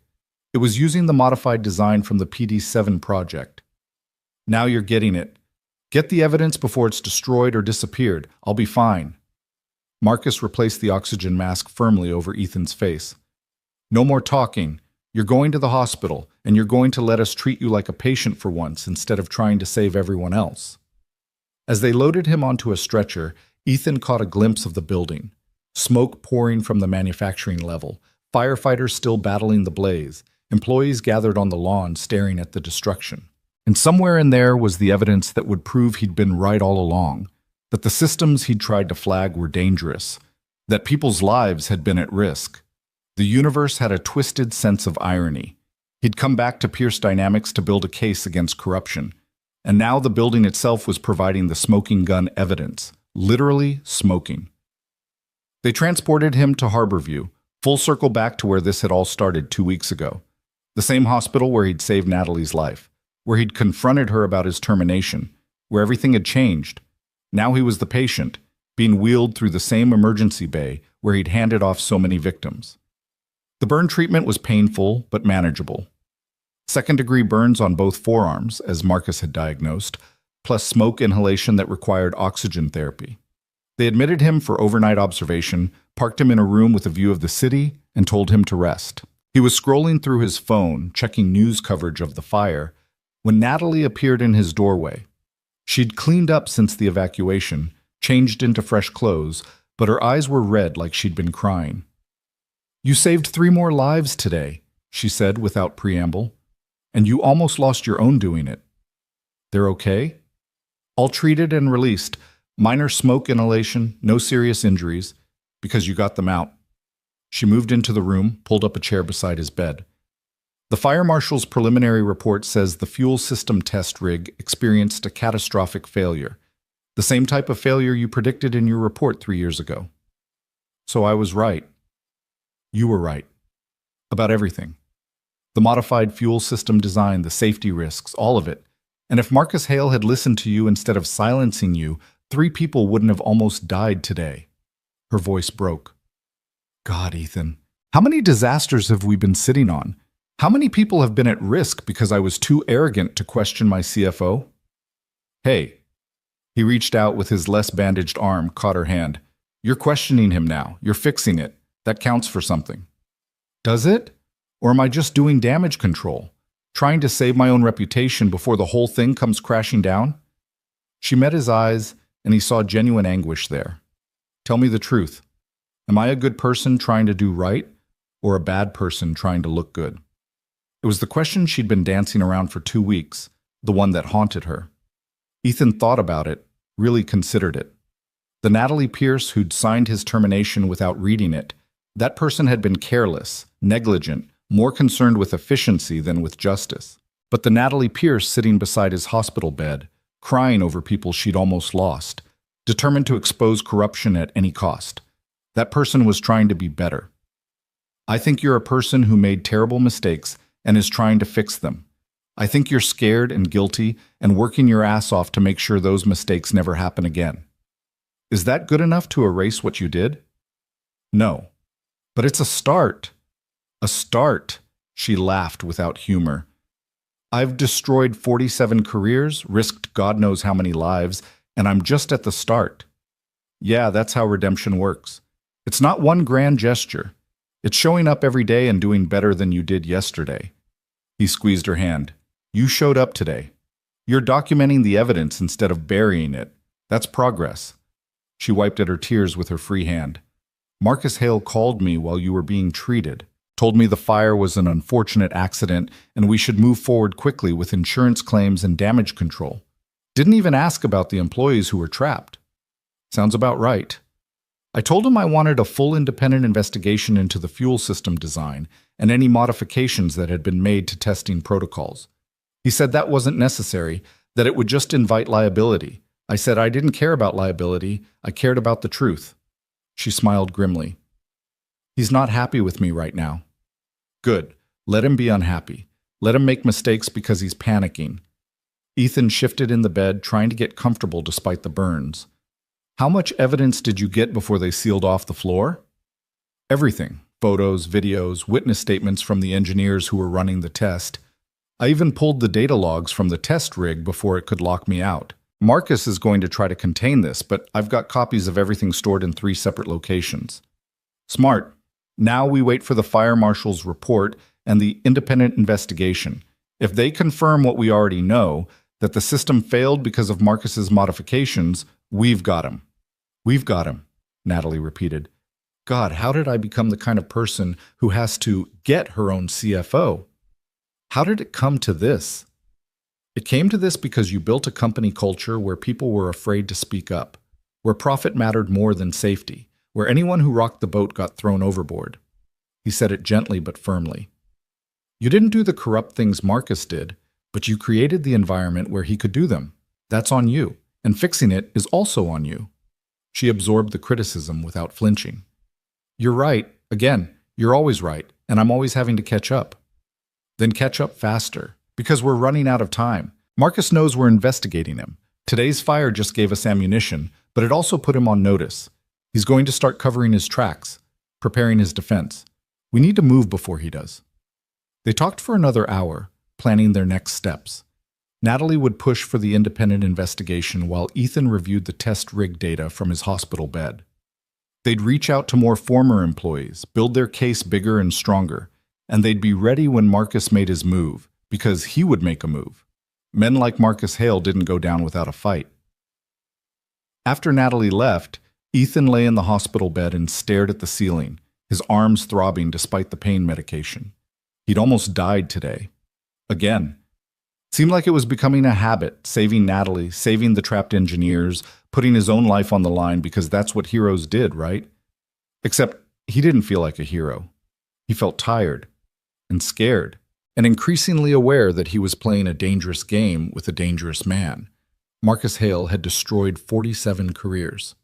It was using the modified design from the PD-7 project. Now you're getting it. Get the evidence before it's destroyed or disappeared. I'll be fine. Marcus replaced the oxygen mask firmly over Ethan's face. No more talking. You're going to the hospital, and you're going to let us treat you like a patient for once instead of trying to save everyone else. As they loaded him onto a stretcher, Ethan caught a glimpse of the building. Smoke pouring from the manufacturing level, firefighters still battling the blaze, employees gathered on the lawn staring at the destruction. And somewhere in there was the evidence that would prove he'd been right all along, that the systems he'd tried to flag were dangerous, that people's lives had been at risk. The universe had a twisted sense of irony. He'd come back to Pierce Dynamics to build a case against corruption, and now the building itself was providing the smoking gun evidence, literally smoking. They transported him to Harborview, full circle back to where this had all started 2 weeks ago. The same hospital where he'd saved Natalie's life, where he'd confronted her about his termination, where everything had changed. Now he was the patient, being wheeled through the same emergency bay where he'd handed off so many victims. The burn treatment was painful but manageable. Second-degree burns on both forearms, as Marcus had diagnosed, plus smoke inhalation that required oxygen therapy. They admitted him for overnight observation, parked him in a room with a view of the city, and told him to rest. He was scrolling through his phone, checking news coverage of the fire, when Natalie appeared in his doorway. She'd cleaned up since the evacuation, changed into fresh clothes, but her eyes were red like she'd been crying. "You saved 3 more lives today," she said without preamble, "and you almost lost your own doing it. They're okay? All treated and released. Minor smoke inhalation, no serious injuries, because you got them out." She moved into the room, pulled up a chair beside his bed. The fire marshal's preliminary report says the fuel system test rig experienced a catastrophic failure, the same type of failure you predicted in your report 3 years ago. So I was right. You were right. About everything. The modified fuel system design, the safety risks, all of it. And if Marcus Hale had listened to you instead of silencing you, 3 people wouldn't have almost died today. Her voice broke. God, Ethan, how many disasters have we been sitting on? How many people have been at risk because I was too arrogant to question my CFO? Hey. He reached out with his less bandaged arm, caught her hand. You're questioning him now. You're fixing it. That counts for something. Does it? Or am I just doing damage control? Trying to save my own reputation before the whole thing comes crashing down? She met his eyes, and he saw genuine anguish there. Tell me the truth. Am I a good person trying to do right, or a bad person trying to look good? It was the question she'd been dancing around for 2 weeks, the one that haunted her. Ethan thought about it, really considered it. The Natalie Pierce who'd signed his termination without reading it, that person had been careless, negligent, more concerned with efficiency than with justice. But the Natalie Pierce sitting beside his hospital bed, crying over people she'd almost lost, determined to expose corruption at any cost. That person was trying to be better. I think you're a person who made terrible mistakes and is trying to fix them. I think you're scared and guilty and working your ass off to make sure those mistakes never happen again. Is that good enough to erase what you did? No. But it's a start. A start, she laughed without humor. I've destroyed 47 careers, risked God knows how many lives, and I'm just at the start. Yeah, that's how redemption works. It's not one grand gesture. It's showing up every day and doing better than you did yesterday. He squeezed her hand. You showed up today. You're documenting the evidence instead of burying it. That's progress. She wiped at her tears with her free hand. Marcus Hale called me while you were being treated, told me the fire was an unfortunate accident and we should move forward quickly with insurance claims and damage control. Didn't even ask about the employees who were trapped. Sounds about right. I told him I wanted a full independent investigation into the fuel system design and any modifications that had been made to testing protocols. He said that wasn't necessary, that it would just invite liability. I said I didn't care about liability, I cared about the truth. She smiled grimly. He's not happy with me right now. Good. Let him be unhappy. Let him make mistakes because he's panicking. Ethan shifted in the bed, trying to get comfortable despite the burns. How much evidence did you get before they sealed off the floor? Everything. Photos, videos, witness statements from the engineers who were running the test. I even pulled the data logs from the test rig before it could lock me out. Marcus is going to try to contain this, but I've got copies of everything stored in 3 separate locations. Smart. Now we wait for the fire marshal's report and the independent investigation. If they confirm what we already know, that the system failed because of Marcus's modifications, we've got him. We've got him, Natalie repeated. God, how did I become the kind of person who has to get her own CFO? How did it come to this? It came to this because you built a company culture where people were afraid to speak up, where profit mattered more than safety, where anyone who rocked the boat got thrown overboard. He said it gently but firmly. You didn't do the corrupt things Marcus did, but you created the environment where he could do them. That's on you, and fixing it is also on you. She absorbed the criticism without flinching. You're right. Again, you're always right, and I'm always having to catch up. Then catch up faster, because we're running out of time. Marcus knows we're investigating him. Today's fire just gave us ammunition, but it also put him on notice. He's going to start covering his tracks, preparing his defense. We need to move before he does. They talked for another hour, planning their next steps. Natalie would push for the independent investigation while Ethan reviewed the test rig data from his hospital bed. They'd reach out to more former employees, build their case bigger and stronger, and they'd be ready when Marcus made his move, because he would make a move. Men like Marcus Hale didn't go down without a fight. After Natalie left, Ethan lay in the hospital bed and stared at the ceiling, his arms throbbing despite the pain medication. He'd almost died today. Again. Seemed like it was becoming a habit, saving Natalie, saving the trapped engineers, putting his own life on the line because that's what heroes did, right? Except he didn't feel like a hero. He felt tired and scared and increasingly aware that he was playing a dangerous game with a dangerous man. Marcus Hale had destroyed 47 careers.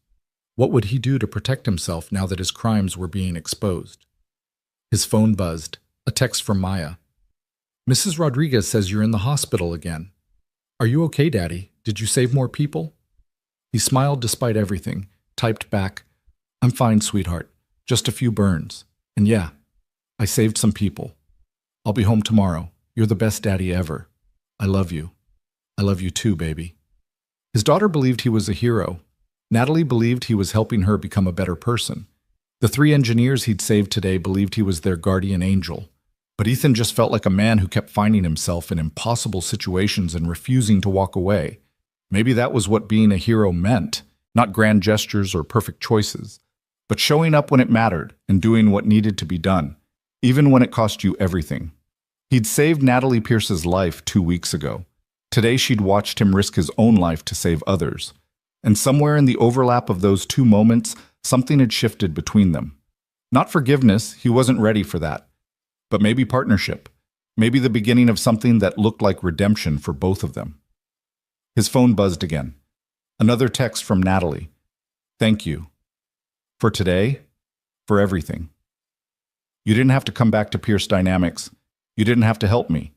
What would he do to protect himself now that his crimes were being exposed? His phone buzzed, a text from Maya. Mrs. Rodriguez says you're in the hospital again. Are you okay, Daddy? Did you save more people? He smiled despite everything, typed back, I'm fine, sweetheart. Just a few burns. And yeah, I saved some people. I'll be home tomorrow. You're the best daddy ever. I love you. I love you too, baby. His daughter believed he was a hero. Natalie believed he was helping her become a better person. The 3 engineers he'd saved today believed he was their guardian angel. But Ethan just felt like a man who kept finding himself in impossible situations and refusing to walk away. Maybe that was what being a hero meant, not grand gestures or perfect choices, but showing up when it mattered and doing what needed to be done, even when it cost you everything. He'd saved Natalie Pierce's life 2 weeks ago. Today she'd watched him risk his own life to save others. And somewhere in the overlap of those 2 moments, something had shifted between them. Not forgiveness, he wasn't ready for that. But maybe partnership, maybe the beginning of something that looked like redemption for both of them. His phone buzzed again. Another text from Natalie. Thank you. For today, for everything. You didn't have to come back to Pierce Dynamics. You didn't have to help me.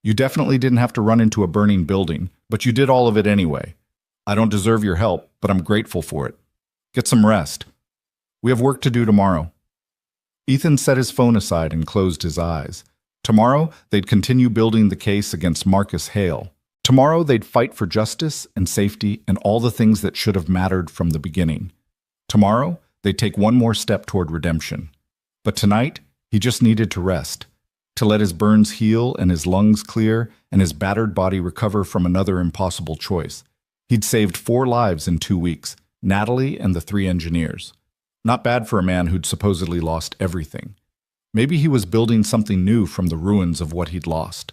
You definitely didn't have to run into a burning building, but you did all of it anyway. I don't deserve your help, but I'm grateful for it. Get some rest. We have work to do tomorrow. Ethan set his phone aside and closed his eyes. Tomorrow, they'd continue building the case against Marcus Hale. Tomorrow, they'd fight for justice and safety and all the things that should have mattered from the beginning. Tomorrow, they'd take one more step toward redemption. But tonight, he just needed to rest, to let his burns heal and his lungs clear and his battered body recover from another impossible choice. He'd saved 4 lives in 2 weeks, Natalie and the 3 engineers. Not bad for a man who'd supposedly lost everything. Maybe he was building something new from the ruins of what he'd lost.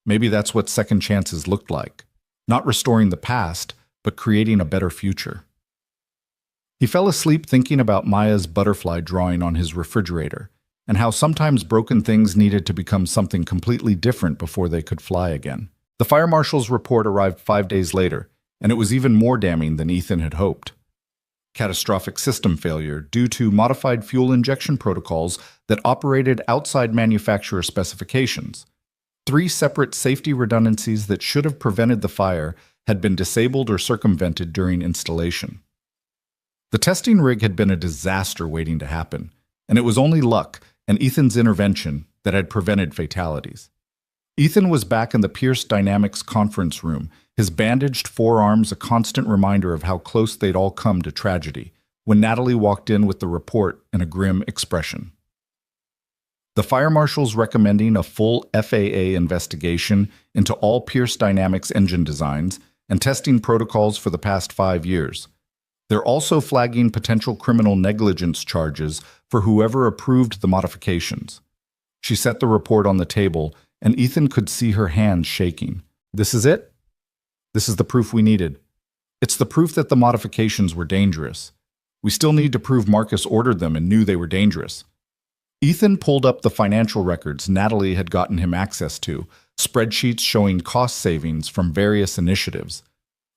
Maybe that's what second chances looked like. Not restoring the past, but creating a better future. He fell asleep thinking about Maya's butterfly drawing on his refrigerator, and how sometimes broken things needed to become something completely different before they could fly again. The fire marshal's report arrived 5 days later, and it was even more damning than Ethan had hoped. Catastrophic system failure due to modified fuel injection protocols that operated outside manufacturer specifications. 3 separate safety redundancies that should have prevented the fire had been disabled or circumvented during installation. The testing rig had been a disaster waiting to happen, and it was only luck and Ethan's intervention that had prevented fatalities. Ethan was back in the Pierce Dynamics conference room, his bandaged forearms a constant reminder of how close they'd all come to tragedy, when Natalie walked in with the report and a grim expression. The fire marshal's recommending a full FAA investigation into all Pierce Dynamics engine designs and testing protocols for the past 5 years. They're also flagging potential criminal negligence charges for whoever approved the modifications. She set the report on the table, and Ethan could see her hands shaking. This is it? This is the proof we needed. It's the proof that the modifications were dangerous. We still need to prove Marcus ordered them and knew they were dangerous. Ethan pulled up the financial records Natalie had gotten him access to, spreadsheets showing cost savings from various initiatives.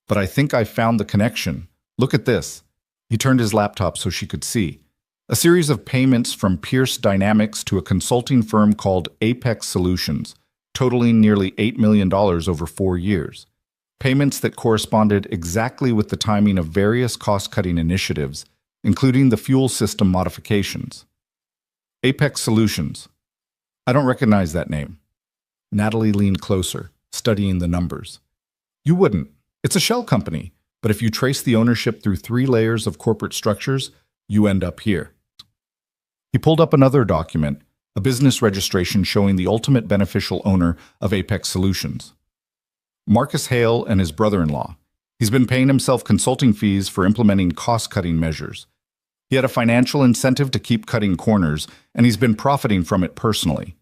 But I think I found the connection. Look at this. He turned his laptop so she could see. A series of payments from Pierce Dynamics to a consulting firm called Apex Solutions, totaling nearly $8 million over 4 years. Payments that corresponded exactly with the timing of various cost-cutting initiatives, including the fuel system modifications. Apex Solutions. I don't recognize that name. Natalie leaned closer, studying the numbers. You wouldn't. It's a shell company, but if you trace the ownership through 3 layers of corporate structures, you end up here. He pulled up another document, a business registration showing the ultimate beneficial owner of Apex Solutions. Marcus Hale and his brother-in-law. He's been paying himself consulting fees for implementing cost-cutting measures. He had a financial incentive to keep cutting corners, and he's been profiting from it personally.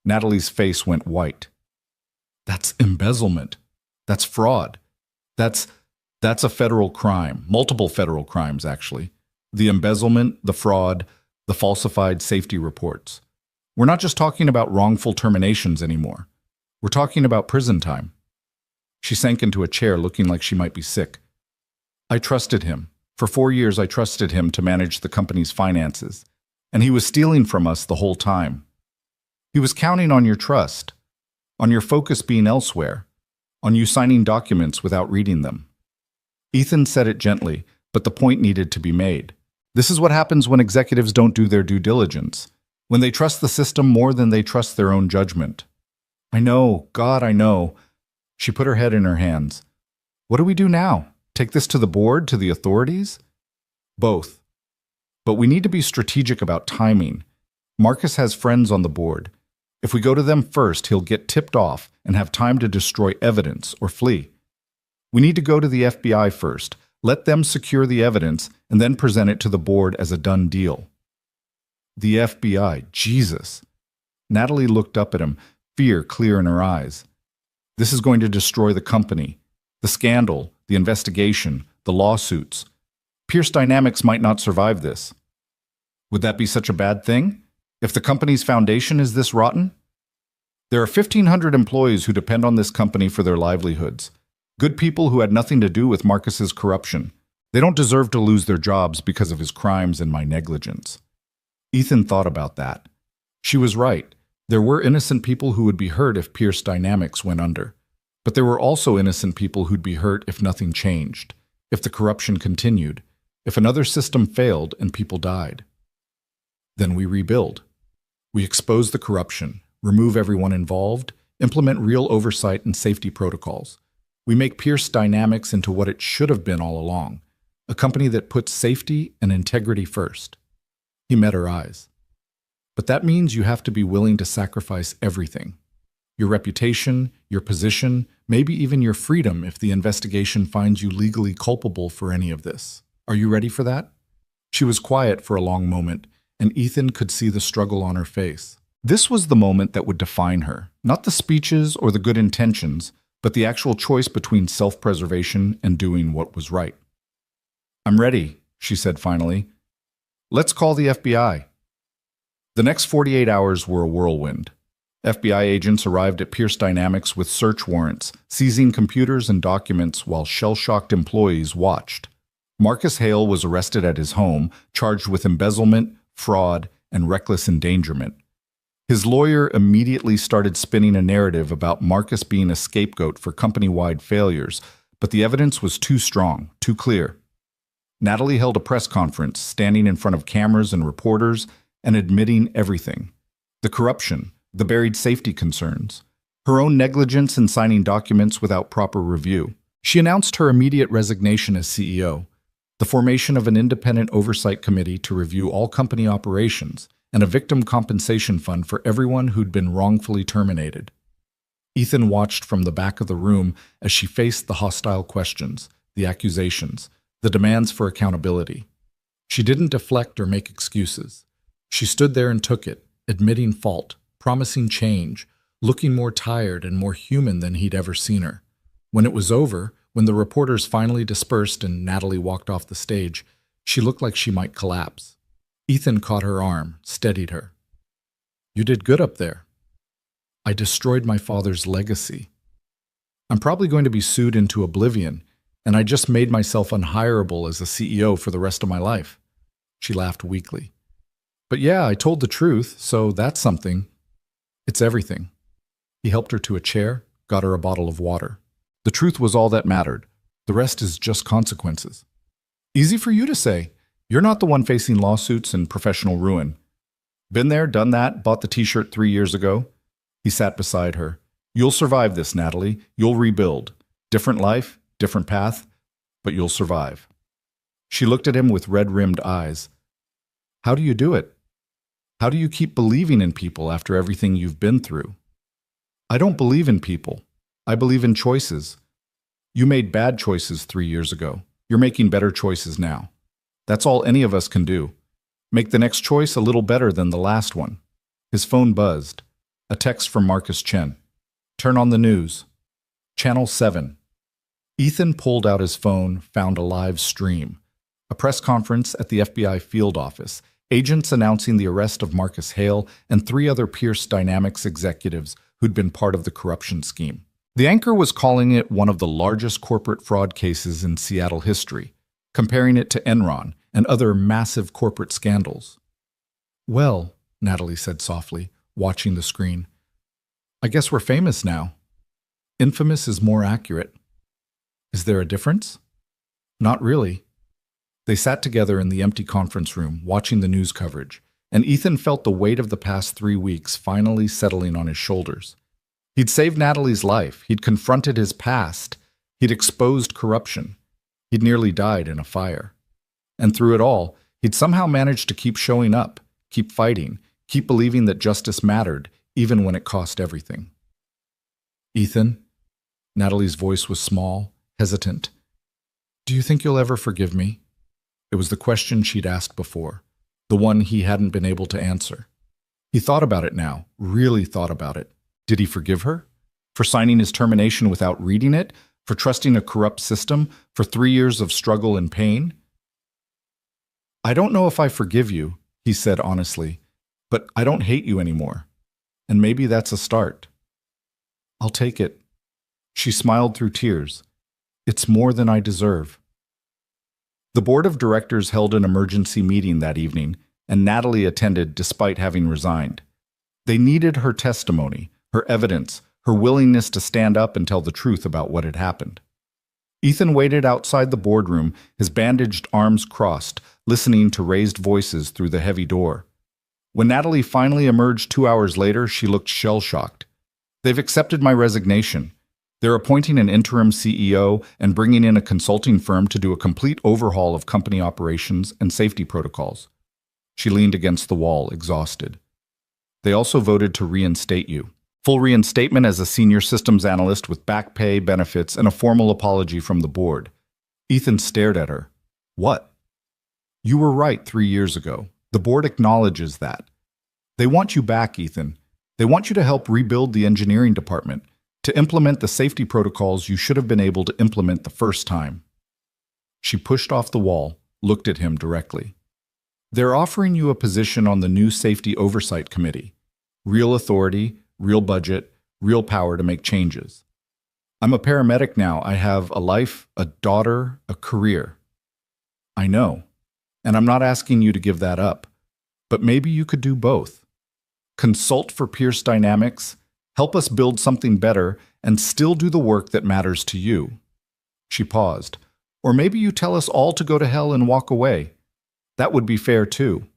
Natalie's face went white. That's embezzlement. That's fraud. That's a federal crime. Multiple federal crimes, actually. The embezzlement, the fraud, the falsified safety reports. We're not just talking about wrongful terminations anymore. We're talking about prison time. She sank into a chair looking like she might be sick. I trusted him. For 4 years, I trusted him to manage the company's finances, and he was stealing from us the whole time. He was counting on your trust, on your focus being elsewhere, on you signing documents without reading them. Ethan said it gently, but the point needed to be made. This is what happens when executives don't do their due diligence, when they trust the system more than they trust their own judgment. I know, God, I know. She put her head in her hands. What do we do now? Take this to the board, to the authorities? Both. But we need to be strategic about timing. Marcus has friends on the board. If we go to them first, he'll get tipped off and have time to destroy evidence or flee. We need to go to the FBI first, let them secure the evidence, and then present it to the board as a done deal. The FBI, Jesus. Natalie looked up at him, fear clear in her eyes. This is going to destroy the company. The scandal, the investigation, the lawsuits. Pierce Dynamics might not survive this. Would that be such a bad thing? If the company's foundation is this rotten? There are 1,500 employees who depend on this company for their livelihoods. Good people who had nothing to do with Marcus's corruption. They don't deserve to lose their jobs because of his crimes and my negligence. Ethan thought about that. She was right. There were innocent people who would be hurt if Pierce Dynamics went under. But there were also innocent people who'd be hurt if nothing changed, if the corruption continued, if another system failed and people died. Then we rebuild. We expose the corruption, remove everyone involved, implement real oversight and safety protocols. We make Pierce Dynamics into what it should have been all along, a company that puts safety and integrity first. He met her eyes. But that means you have to be willing to sacrifice everything. Your reputation, your position, maybe even your freedom if the investigation finds you legally culpable for any of this. Are you ready for that? She was quiet for a long moment, and Ethan could see the struggle on her face. This was the moment that would define her, not the speeches or the good intentions, but the actual choice between self-preservation and doing what was right. I'm ready, she said finally. Let's call the FBI. The next 48 hours were a whirlwind. FBI agents arrived at Pierce Dynamics with search warrants, seizing computers and documents while shell-shocked employees watched. Marcus Hale was arrested at his home, charged with embezzlement, fraud, and reckless endangerment. His lawyer immediately started spinning a narrative about Marcus being a scapegoat for company-wide failures, but the evidence was too strong, too clear. Natalie held a press conference, standing in front of cameras and reporters, and admitting everything. The corruption, the buried safety concerns. her own negligence in signing documents without proper review. She announced her immediate resignation as CEO, the formation of an independent oversight committee to review all company operations, and a victim compensation fund for everyone who'd been wrongfully terminated. Ethan watched from the back of the room as she faced the hostile questions, the accusations, the demands for accountability. She didn't deflect or make excuses. She stood there and took it, admitting fault, promising change, looking more tired and more human than he'd ever seen her. When it was over, when the reporters finally dispersed and Natalie walked off the stage, she looked like she might collapse. Ethan caught her arm, steadied her. "You did good up there. I destroyed my father's legacy. I'm probably going to be sued into oblivion, and I just made myself unhireable as a CEO for the rest of my life." She laughed weakly. "But yeah, I told the truth, so that's something. It's everything." He helped her to a chair, got her a bottle of water. "The truth was all that mattered. The rest is just consequences." "Easy for you to say. You're not the one facing lawsuits and professional ruin. Been there, done that, bought the t-shirt 3 years ago." He sat beside her. "You'll survive this, Natalie. You'll rebuild. Different life, different path, but you'll survive." She looked at him with red-rimmed eyes. "How do you do it? How do you keep believing in people after everything you've been through?" "I don't believe in people. I believe in choices. You made bad choices 3 years ago. You're making better choices now. That's all any of us can do. Make the next choice a little better than the last one." His phone buzzed. A text from Marcus Chen. "Turn on the news. Channel 7. Ethan pulled out his phone, found a live stream. A press conference at the FBI field office, agents announcing the arrest of Marcus Hale and 3 other Pierce Dynamics executives who'd been part of the corruption scheme. The anchor was calling it one of the largest corporate fraud cases in Seattle history, comparing it to Enron and other massive corporate scandals. "Well," Natalie said softly, watching the screen, "I guess we're famous now. Infamous is more accurate. Is there a difference?" "Not really." They sat together in the empty conference room, watching the news coverage, and Ethan felt the weight of the past 3 weeks finally settling on his shoulders. He'd saved Natalie's life. He'd confronted his past. He'd exposed corruption. He'd nearly died in a fire. And through it all, he'd somehow managed to keep showing up, keep fighting, keep believing that justice mattered, even when it cost everything. "Ethan," Natalie's voice was small, hesitant. "Do you think you'll ever forgive me?" It was the question she'd asked before, the one he hadn't been able to answer. He thought about it now, really thought about it. Did he forgive her? For signing his termination without reading it? For trusting a corrupt system? For 3 years of struggle and pain? "I don't know if I forgive you," he said honestly, "but I don't hate you anymore. And maybe that's a start." "I'll take it." She smiled through tears. "It's more than I deserve." The board of directors held an emergency meeting that evening, and Natalie attended despite having resigned. They needed her testimony, her evidence, her willingness to stand up and tell the truth about what had happened. Ethan waited outside the boardroom, his bandaged arms crossed, listening to raised voices through the heavy door. When Natalie finally emerged 2 hours later, she looked shell-shocked. "They've accepted my resignation. They're appointing an interim CEO and bringing in a consulting firm to do a complete overhaul of company operations and safety protocols." She leaned against the wall, exhausted. "They also voted to reinstate you. Full reinstatement as a senior systems analyst with back pay, benefits, and a formal apology from the board." Ethan stared at her. "What?" "You were right 3 years ago. The board acknowledges that. They want you back, Ethan. They want you to help rebuild the engineering department, to implement the safety protocols you should have been able to implement the first time." She pushed off the wall, looked at him directly. "They're offering you a position on the new Safety Oversight Committee. Real authority, real budget, real power to make changes. I'm a paramedic now. I have a life, a daughter, a career." "I know. And I'm not asking you to give that up. But maybe you could do both. Consult for Pierce Dynamics, help us build something better, and still do the work that matters to you." She paused. "Or maybe you tell us all to go to hell and walk away. That would be fair too."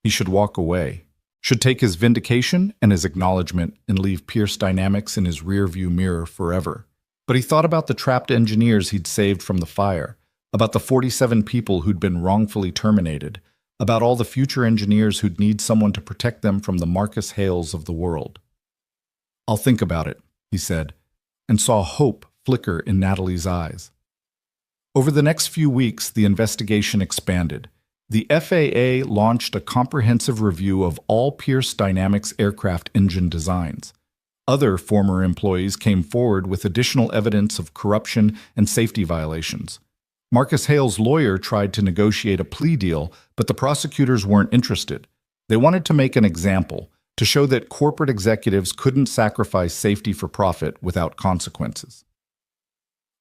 He should walk away. Should take his vindication and his acknowledgement and leave Pierce Dynamics in his rearview mirror forever. But he thought about the trapped engineers he'd saved from the fire, about the 47 people who'd been wrongfully terminated, about all the future engineers who'd need someone to protect them from the Marcus Hales of the world. "I'll think about it," he said, and saw hope flicker in Natalie's eyes. Over the next few weeks, the investigation expanded. The FAA launched a comprehensive review of all Pierce Dynamics aircraft engine designs. Other former employees came forward with additional evidence of corruption and safety violations. Marcus Hale's lawyer tried to negotiate a plea deal, but the prosecutors weren't interested. They wanted to make an example, to show that corporate executives couldn't sacrifice safety for profit without consequences.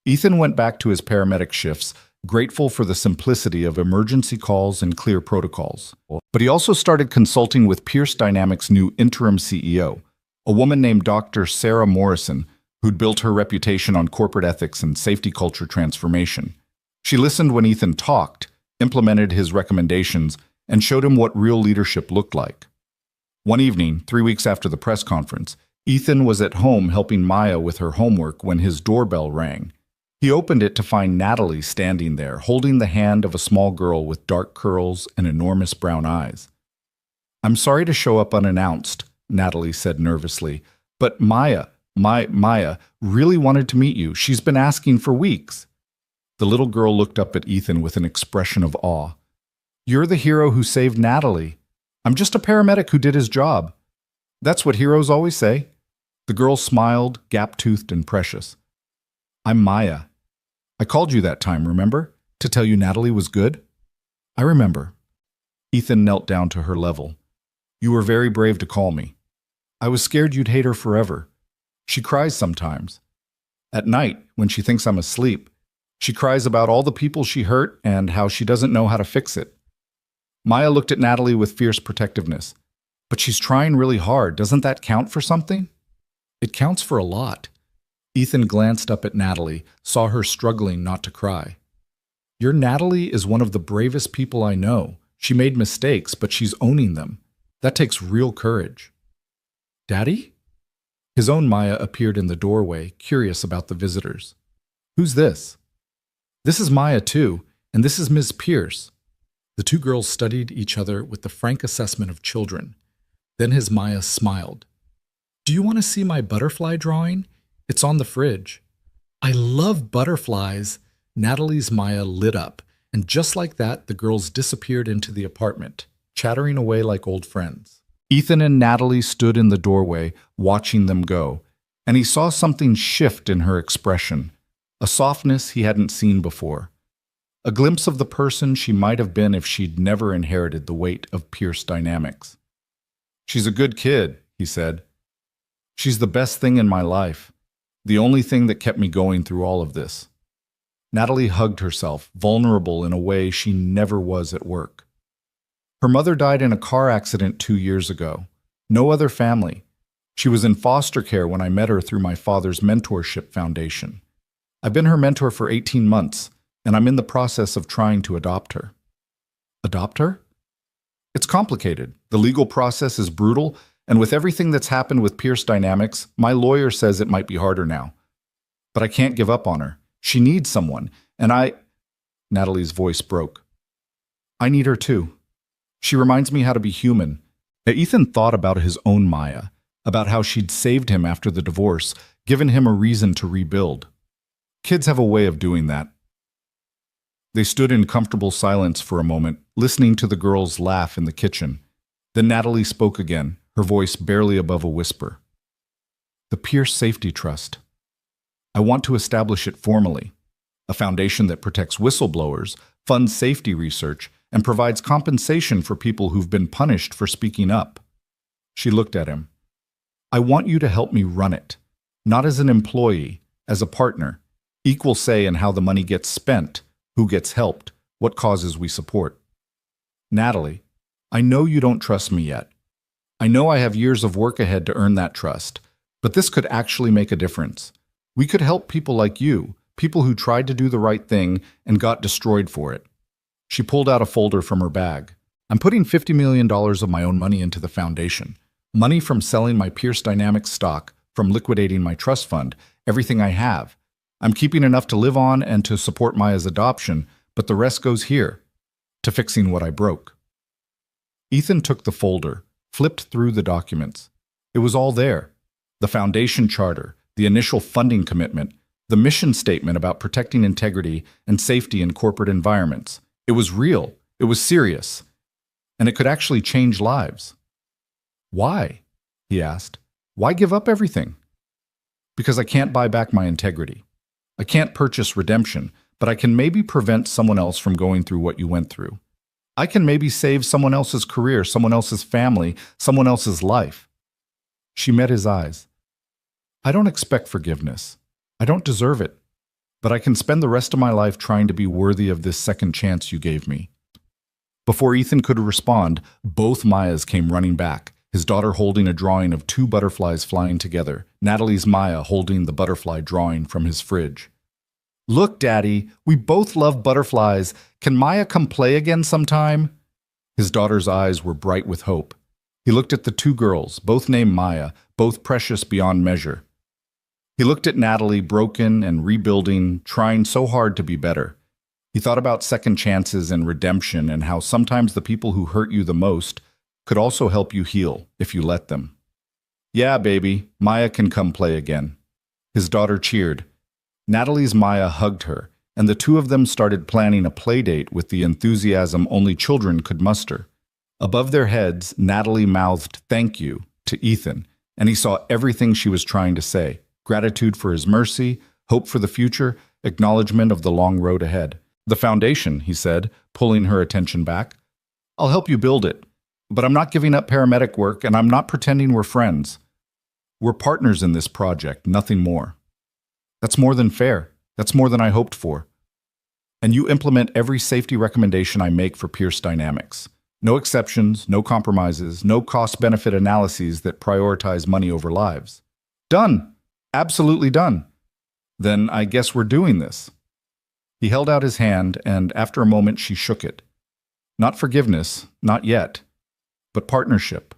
Ethan went back to his paramedic shifts, grateful for the simplicity of emergency calls and clear protocols. But he also started consulting with Pierce Dynamics' new interim CEO, a woman named Dr. Sarah Morrison, who'd built her reputation on corporate ethics and safety culture transformation. She listened when Ethan talked, implemented his recommendations, and showed him what real leadership looked like. One evening, 3 weeks after the press conference, Ethan was at home helping Maya with her homework when his doorbell rang. He opened it to find Natalie standing there, holding the hand of a small girl with dark curls and enormous brown eyes. "I'm sorry to show up unannounced," Natalie said nervously, "but Maya really wanted to meet you. She's been asking for weeks." The little girl looked up at Ethan with an expression of awe. "You're the hero who saved Natalie. I'm just a paramedic who did his job. That's what heroes always say." The girl smiled, gap-toothed and precious. "I'm Maya. I called you that time, remember? To tell you Natalie was good?" "I remember." Ethan knelt down to her level. "You were very brave to call me. I was scared you'd hate her forever. She cries sometimes. At night, when she thinks I'm asleep, she cries about all the people she hurt and how she doesn't know how to fix it." Maya looked at Natalie with fierce protectiveness. "But she's trying really hard. Doesn't that count for something?" "It counts for a lot." Ethan glanced up at Natalie, saw her struggling not to cry. "Your Natalie is one of the bravest people I know. She made mistakes, but she's owning them. That takes real courage." "Daddy?" His own Maya appeared in the doorway, curious about the visitors. "Who's this?" "This is Maya too, and this is Ms. Pierce." The two girls studied each other with the frank assessment of children. Then his Maya smiled. "Do you want to see my butterfly drawing? It's on the fridge." "I love butterflies." Natalie's Maya lit up, and just like that, the girls disappeared into the apartment, chattering away like old friends. Ethan and Natalie stood in the doorway, watching them go, and he saw something shift in her expression, a softness he hadn't seen before, a glimpse of the person she might have been if she'd never inherited the weight of Pierce Dynamics. "She's a good kid," he said. "She's the best thing in my life. The only thing that kept me going through all of this." Natalie hugged herself, vulnerable in a way she never was at work. Her mother died in a car accident 2 years ago. No other family. She was in foster care when I met her through my father's mentorship foundation. I've been her mentor for 18 months, and I'm in the process of trying to adopt her. Adopt her? It's complicated. The legal process is brutal, and with everything that's happened with Pierce Dynamics, my lawyer says it might be harder now. But I can't give up on her. She needs someone, and Natalie's voice broke. "I need her too. She reminds me how to be human." Ethan thought about his own Maya, about how she'd saved him after the divorce, given him a reason to rebuild. Kids have a way of doing that. They stood in comfortable silence for a moment, listening to the girls laugh in the kitchen. Then Natalie spoke again, her voice barely above a whisper. "The Pierce Safety Trust. I want to establish it formally. A foundation that protects whistleblowers, funds safety research, and provides compensation for people who've been punished for speaking up." She looked at him. "I want you to help me run it. Not as an employee, as a partner. Equal say in how the money gets spent, who gets helped, what causes we support." "Natalie, I know you don't trust me yet. I know I have years of work ahead to earn that trust, but this could actually make a difference. We could help people like you, people who tried to do the right thing and got destroyed for it." She pulled out a folder from her bag. I'm putting $50 million of my own money into the foundation. Money from selling my Pierce Dynamics stock, from liquidating my trust fund, everything I have. I'm keeping enough to live on and to support Maya's adoption, but the rest goes here, to fixing what I broke. Ethan took the folder, flipped through the documents. It was all there. The foundation charter, the initial funding commitment, the mission statement about protecting integrity and safety in corporate environments. It was real. It was serious. And it could actually change lives. Why? He asked. Why give up everything? Because I can't buy back my integrity. I can't purchase redemption, but I can maybe prevent someone else from going through what you went through. I can maybe save someone else's career, someone else's family, someone else's life. She met his eyes. I don't expect forgiveness. I don't deserve it. But I can spend the rest of my life trying to be worthy of this second chance you gave me. Before Ethan could respond, both Mayas came running back, his daughter holding a drawing of two butterflies flying together, Natalie's Maya holding the butterfly drawing from his fridge. Look, Daddy, we both love butterflies. Can Maya come play again sometime? His daughter's eyes were bright with hope. He looked at the two girls, both named Maya, both precious beyond measure. He looked at Natalie, broken and rebuilding, trying so hard to be better. He thought about second chances and redemption and how sometimes the people who hurt you the most could also help you heal if you let them. Yeah, baby, Maya can come play again. His daughter cheered. Natalie's Maya hugged her, and the two of them started planning a play date with the enthusiasm only children could muster. Above their heads, Natalie mouthed thank you to Ethan, and he saw everything she was trying to say. Gratitude for his mercy, hope for the future, acknowledgement of the long road ahead. The foundation, he said, pulling her attention back. I'll help you build it, but I'm not giving up paramedic work and I'm not pretending we're friends. We're partners in this project, nothing more. That's more than fair. That's more than I hoped for. And you implement every safety recommendation I make for Pierce Dynamics. No exceptions, no compromises, no cost-benefit analyses that prioritize money over lives. Done. Absolutely done. Then I guess we're doing this. He held out his hand, and after a moment she shook it. Not forgiveness, not yet, but partnership,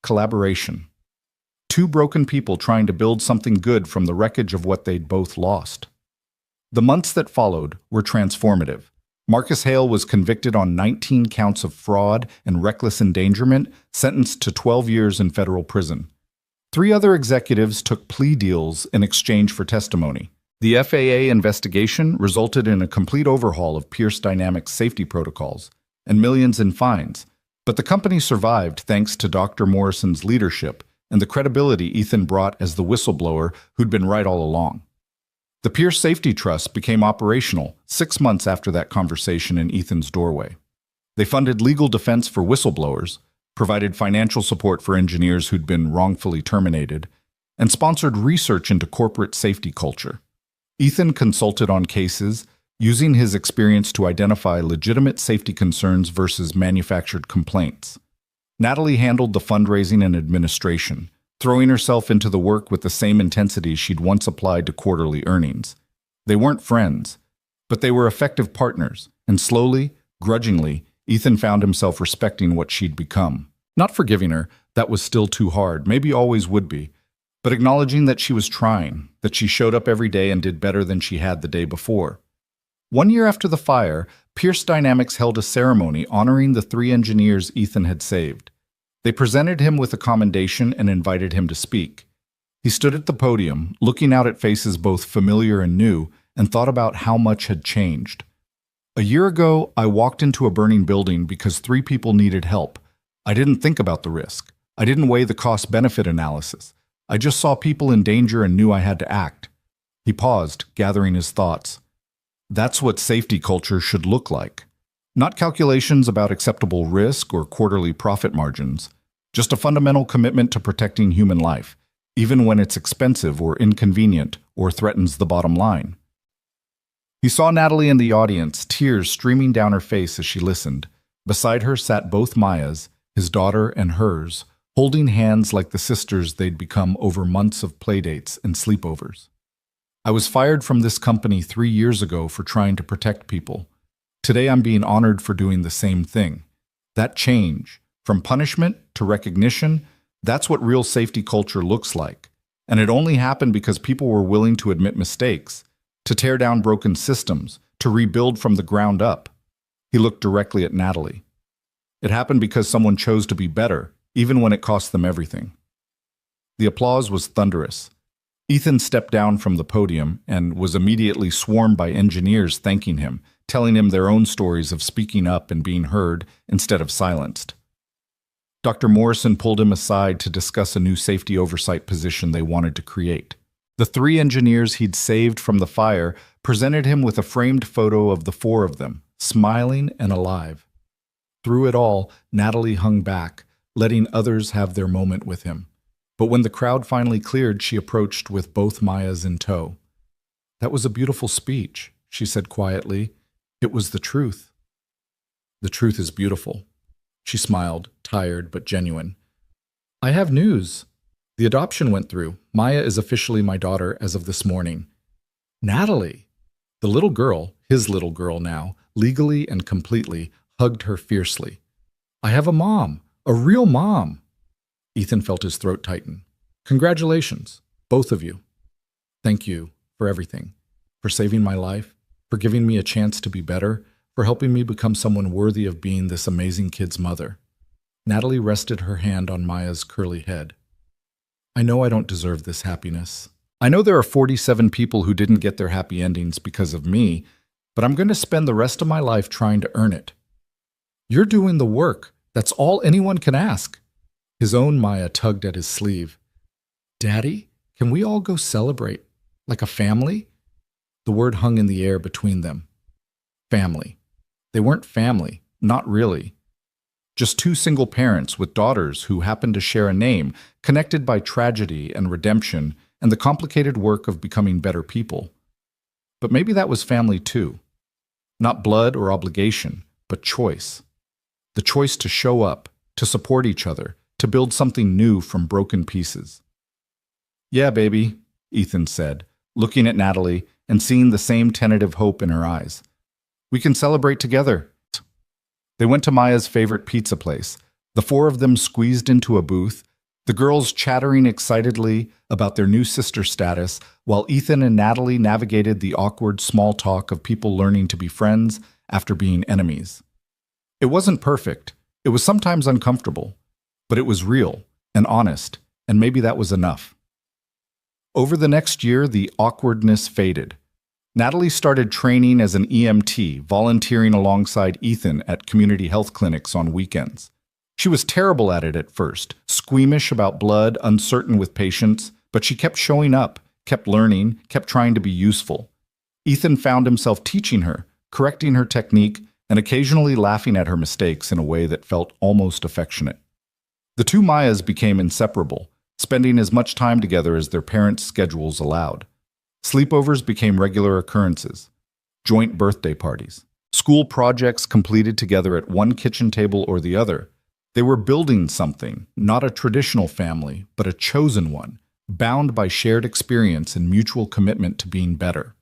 collaboration. Two broken people trying to build something good from the wreckage of what they'd both lost. The months that followed were transformative. Marcus Hale was convicted on 19 counts of fraud and reckless endangerment, sentenced to 12 years in federal prison. 3 other executives took plea deals in exchange for testimony. The FAA investigation resulted in a complete overhaul of Pierce Dynamics safety protocols and millions in fines, but the company survived thanks to Dr. Morrison's leadership and the credibility Ethan brought as the whistleblower who'd been right all along. The Pierce Safety Trust became operational 6 months after that conversation in Ethan's doorway. They funded legal defense for whistleblowers, provided financial support for engineers who'd been wrongfully terminated, and sponsored research into corporate safety culture. Ethan consulted on cases, using his experience to identify legitimate safety concerns versus manufactured complaints. Natalie handled the fundraising and administration, throwing herself into the work with the same intensity she'd once applied to quarterly earnings. They weren't friends, but they were effective partners, and slowly, grudgingly, Ethan found himself respecting what she'd become. Not forgiving her, that was still too hard, maybe always would be, but acknowledging that she was trying, that she showed up every day and did better than she had the day before. 1 year after the fire, Pierce Dynamics held a ceremony honoring the 3 engineers Ethan had saved. They presented him with a commendation and invited him to speak. He stood at the podium, looking out at faces both familiar and new, and thought about how much had changed. A year ago, I walked into a burning building because 3 people needed help. I didn't think about the risk. I didn't weigh the cost-benefit analysis. I just saw people in danger and knew I had to act. He paused, gathering his thoughts. That's what safety culture should look like. Not calculations about acceptable risk or quarterly profit margins, just a fundamental commitment to protecting human life, even when it's expensive or inconvenient or threatens the bottom line. He saw Natalie in the audience, tears streaming down her face as she listened. Beside her sat both Mayas, his daughter and hers, holding hands like the sisters they'd become over months of playdates and sleepovers. I was fired from this company 3 years ago for trying to protect people. Today I'm being honored for doing the same thing. That change, from punishment to recognition, that's what real safety culture looks like. And it only happened because people were willing to admit mistakes, to tear down broken systems, to rebuild from the ground up. He looked directly at Natalie. It happened because someone chose to be better, even when it cost them everything. The applause was thunderous. Ethan stepped down from the podium and was immediately swarmed by engineers thanking him, telling him their own stories of speaking up and being heard instead of silenced. Dr. Morrison pulled him aside to discuss a new safety oversight position they wanted to create. The 3 engineers he'd saved from the fire presented him with a framed photo of the 4 of them, smiling and alive. Through it all, Natalie hung back, letting others have their moment with him. But when the crowd finally cleared, she approached with both Mayas in tow. "That was a beautiful speech," she said quietly. "It was the truth." "The truth is beautiful." She smiled, tired but genuine. "I have news. The adoption went through. Maya is officially my daughter as of this morning." "Natalie!" The little girl, his little girl now, legally and completely, hugged her fiercely. "I have a mom, a real mom." Ethan felt his throat tighten. "Congratulations, both of you. Thank you for everything, for saving my life, for giving me a chance to be better, for helping me become someone worthy of being this amazing kid's mother." Natalie rested her hand on Maya's curly head. "I know I don't deserve this happiness. I know there are 47 people who didn't get their happy endings because of me, but I'm going to spend the rest of my life trying to earn it." "You're doing the work. That's all anyone can ask." His own Maya tugged at his sleeve. "Daddy, can we all go celebrate, like a family?" The word hung in the air between them. Family. They weren't family, not really. Just 2 single parents with daughters who happened to share a name, connected by tragedy and redemption and the complicated work of becoming better people. But maybe that was family too. Not blood or obligation, but choice. The choice to show up, to support each other, to build something new from broken pieces. "Yeah, baby," Ethan said, looking at Natalie and seeing the same tentative hope in her eyes. "We can celebrate together." They went to Maya's favorite pizza place. The 4 of them squeezed into a booth, the girls chattering excitedly about their new sister status, while Ethan and Natalie navigated the awkward small talk of people learning to be friends after being enemies. It wasn't perfect. It was sometimes uncomfortable. But it was real and honest, and maybe that was enough. Over the next year, the awkwardness faded. Natalie started training as an EMT, volunteering alongside Ethan at community health clinics on weekends. She was terrible at it at first, squeamish about blood, uncertain with patients, but she kept showing up, kept learning, kept trying to be useful. Ethan found himself teaching her, correcting her technique, and occasionally laughing at her mistakes in a way that felt almost affectionate. The 2 Mayas became inseparable, spending as much time together as their parents' schedules allowed. Sleepovers became regular occurrences, joint birthday parties, school projects completed together at one kitchen table or the other. They were building something, not a traditional family, but a chosen one, bound by shared experience and mutual commitment to being better.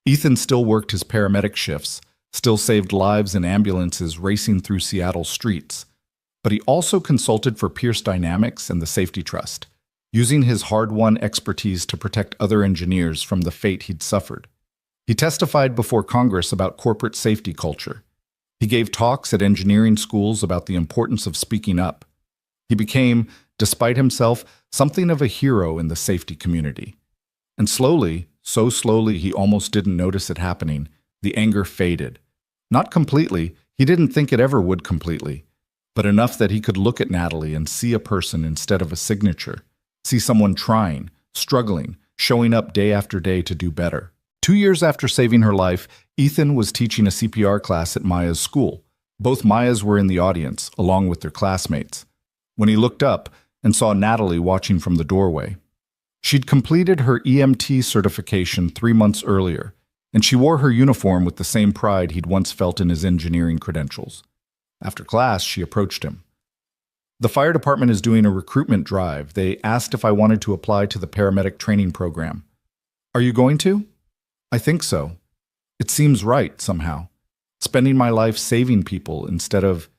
Ethan still worked his paramedic shifts, still saved lives in ambulances racing through Seattle streets. But he also consulted for Pierce Dynamics and the Safety Trust, using his hard-won expertise to protect other engineers from the fate he'd suffered. He testified before Congress about corporate safety culture. He gave talks at engineering schools about the importance of speaking up. He became, despite himself, something of a hero in the safety community. And slowly, so slowly he almost didn't notice it happening, the anger faded. Not completely, he didn't think it ever would completely, but enough that he could look at Natalie and see a person instead of a signature, see someone trying, struggling, showing up day after day to do better. 2 years after saving her life, Ethan was teaching a CPR class at Maya's school. Both Mayas were in the audience, along with their classmates, when he looked up and saw Natalie watching from the doorway. She'd completed her EMT certification 3 months earlier, and she wore her uniform with the same pride he'd once felt in his engineering credentials. After class, she approached him. "The fire department is doing a recruitment drive. They asked if I wanted to apply to the paramedic training program." "Are you going to?" "I think so. It seems right, somehow. Spending my life saving people instead of..."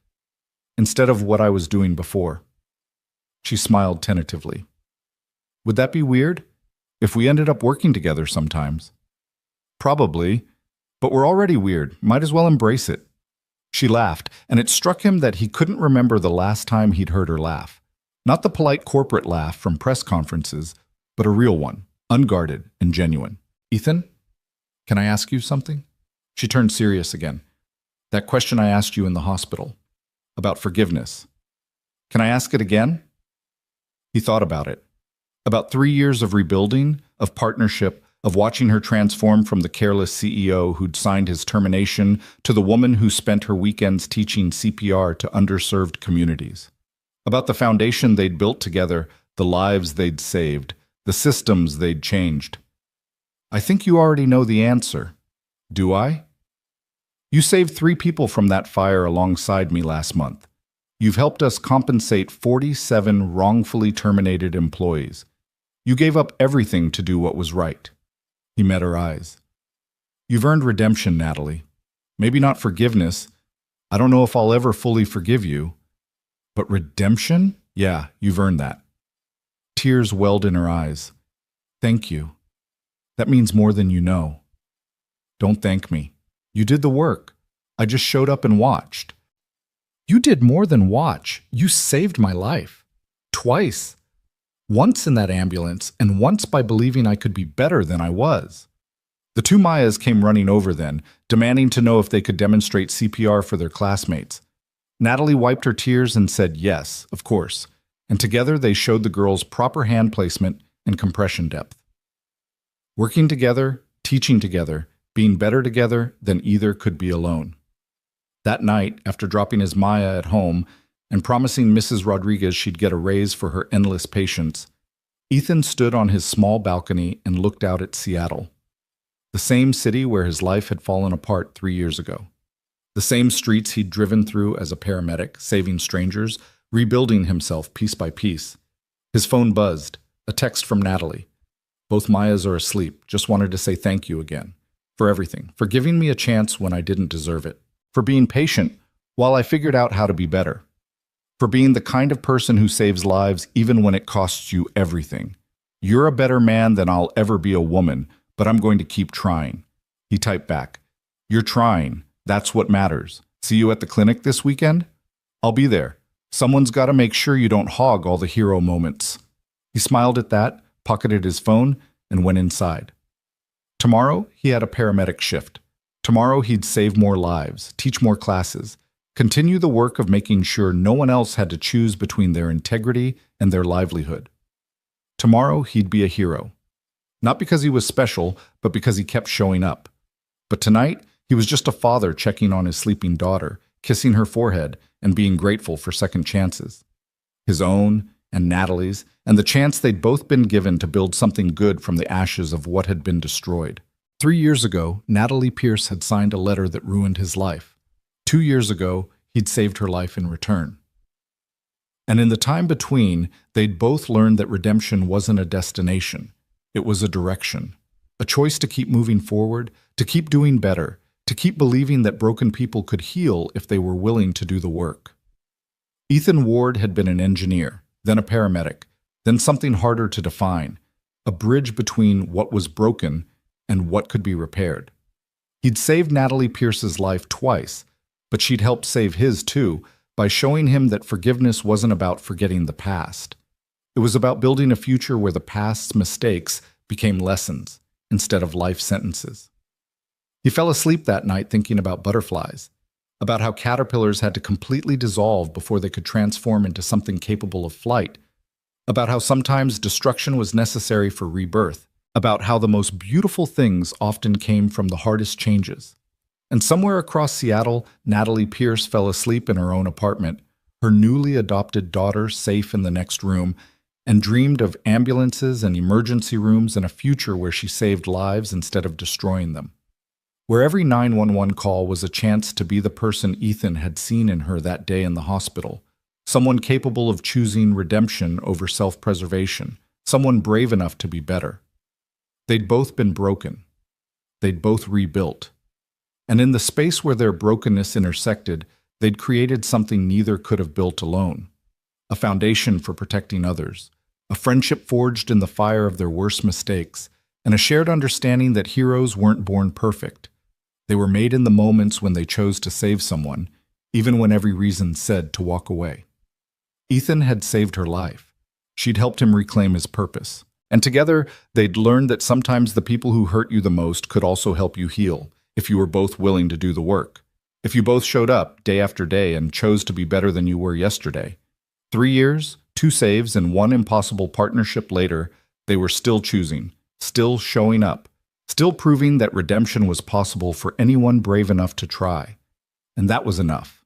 instead of what I was doing before. She smiled tentatively. Would that be weird? If we ended up working together sometimes? Probably, but we're already weird. Might as well embrace it. She laughed, and it struck him that he couldn't remember the last time he'd heard her laugh. Not the polite corporate laugh from press conferences, but a real one, unguarded and genuine. Ethan, can I ask you something? She turned serious again. That question I asked you in the hospital, about forgiveness. Can I ask it again? He thought about it. About 3 years of rebuilding, of partnership, of watching her transform from the careless CEO who'd signed his termination to the woman who spent her weekends teaching CPR to underserved communities. About the foundation they'd built together, the lives they'd saved, the systems they'd changed. I think you already know the answer. Do I? You saved 3 people from that fire alongside me last month. You've helped us compensate 47 wrongfully terminated employees. You gave up everything to do what was right. He met her eyes. You've earned redemption, Natalie. Maybe not forgiveness. I don't know if I'll ever fully forgive you. But redemption? Yeah, you've earned that. Tears welled in her eyes. Thank you. That means more than you know. Don't thank me. You did the work. I just showed up and watched. You did more than watch. You saved my life. Twice. Once in that ambulance, and once by believing I could be better than I was. The 2 Mayas came running over then, demanding to know if they could demonstrate CPR for their classmates. Natalie wiped her tears and said yes, of course, and together they showed the girls proper hand placement and compression depth. Working together, teaching together, being better together than either could be alone. That night, after dropping his Maya at home and promising Mrs. Rodriguez she'd get a raise for her endless patience, Ethan stood on his small balcony and looked out at Seattle, the same city where his life had fallen apart 3 years ago. The same streets he'd driven through as a paramedic, saving strangers, rebuilding himself piece by piece. His phone buzzed, a text from Natalie. Both Mayas are asleep, just wanted to say thank you again. For everything, for giving me a chance when I didn't deserve it, for being patient while I figured out how to be better, for being the kind of person who saves lives even when it costs you everything. You're a better man than I'll ever be a woman, but I'm going to keep trying. He typed back, You're trying. That's what matters. See you at the clinic this weekend? I'll be there. Someone's got to make sure you don't hog all the hero moments. He smiled at that, pocketed his phone, and went inside. Tomorrow, he had a paramedic shift. Tomorrow, he'd save more lives, teach more classes, continue the work of making sure no one else had to choose between their integrity and their livelihood. Tomorrow, he'd be a hero. Not because he was special, but because he kept showing up. But tonight, he was just a father checking on his sleeping daughter, kissing her forehead, and being grateful for second chances. His own and Natalie's, and the chance they'd both been given to build something good from the ashes of what had been destroyed. 3 years ago, Natalie Pierce had signed a letter that ruined his life. 2 years ago, he'd saved her life in return. And in the time between, they'd both learned that redemption wasn't a destination. It was a direction. A choice to keep moving forward, to keep doing better, to keep believing that broken people could heal if they were willing to do the work. Ethan Ward had been an engineer, then a paramedic, then something harder to define, a bridge between what was broken and what could be repaired. He'd saved Natalie Pierce's life twice, but she'd helped save his too by showing him that forgiveness wasn't about forgetting the past. It was about building a future where the past's mistakes became lessons instead of life sentences. He fell asleep that night thinking about butterflies, about how caterpillars had to completely dissolve before they could transform into something capable of flight, about how sometimes destruction was necessary for rebirth, about how the most beautiful things often came from the hardest changes. And somewhere across Seattle, Natalie Pierce fell asleep in her own apartment, her newly adopted daughter safe in the next room, and dreamed of ambulances and emergency rooms and a future where she saved lives instead of destroying them. Where every 911 call was a chance to be the person Ethan had seen in her that day in the hospital, someone capable of choosing redemption over self-preservation, someone brave enough to be better. They'd both been broken. They'd both rebuilt. And in the space where their brokenness intersected, They'd created something neither could have built alone. A foundation for protecting others, a friendship forged in the fire of their worst mistakes, and a shared understanding that heroes weren't born perfect. They were made in the moments when they chose to save someone, even when every reason said to walk away. Ethan had saved her life. She'd helped him reclaim his purpose. And together, they'd learned that sometimes the people who hurt you the most could also help you heal, if you were both willing to do the work. If you both showed up day after day and chose to be better than you were yesterday. 3 years, 2 saves, and 1 impossible partnership later, they were still choosing, still showing up, still proving that redemption was possible for anyone brave enough to try. And that was enough.